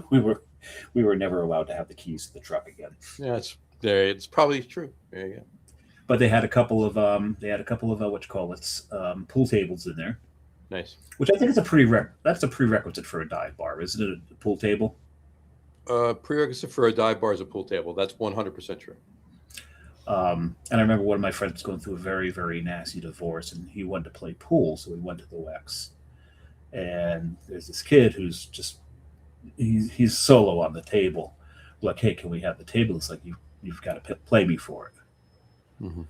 we were never allowed to have the keys to the truck again. Yeah, it's probably true. There you go. But they had a couple of pool tables in there. Nice. Which I think is that's a prerequisite for a dive bar, isn't it? A pool table. Prerequisite for a dive bar is a pool table. That's 100% true. And I remember one of my friends was going through a very, very nasty divorce, and he wanted to play pool, so we went to the Wex. And there's this kid who's just he's solo on the table. Like, hey, can we have the table? It's like you've got to play me for it. Mm-hmm.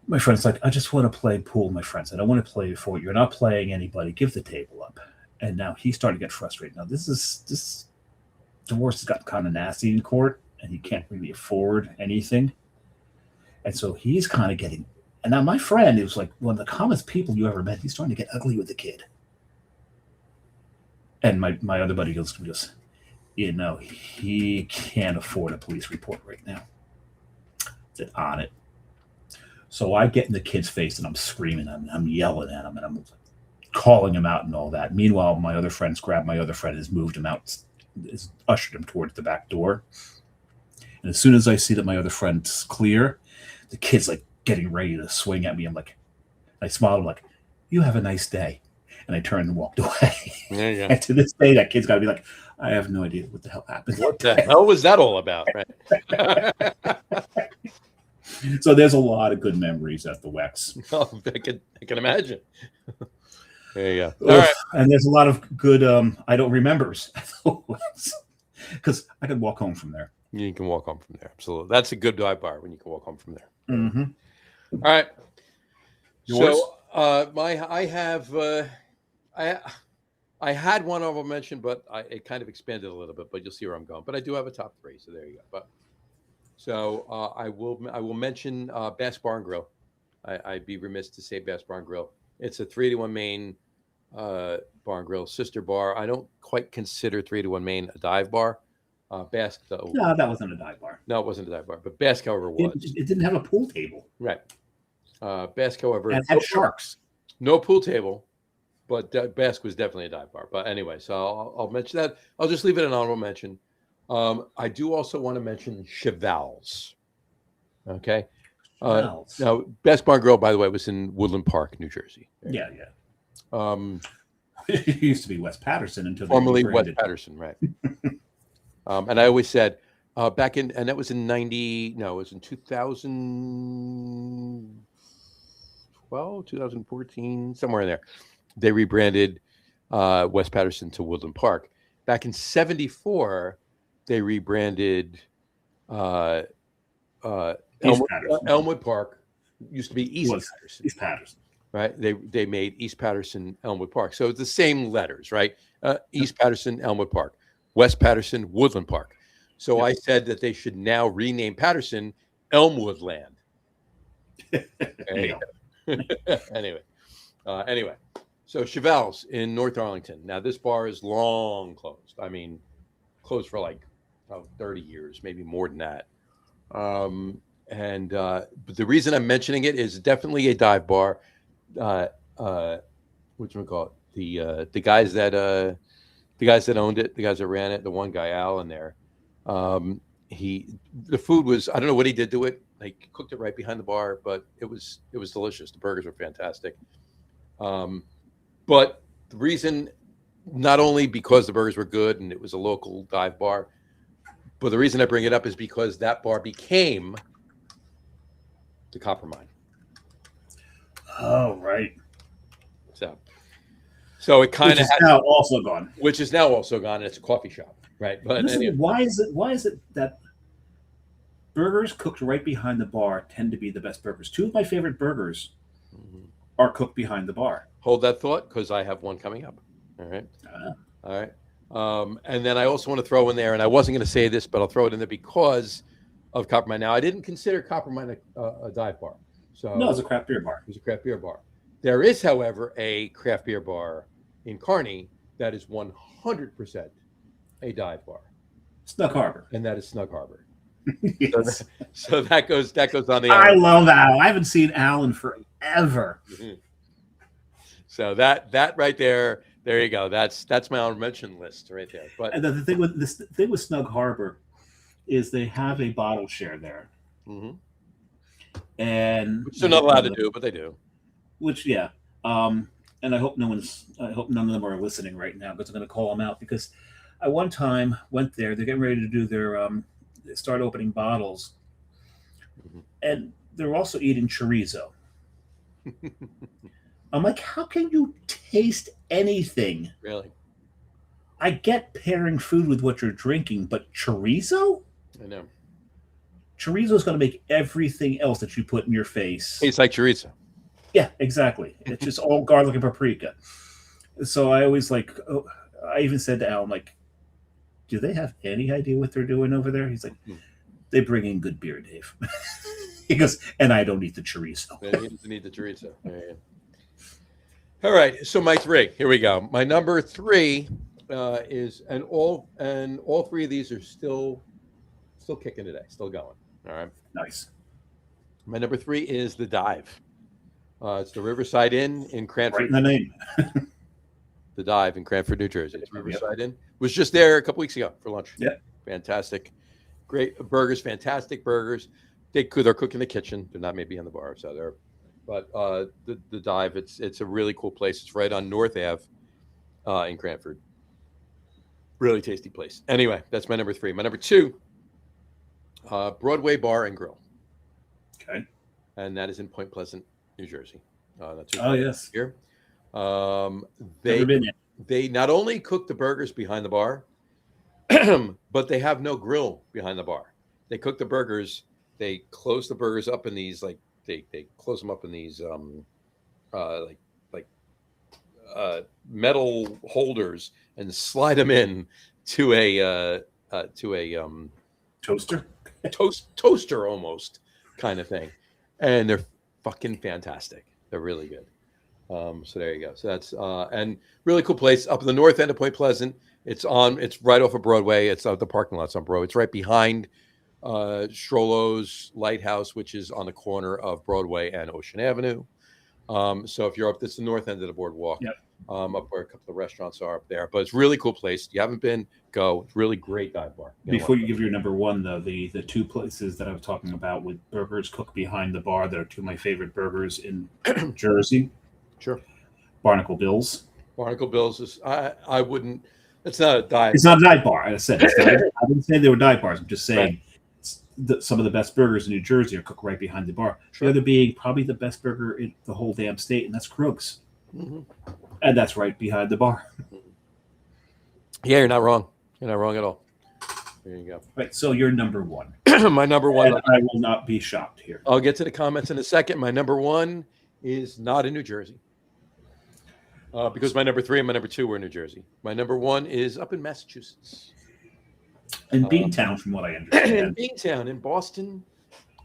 My friend's like, I just want to play pool. My friend said, I want to play for you. You're not playing anybody. Give the table up. And now he's starting to get frustrated. Now this divorce has got kind of nasty in court, and he can't really afford anything. And so he's kind of getting. And now my friend, it was like one of the calmest people you ever met. He's starting to get ugly with the kid. And my other buddy goes to me, he can't afford a police report right now. I said, on it. So I get in the kid's face and I'm screaming, I'm yelling at him, and I'm calling him out and all that. Meanwhile, my other friends grabbed my other friend, has moved him out, has ushered him towards the back door. And as soon as I see that my other friend's clear, the kid's like getting ready to swing at me. I smiled, I'm like, you have a nice day. And I turned and walked away. Yeah. And to this day, that kid's got to be like, I have no idea what the hell happened. What the hell was that all about? Right? So there's a lot of good memories at the Wex. Oh, I can imagine. There you go. All right. And there's a lot of good I don't remembers at the Wex, because I could walk home from there. You can walk home from there. Absolutely. That's a good dive bar when you can walk home from there. Mm-hmm. All right. Yours? So I had one honorable mention, but it kind of expanded a little bit, but you'll see where I'm going. But I do have a top three, so there you go. But so I will mention Bass Bar and Grill. I'd be remiss to say Bass Bar and Grill. It's a 381 Main bar and grill sister bar. I don't quite consider 381 Main a dive bar. Bask, though. No, that wasn't a dive bar. No, it wasn't a dive bar, but Bask, however, was. It didn't have a pool table. Right. Bask, however, and had sharks. No pool table, but Bask was definitely a dive bar. But anyway, so I'll mention that. I'll just leave it an honorable mention. I do also want to mention Cheval's. Okay. Now, Best Bar and Grill, by the way, was in Woodland Park, New Jersey. Yeah. It used to be West Patterson until formerly West Patterson, right? And I always said back in, and that was in 2012, 2014, somewhere in there. They rebranded West Patterson to Woodland Park. Back in 74, they rebranded Elmwood Park. Used to be East Patterson. East Patterson. Right? They made East Patterson, Elmwood Park. So it's the same letters, right? East Patterson, Elmwood Park. West Patterson, Woodland Park. So I said that they should now rename Patterson Elmwood Land. Anyway, so Cheval's in North Arlington. Now this bar is long closed. I mean, closed for like 30 years, maybe more than that. But the reason I'm mentioning it is definitely a dive bar. Whatchamacallit? The guys that owned it, the guys that ran it, the one guy, Al, in there. The food was, I don't know what he did to it. Like, cooked it right behind the bar, but it was delicious. The burgers were fantastic. But the reason, not only because the burgers were good and it was a local dive bar, but the reason I bring it up is because that bar became the Copper Mine. Oh, right. So it kind of now also gone. Which is now also gone, and it's a coffee shop, right? But anyway. Why is it that burgers cooked right behind the bar tend to be the best burgers? Two of my favorite burgers are cooked behind the bar. Hold that thought, because I have one coming up. All right. All right. And then I also want to throw in there, and I wasn't going to say this, but I'll throw it in there because of Copper Mine. Now, I didn't consider Copper Mine a dive bar. So no, it's a craft beer bar. It's a craft beer bar. There is, however, a craft beer bar in Kearney that is 100% a dive bar. Snug Harbor. And that is Snug Harbor. Yes. So that goes on the. I love Al. I haven't seen Alan forever. Mm-hmm. So that right there you go. That's my honorable mention list right there. But and the thing with Snug Harbor is they have a bottle share there. Mm-hmm. And which they're not allowed to do, but they do. Which, yeah. And I hope none of them are listening right now, because I'm going to call them out, because I one time went there. They're getting ready to do their start opening bottles and they're also eating chorizo. I'm like, how can you taste anything? Really? I get pairing food with what you're drinking, but chorizo? I know. Chorizo is going to make everything else that you put in your face. Tastes like chorizo. Yeah, exactly. It's just all garlic and paprika. So I always I even said to Al, I'm like, do they have any idea what they're doing over there? He's like, they bring in good beer, Dave. He goes, and I don't eat the chorizo. He doesn't eat the chorizo. Yeah. All right, so my 3. Here we go. My number 3 is, and all 3 of these are still kicking today, still going. All right. Nice. My number 3 is the Dive. It's the Riverside Inn in Cranford. Right in the name. The Dive in Cranford, New Jersey. It's Riverside Inn. Was just there a couple weeks ago for lunch. Yeah. Fantastic. Great burgers, fantastic burgers. They're cooking in the kitchen. They're not maybe in the bar, so they're. But the Dive, it's a really cool place. It's right on North Ave in Cranford. Really tasty place. Anyway, that's my number 3. My number 2, Broadway Bar and Grill. Okay. And that is in Point Pleasant, New Jersey. Yes. Here. They not only cook the burgers behind the bar, but they have no grill behind the bar. They cook the burgers. They close the burgers up in these they close them up in these metal holders and slide them in to a toaster, toaster almost kind of thing, and they're fucking fantastic. They're really good. So there you go. So that's and really cool place up in the north end of Point Pleasant. It's right off of Broadway. It's the parking lot's on Broadway. It's right behind Strollo's Lighthouse, which is on the corner of Broadway and Ocean Avenue. So if you're up, that's the north end of the boardwalk. Yep. Up where a couple of restaurants are up there. But it's a really cool place. If you haven't been, go. It's really great dive bar. Before you give your number 1, though, the 2 places that I was talking about with burgers cooked behind the bar, that are 2 of my favorite burgers in Jersey. Sure. Barnacle Bill's. Barnacle Bill's is I wouldn't. It's not a dive. It's not a dive bar. I said it's not, I didn't say they were dive bars. I'm just saying some of the best burgers in New Jersey are cooked right behind the bar. Sure. The other being probably the best burger in the whole damn state, and that's Krug's. Mm-hmm. And that's right behind the bar. Yeah, you're not wrong. You're not wrong at all. There you go. Right. So you're number 1. My number 1. And I will not be shocked here. I'll get to the comments in a second. My number 1 is not in New Jersey. Because my number 3 and my number 2 were in New Jersey. My number 1 is up in Massachusetts. In Beantown, from what I understand. In Beantown, in Boston.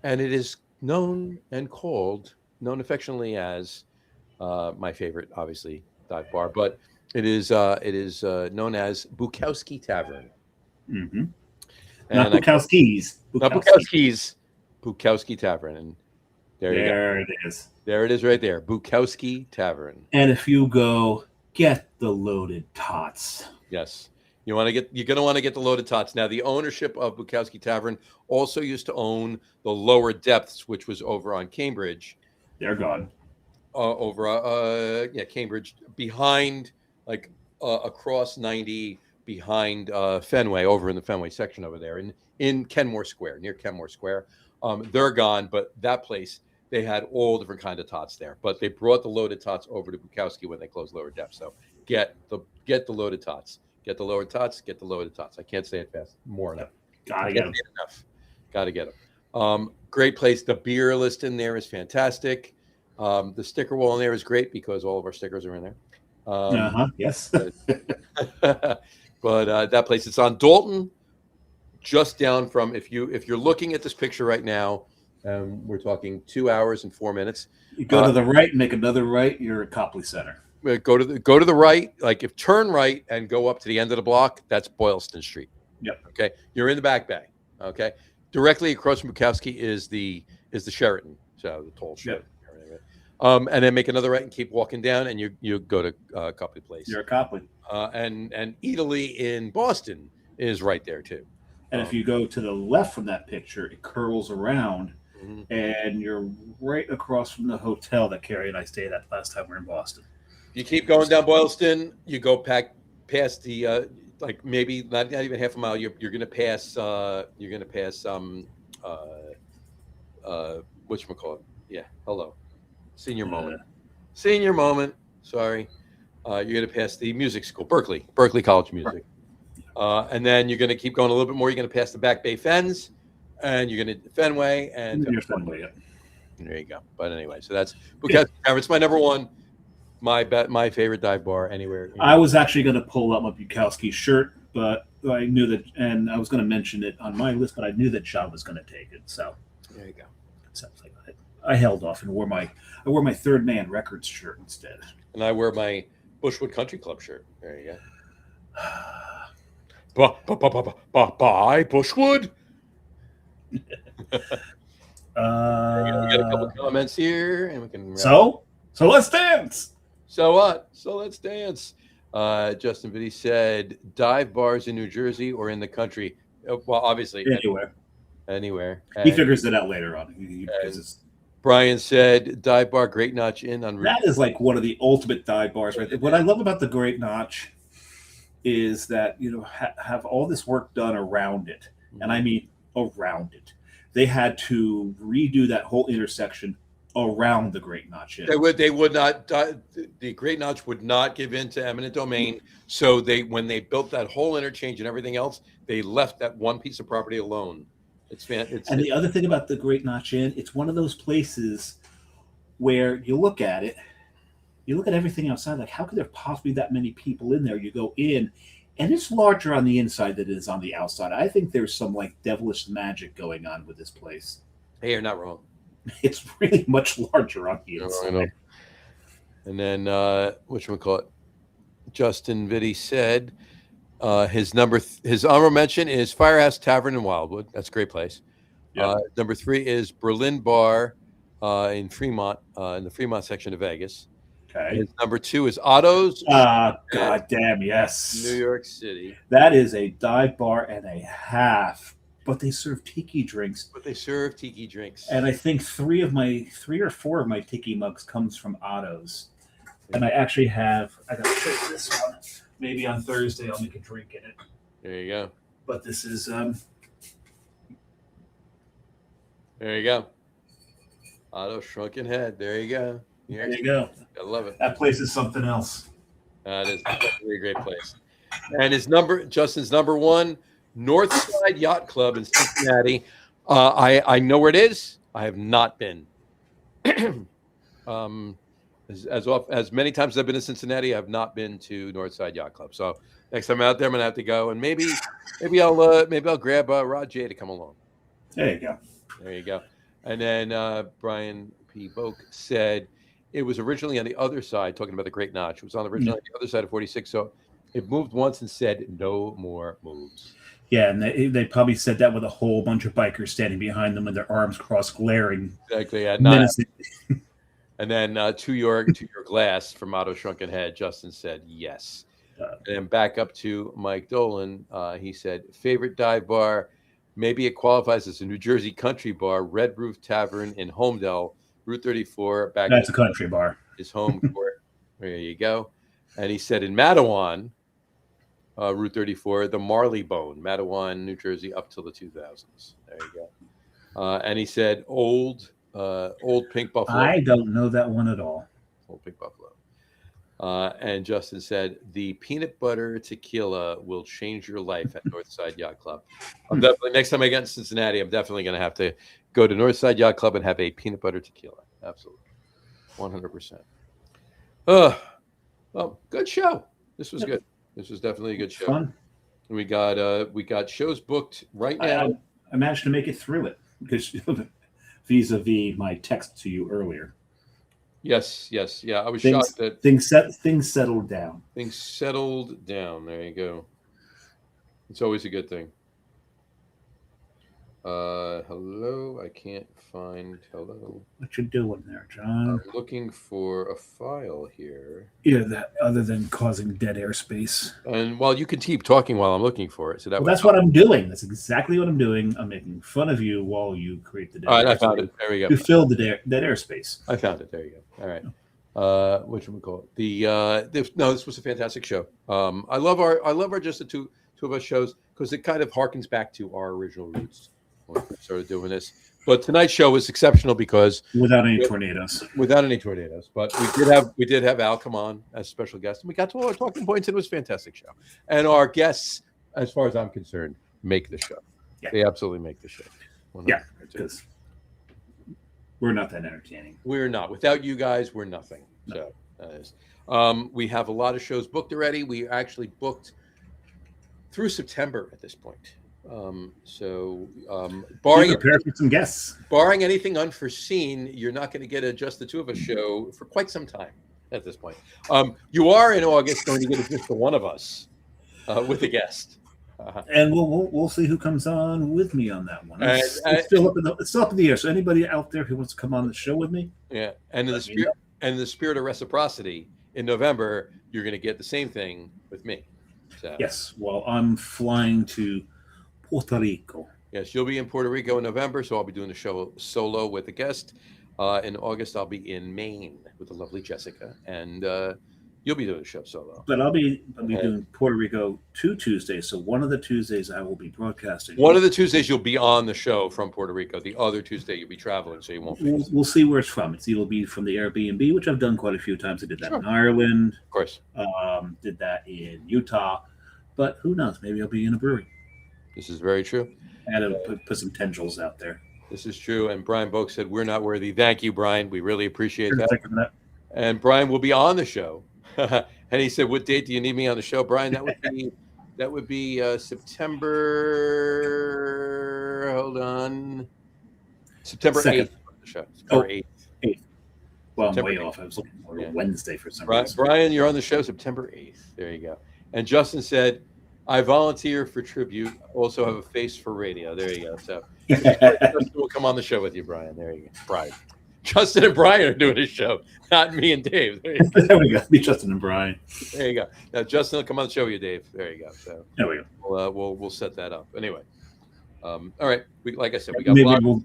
And it is known affectionately as my favorite, obviously, dive bar. But it is known as Bukowski Tavern. Mm-hmm. Not Bukowski's. Not Bukowski's. Bukowski Tavern. And there it is. There it is right there. Bukowski Tavern. And if you go, get the loaded tots. Yes. You're going to want to get the loaded tots. Now, the ownership of Bukowski Tavern also used to own the Lower Depths, which was over on Cambridge. They're gone. Cambridge, behind, across 90, behind Fenway, over in the Fenway section over there, in Kenmore Square, near Kenmore Square. They're gone, but that place, they had all different kind of tots there. But they brought the loaded tots over to Bukowski when they closed Lower Depths. So get the loaded tots. Get the loaded tots. Get the loaded tots. I can't say it fast. More enough. Gotta get them. Gotta get them. Great place. The beer list in there is fantastic. The sticker wall in there is great because all of our stickers are in there. Yes. But that place, it's on Dalton, just down from, if you're looking at this picture right now, we're talking 2 hours and 4 minutes. You go to the right, make another right, you're at Copley Center. Go to the right, if turn right and go up to the end of the block, that's Boylston Street. Yep. Okay. You're in the back bay. Okay. Directly across from Bukowski is the Sheraton. So the tall Sheraton. Yep. And then make another right and keep walking down, and you go to Copley Place. You're at Copley. And Italy in Boston is right there too. And if you go to the left from that picture, it curls around, and you're right across from the hotel that Carrie and I stayed at last time we were in Boston. You keep going down Boylston, you go past the maybe not even half a mile. You're going to pass whatchamacallit? Yeah, hello. Senior moment. Senior moment. Sorry. You're going to pass the music school, Berkeley College of Music. And then you're going to keep going a little bit more. You're going to pass the Back Bay Fens, and you're going to Fenway. And Fenway, there you go. But anyway, so that's Bukowski Tavern. It's my number one, my favorite dive bar anywhere. I was actually going to pull up my Bukowski shirt, but I knew that, and I was going to mention it on my list, but I knew that John was going to take it. So there you go. Sounds like I held off and wore my Third Man Records shirt instead. And I wear my Bushwood Country Club shirt. There you go. Bye, Bushwood. We got a couple comments here, and we can. So let's dance. So what? So let's dance. Justin Biddy said, "Dive bars in New Jersey or in the country." Well, obviously anywhere. He figures it out later on. Brian said, "Dive bar, Great Notch Inn on." That is like one of the ultimate dive bars, right? What I love about the Great Notch is that have all this work done around it, and I mean around it. They had to redo that whole intersection around the Great Notch Inn. They would not. The Great Notch would not give in to eminent domain. So when they built that whole interchange and everything else, they left that one piece of property alone. And the other thing about the Great Notch Inn, it's one of those places where you look at it, you look at everything outside, like how could there possibly be that many people in there? You go in, and it's larger on the inside than it is on the outside. I think there's some like devilish magic going on with this place. Hey, you're not wrong. It's really much larger on the inside. I know. And then whatchamacallit? Justin Vitti said his honorable mention is Firehouse Tavern in Wildwood. That's a great place. Yep. Number 3 is Berlin Bar in Fremont, in the Fremont section of Vegas. Okay. His number 2 is Otto's. God damn, yes. New York City. That is a dive bar and a half. But they serve tiki drinks. And I think 3 or 4 of my tiki mugs comes from Otto's. And I actually I got to take this one. Maybe on Thursday I'll make a drink in it. There you go. But this is there you go. Otto Shrunken Head. There you go. There you go. I love it. That place is something else. That is definitely a great place. And Justin's number 1, Northside Yacht Club in Cincinnati. I know where it is. I have not been. As many times as I've been to Cincinnati, I have not been to Northside Yacht Club. So next time I'm out there, I'm gonna have to go, and maybe I'll grab Rod J to come along. There you go. There you go. And then Brian P. Boak said it was originally on the other side, talking about the Great Notch. It was originally on the other side of 46. So it moved once and said no more moves. Yeah, and they probably said that with a whole bunch of bikers standing behind them with their arms crossed, glaring. Exactly. Yeah, and then to your glass from Otto Shrunken Head, Justin said yes. And then back up to Mike Dolan, he said favorite dive bar, maybe it qualifies as a New Jersey country bar, Red Roof Tavern in Homedale, Route 34. That's a country bar. His home court. There you go. And he said in Matawan, Route 34, the Marley Bone, Matawan, New Jersey, up till the 2000s. There you go. And he said old Pink Buffalo. I don't know that one at all. Old Pink Buffalo. And Justin said the peanut butter tequila will change your life at Northside Yacht Club. I'm definitely, next time I get in Cincinnati, I'm definitely going to have to go to Northside Yacht Club and have a peanut butter tequila. Absolutely. 100%. Well, good show. This was good. This was definitely a good show. Fun. We got shows booked right now. I managed to make it through it because vis-a-vis my text to you earlier. Yes. Yeah, I was shocked that things settled down. Things settled down. There you go. It's always a good thing. Hello. I can't find hello. What you doing there, John? I'm looking for a file here. Yeah, that other than causing dead airspace. And you can keep talking while I'm looking for it. So that's what I'm doing. That's exactly what I'm doing. I'm making fun of you while you create the dead airspace. I found it. There we go. You filled the dead airspace. I found it. There you go. All right. What should we call it? This was a fantastic show. I love our just the two of us shows because it kind of harkens back to our original roots when we started doing this. But tonight's show was exceptional because without any tornadoes. Without any tornadoes, but we did have Al come on as a special guest, and we got to all our talking points. And it was a fantastic show. And our guests, as far as I'm concerned, make the show. Yeah. They absolutely make the show. 100%. Yeah, because we're not that entertaining. We're not. Without you guys, we're nothing. No. So we have a lot of shows booked already. We actually booked through September at this point. Barring prepare for some guests. Barring anything unforeseen, you're not going to get a Just the Two of Us show for quite some time at this point. You are in August going to get Just the One of Us with a guest. And we'll see who comes on with me on that one. It's still up in the air. So anybody out there who wants to come on the show with me, yeah. And in the spirit of reciprocity, in November you're going to get the same thing with me. So. Yes. Well, I'm flying to Puerto Rico. Yes, you'll be in Puerto Rico in November, so I'll be doing the show solo with a guest. In August, I'll be in Maine with the lovely Jessica, and you'll be doing the show solo. But I'll be doing Puerto Rico 2 Tuesdays, so one of the Tuesdays I will be broadcasting. One of the Tuesdays you'll be on the show from Puerto Rico. The other Tuesday you'll be traveling, so you won't be. We'll see where it's from. It'll be from the Airbnb, which I've done quite a few times. I did that in Ireland. Of course. Did that in Utah. But who knows? Maybe I'll be in a brewery. This is very true. And I'll put some tendrils out there. This is true. And Brian Boak said, "We're not worthy." Thank you, Brian. We really appreciate that. And Brian will be on the show. And he said, "What date do you need me on the show, Brian?" That would be September. Hold on, September 8th. September 8th. Well, I'm way off. I was looking for Wednesday for some reason. Brian, you're on the show September 8th. There you go. And Justin said, "I volunteer for tribute. Also have a face for radio." There you go. So Justin will come on the show with you, Brian. There you go. Brian. Justin and Brian are doing a show, not me and Dave. There, there we go. Be Justin and Brian. There you go. Now Justin will come on the show with you, Dave. There you go. So there we go. We'll set that up. Anyway. All right. Like I said, we got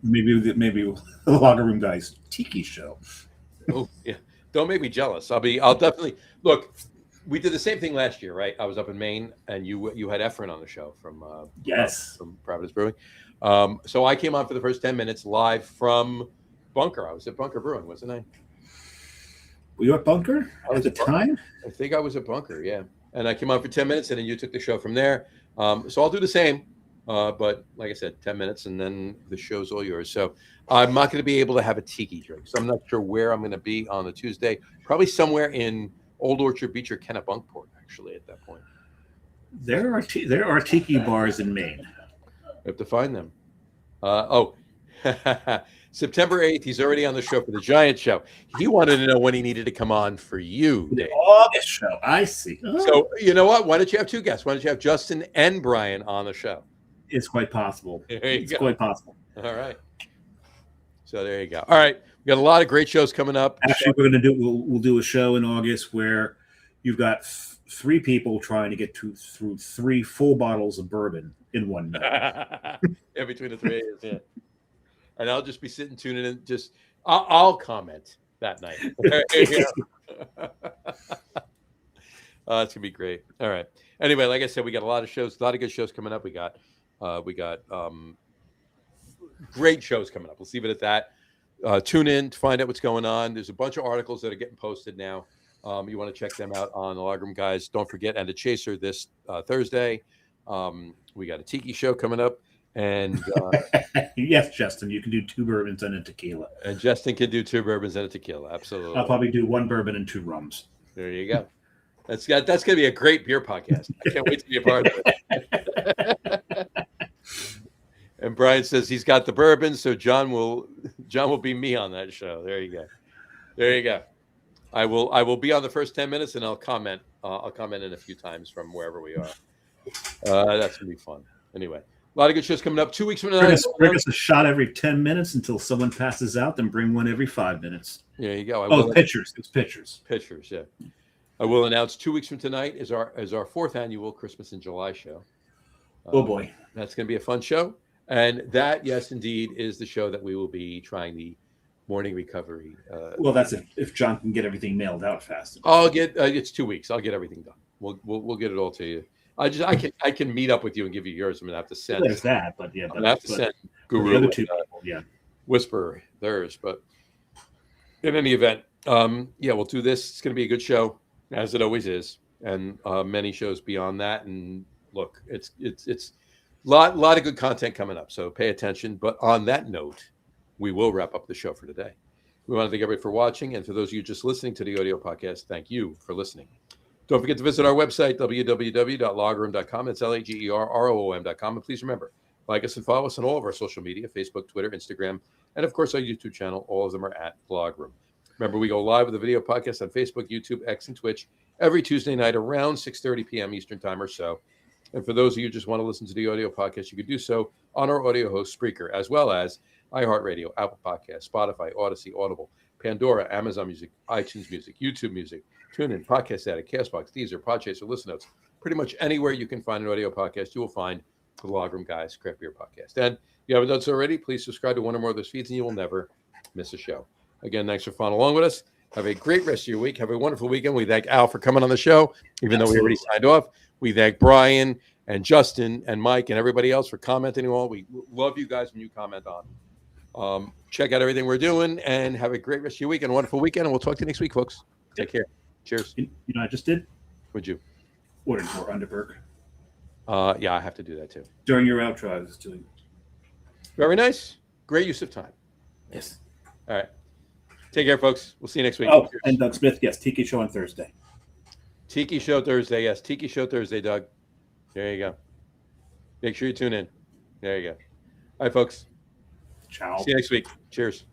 maybe the Lager Room Guys Tiki show. Oh yeah. Don't make me jealous. I'll definitely look. We did the same thing last year, right? I was up in Maine, and you had Efren on the show from from Providence Brewing. So I came on for the first 10 minutes live from Bunker. I was at Bunker Brewing, wasn't I? Were you at Bunker at the time? I think I was at Bunker, yeah. And I came on for 10 minutes, and then you took the show from there. So I'll do the same, but like I said, 10 minutes, and then the show's all yours. So I'm not going to be able to have a tiki drink, so I'm not sure where I'm going to be on the Tuesday. Probably somewhere in Old Orchard Beach or Kennebunkport, actually, at that point. There are tiki bars in Maine. We have to find them. September 8th, he's already on the show for the Giant Show. He wanted to know when he needed to come on for you, Dave. The August show. I see. Oh. So, you know what? Why don't you have two guests? Why don't you have Justin and Brian on the show? It's quite possible. It's quite possible. All right. So there you go. All right. We got a lot of great shows coming up. Actually, we'll do a show in August where you've got 3 people trying to get through 3 full bottles of bourbon in one night. Yeah, between the 3 of us, yeah. And I'll just be sitting tuning in. I'll comment that night. It's gonna be great. All right. Anyway, like I said, we got a lot of shows, a lot of good shows coming up. We got great shows coming up. Let's leave it at that. Tune in to find out what's going on. There's a bunch of articles that are getting posted now. You want to check them out on the Lager Room Guys. Don't forget, and the Chaser this Thursday. We got a tiki show coming up. And yes, Justin, you can do 2 bourbons and a tequila. And Justin can do 2 bourbons and a tequila. Absolutely. I'll probably do 1 bourbon and 2 rums. There you go. That's going to be a great beer podcast. I can't wait to be a part of it. And Brian says he's got the bourbon, so John will be me on that show. There you go. There you go. I will be on the first 10 minutes, and I'll comment. I'll comment in a few times from wherever we are. That's gonna be fun. Anyway. A lot of good shows coming up. 2 weeks from now. Bring us a shot every 10 minutes until someone passes out, then bring one every 5 minutes. There you go. Pitchers. It's pitchers. Pitchers, yeah. I will announce 2 weeks from tonight is our 4th annual Christmas in July show. Oh, boy. That's going to be a fun show. And that, yes, indeed, is the show that we will be trying the morning recovery. Well, that's if John can get everything mailed out fast. I'll get it's 2 weeks. I'll get everything done. We'll get it all to you. I can meet up with you and give you yours. I'm gonna have to send. There's that, but yeah, I'm gonna have to send Guru. The other 2 people, yeah. whisper theirs. But in any event, yeah, we'll do this. It's going to be a good show, as it always is, and many shows beyond that. And look, it's lot of good content coming up. So pay attention. But on that note, we will wrap up the show for today. We want to thank everybody for watching, and for those of you just listening to the audio podcast, thank you for listening. Don't forget to visit our website, www.loggerroom.com. That's LAGERROOM.com. And please remember, like us and follow us on all of our social media, Facebook, Twitter, Instagram, and of course our YouTube channel. All of them are at Loggerroom. Remember, we go live with a video podcast on Facebook, YouTube, X, and Twitch every Tuesday night around 6:30 p.m. Eastern time or so. And for those of you who just want to listen to the audio podcast, you can do so on our audio host, Spreaker, as well as iHeartRadio, Apple Podcasts, Spotify, Odyssey, Audible, Pandora, Amazon Music, iTunes Music, YouTube Music, TuneIn, Podcast Addict, Castbox, Deezer, Podchaser, Listen Notes. Pretty much anywhere you can find an audio podcast, you will find the Loggerroom Guys Craft Beer Podcast. And if you haven't done so already, please subscribe to one or more of those feeds, and you will never miss a show. Again, thanks for following along with us. Have a great rest of your week. Have a wonderful weekend. We thank Al for coming on the show, even though we already signed off. We thank Brian and Justin and Mike and everybody else for commenting and all. We love you guys when you comment on. Check out everything we're doing, and have a great rest of your week and a wonderful weekend. And we'll talk to you next week, folks. Take care. Cheers. You know, I just did. Would you? Ordered more Underberg. Yeah, I have to do that too. During your outro, I was doing. Very nice. Great use of time. Yes. All right. Take care, folks. We'll see you next week. Oh, cheers. And Doug Smith, yes, Tiki Show on Thursday. Tiki Show Thursday, yes. Tiki Show Thursday, Doug. There you go. Make sure you tune in. There you go. All right, folks. Ciao. See you next week. Cheers.